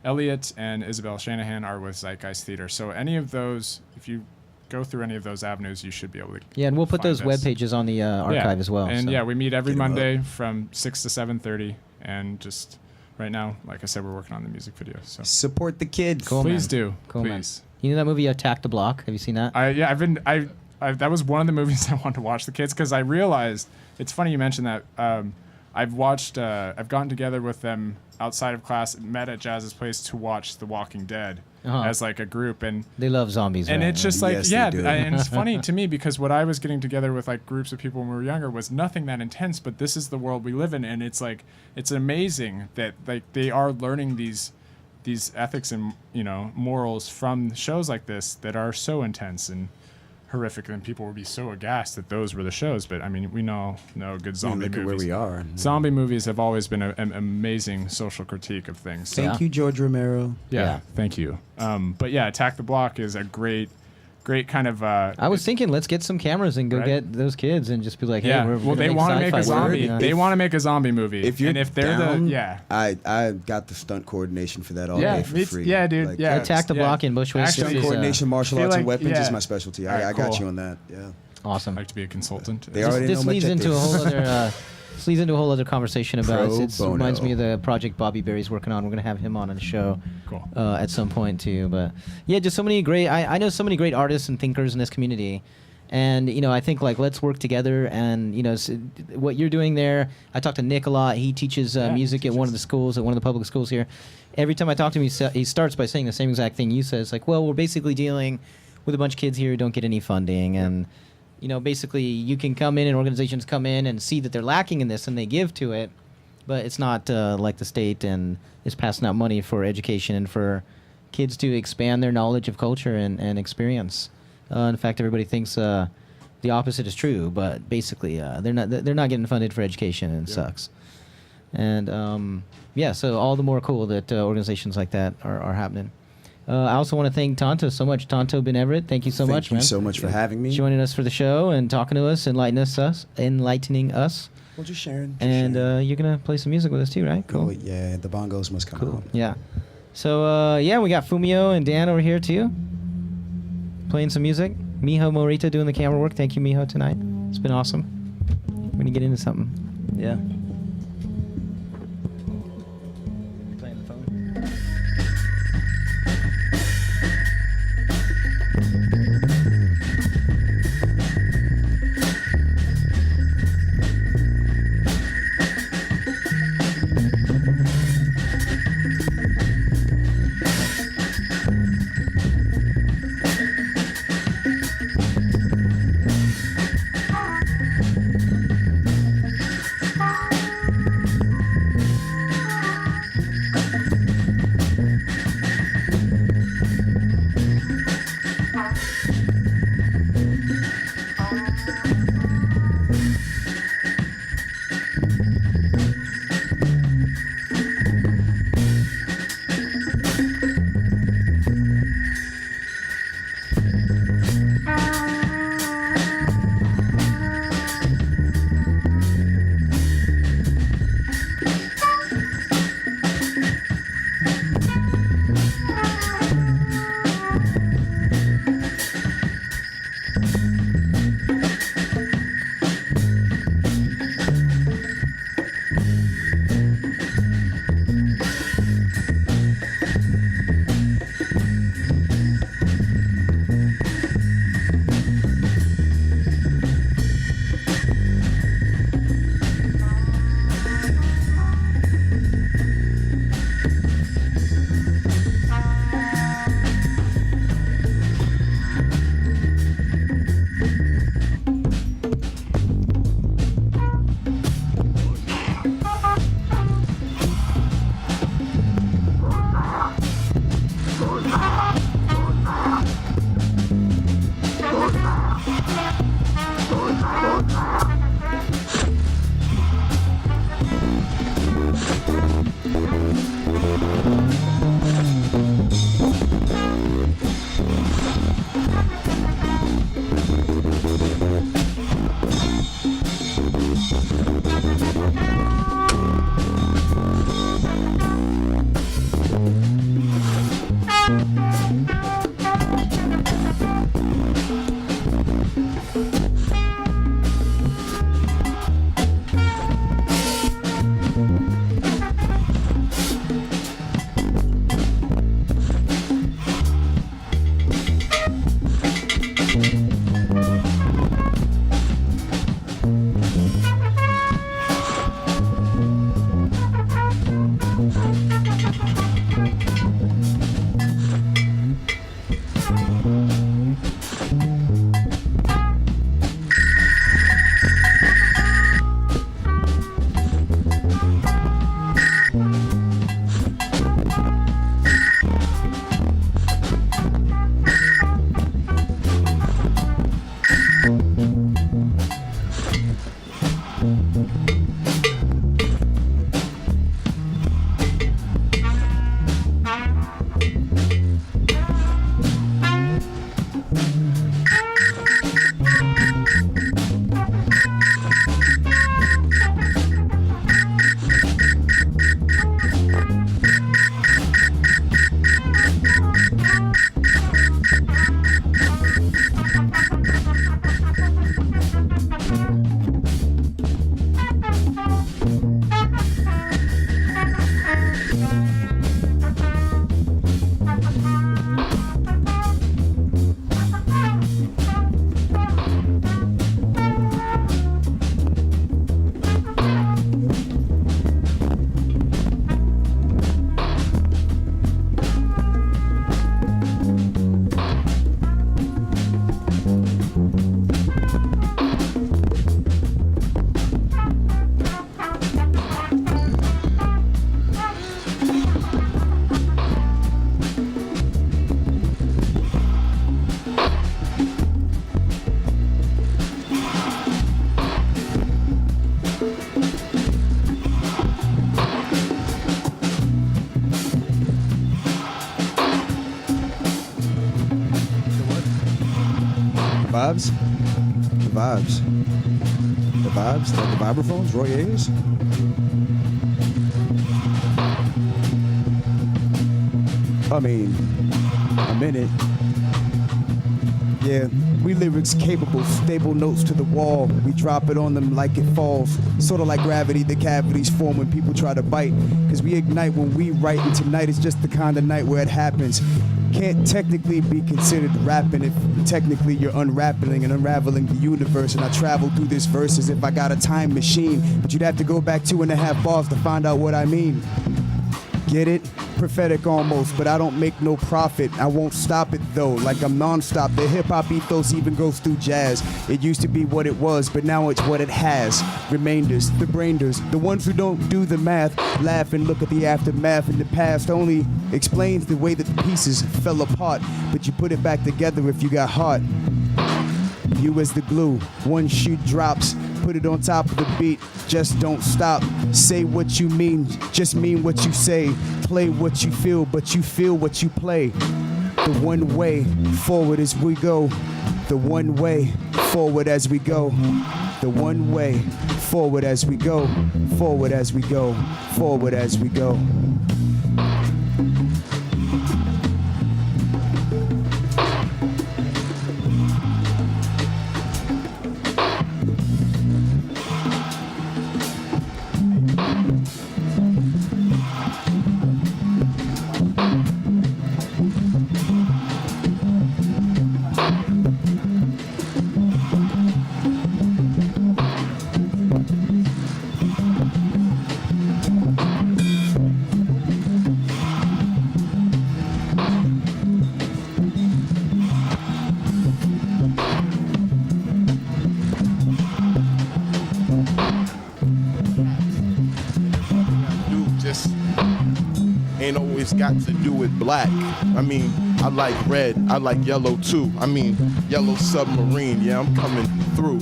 S: Elliott and Isabel Shanahan are with Zeitgeist Theater. So any of those, if you go through any of those avenues, you should be able to.
Q: Yeah, and we'll put those web pages on the archive as well.
S: And
Q: so.
S: yeah, we meet every Monday from 6 to 7:30, and just right now, like I said, we're working on the music video. So
R: support the kids.
Q: Cool,
S: please
Q: man.
S: do.
Q: Cool,
S: please.
Q: Man. You know that movie Attack the Block? Have you seen that?
S: Yeah, that was one of the movies I wanted to watch the kids because I realized it's funny you mentioned that. I've gotten together with them outside of class, met at Jazz's place to watch The Walking Dead as like a group, and
Q: they love zombies.
S: And
Q: right?
S: it's just like and it's funny to me because what I was getting together with like groups of people when we were younger was nothing that intense, but this is the world we live in, and it's like it's amazing that like they are learning these ethics and morals from shows like this that are so intense and horrific, and people would be so aghast that those were the shows. But I mean, we know good zombie movies.
R: Look at where we are.
S: Zombie movies have always been an amazing social critique of things.
R: Thank you, George Romero.
S: Yeah, thank you. But yeah, Attack the Block is a great kind of.
Q: I was thinking, let's get some cameras and go get those kids and just be like, hey, we're
S: they want to make a zombie. They want to make a zombie movie.
R: If they're
S: down,
R: I got the stunt coordination for that all day for free.
S: Yeah, dude.
R: Like,
Q: Attack the Block in Bushwick.
R: Stunt coordination, martial arts, and weapons is my specialty. I got you on that. Yeah.
Q: Awesome.
S: I'd like to be a consultant.
Q: This leads into a whole other. This leads into a whole other conversation about it. Reminds me of the project Bobby Berry's working on. We're going to have him on the show at some point too. But yeah, just so many great. I know so many great artists and thinkers in this community, and I think like let's work together. And what you're doing there. I talk to Nick a lot. He teaches music at one of the schools, at one of the public schools here. Every time I talk to him, he starts by saying the same exact thing you said. It's like, well, we're basically dealing with a bunch of kids here who don't get any funding and. Basically you can come in and organizations come in and see that they're lacking in this and they give to it, but it's not like the state and is passing out money for education and for kids to expand their knowledge of culture and experience. In fact, everybody thinks the opposite is true, but basically they're not getting funded for education and it sucks. And so all the more cool that organizations like that are happening. I also want to thank Tonto so much. Tonto Ben Everett, thank you so much, man.
R: Thank you so much for having me.
Q: Joining us for the show and talking to us, enlightening us.
R: Well, just sharing.
Q: And you're going to play some music with us too, right? Cool.
R: Oh, yeah, the bongos must come out.
Q: Yeah. So, we got Fumio and Dan over here too, playing some music. Miho Morita doing the camera work. Thank you, Miho, tonight. It's been awesome. We're going to get into something.
T: Yeah.
R: Vibes? The vibes. The vibes? The vibraphones? Roy Ayers? I mean, I'm in it. Yeah, we lyrics capable, stable notes to the wall. We drop it on them like it falls. Sort of like gravity, the cavities form when people try to bite. Cause we ignite when we write, and tonight is just the kind of night where it happens. Can't technically be considered rapping if technically you're unraveling and unraveling the universe. And I travel through this verse as if I got a time machine. But you'd have to go back 2.5 bars to find out what I mean. Get it? Prophetic almost, but I don't make no profit. I won't stop it though, like I'm non-stop. The hip-hop ethos even goes through jazz. It used to be what it was, but now it's what it has. Remainders, the brainders, the ones who don't do the math, laugh and look at the aftermath. In the past only explains the way that the pieces fell apart, but you put it back together if you got heart. You as the glue, one shoe drops, put it on top of the beat, just don't stop. Say what you mean, just mean what you say. Play what you feel, but you feel what you play. The one way forward as we go. The one way forward as we go. The one way forward as we go. Forward as we go. Forward as we go.
U: Ain't always got to do with black. I mean, I like red, I like yellow too. I mean, yellow submarine, yeah, I'm coming through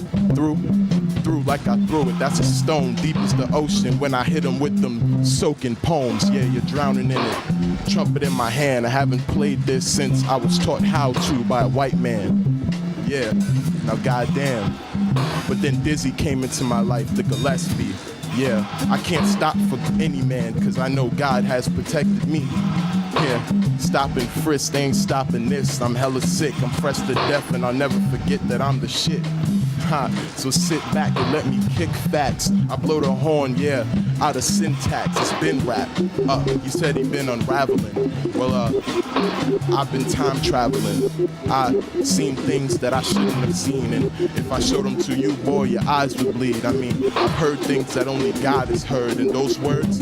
U: like I threw it. That's a stone deep as the ocean when I hit them with them soaking poems. Yeah, you're drowning in it. Trumpet in my hand, I haven't played this since I was taught how to by a white man. Yeah, now goddamn. But then Dizzy came into my life, the Gillespie. Yeah, I can't stop for any man, cause I know God has protected me. Yeah, stopping frisk, they ain't stopping this. I'm hella sick, I'm fresh to death, and I'll never forget that I'm the shit. So sit back and let me kick facts. I blow the horn, yeah, out of syntax. It's been rap. You said he been unraveling. Well, I've been time traveling. I've seen things that I shouldn't have seen, and if I showed them to you, boy, your eyes would bleed. I mean, I've heard things that only God has heard, and those words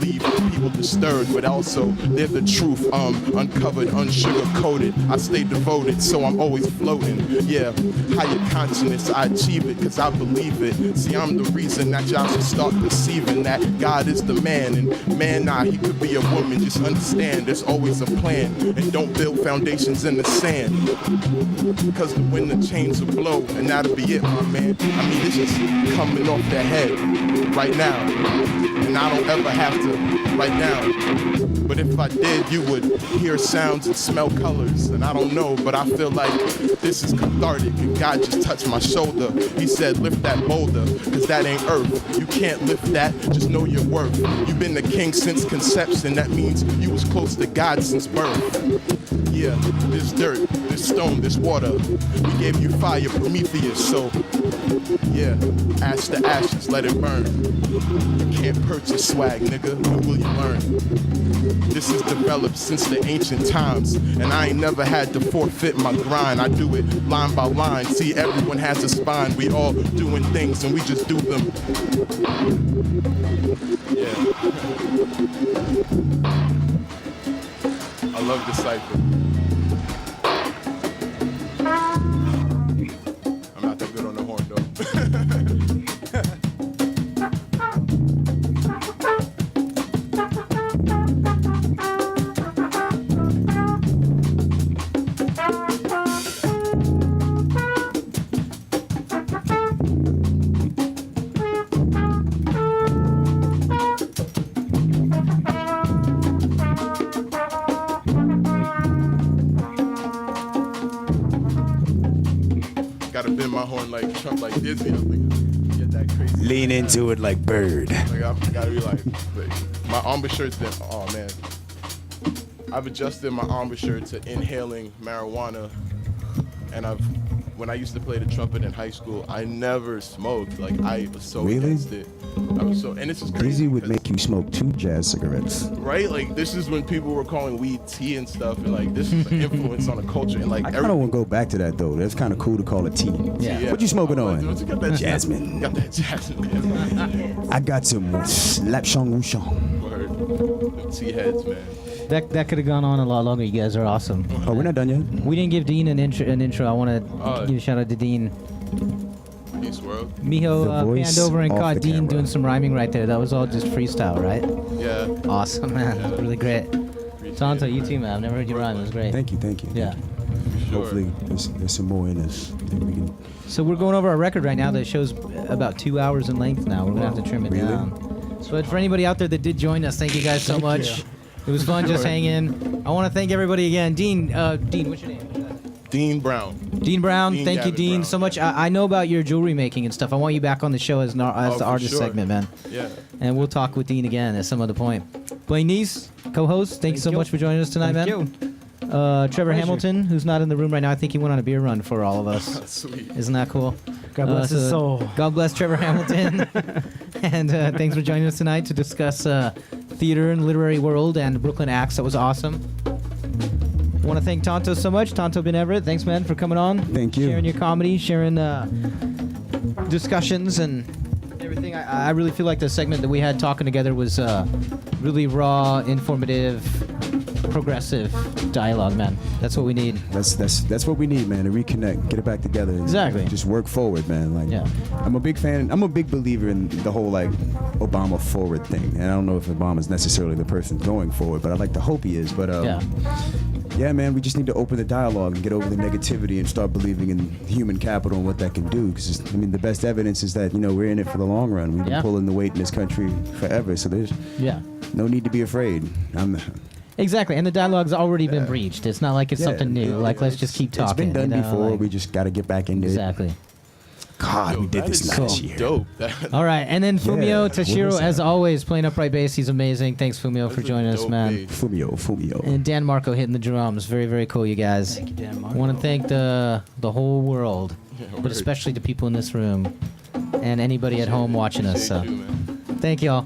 U: leave people disturbed, but also they're the truth, uncovered, unsugar-coated. I stay devoted, so I'm always floating. Yeah, higher consciousness, I achieve it, cause I believe it. See, I'm the reason that y'all should start perceiving that God is the man, and man, nah, he could be a woman. Just understand, there's always a plan, and don't build foundations in the sand, because when the chains will blow, and that'll be it, my man. I mean, this is coming off the head right now, and I don't ever have to right now. But if I did, you would hear sounds and smell colors, and I don't know, but I feel like this is cathartic, and God just touched my shoulder. He said, lift that boulder, cause that ain't earth. You can't lift that, just know your worth. You've been the king since conception, that means you was close to God since birth. Yeah, this dirt, this this stone, this water. We gave you fire, Prometheus, so yeah, ash to ashes, let it burn. You can't purchase swag, nigga, when will you learn? This is developed since the ancient times, and I ain't never had to forfeit my grind. I do it line by line. See, everyone has a spine. We all doing things, and we just do them. Yeah. I love the cipher. I'm not that good on the horn, though. Gotta bend my horn like Trump, like Disney. I'm like, get that crazy.
R: Lean into it like bird.
U: Like, I gotta be like my embouchure to, oh man. I've adjusted my embouchure to inhaling marijuana, and when I used to play the trumpet in high school, I never smoked. Like, I was so against it. I was so, and this is crazy.
R: Dizzy would make you smoke 2 jazz cigarettes.
U: Right? Like, this is when people were calling weed tea and stuff, and like, this is an influence on the culture. And like,
R: I kind of want to go back to that though. That's kind of cool to call it tea.
U: Yeah.
R: What you smoking on?
U: You got that
R: Jasmine.
U: Got that jasmine.
R: I got some slap shong wushong.
U: Word. The tea heads, man.
Q: That could have gone on a lot longer. You guys are awesome.
R: Oh, we're not done yet.
Q: We didn't give Dean an intro. I want to give a shout out to Dean.
U: Peace, world.
Q: Miho panned over and caught Dean doing some rhyming right there. That was all just freestyle, right?
U: Yeah.
Q: Awesome, man.
U: Yeah.
Q: Really great. Tonto, you too, man. I've never heard you rhyme. It was great.
R: Thank you.
Q: Yeah.
U: Sure.
R: Hopefully there's some more in us.
Q: So we're going over our record right now that shows about 2 hours in length now. We're going to have to trim it down. So for anybody out there that did join us, thank you guys so much. It was fun just hanging. I want to thank everybody again. Dean, what's your name?
U: Dean Brown.
Q: Dean Brown.
U: Dean
Q: Thank you,
U: Gavin
Q: Dean,
U: Brown.
Q: so much. I know about your jewelry making and stuff. I want you back on the show as the artist segment, man.
U: Yeah.
Q: And we'll talk with Dean again at some other point. Blaine Kneece, co-host, thank you so much for joining us tonight, man. Trevor Hamilton, who's not in the room right now. I think he went on a beer run for all of us.
U: Sweet.
Q: Isn't that cool?
T: God bless his soul.
Q: God bless Trevor Hamilton. And thanks for joining us tonight to discuss theater and literary world and Brooklyn acts. That was awesome. I want to thank Tonto so much. Tonto Ben Everett, thanks, man, for coming on.
R: Thank you.
Q: Sharing your comedy, sharing discussions and everything. I really feel like the segment that we had talking together was really raw, informative, progressive dialogue, man. That's what we need.
R: That's what we need, man. To reconnect, get it back together. And
Q: Exactly.
R: Just work forward, man. Like,
Q: Yeah.
R: I'm a big fan. I'm a big believer in the whole like Obama forward thing. And I don't know if Obama's necessarily the person going forward, but I like to hope he is. But yeah, man, we just need to open the dialogue and get over the negativity and start believing in human capital and what that can do. Because I mean, the best evidence is that we're in it for the long run. We've been pulling the weight in this country forever. So there's no need to be afraid.
Q: Exactly, and the dialogue's already been breached. It's not like it's something new. Let's just keep talking.
R: It's been done before.
Q: Like,
R: we just got to get back into it.
Q: Exactly.
R: God, we did this last year.
U: Dope.
Q: All right, and then Fumio,
R: What
Q: Tashiro,
R: was
Q: as
R: that?
Q: always, playing upright bass. He's amazing. Thanks, Fumio, for joining us, man.
R: Fumio.
Q: And Dan Marco hitting the drums. Very, very cool, you guys.
T: Thank you, Dan Marco.
Q: I want to thank the whole world, but especially the people in this room and anybody at home watching us. So, thank y'all.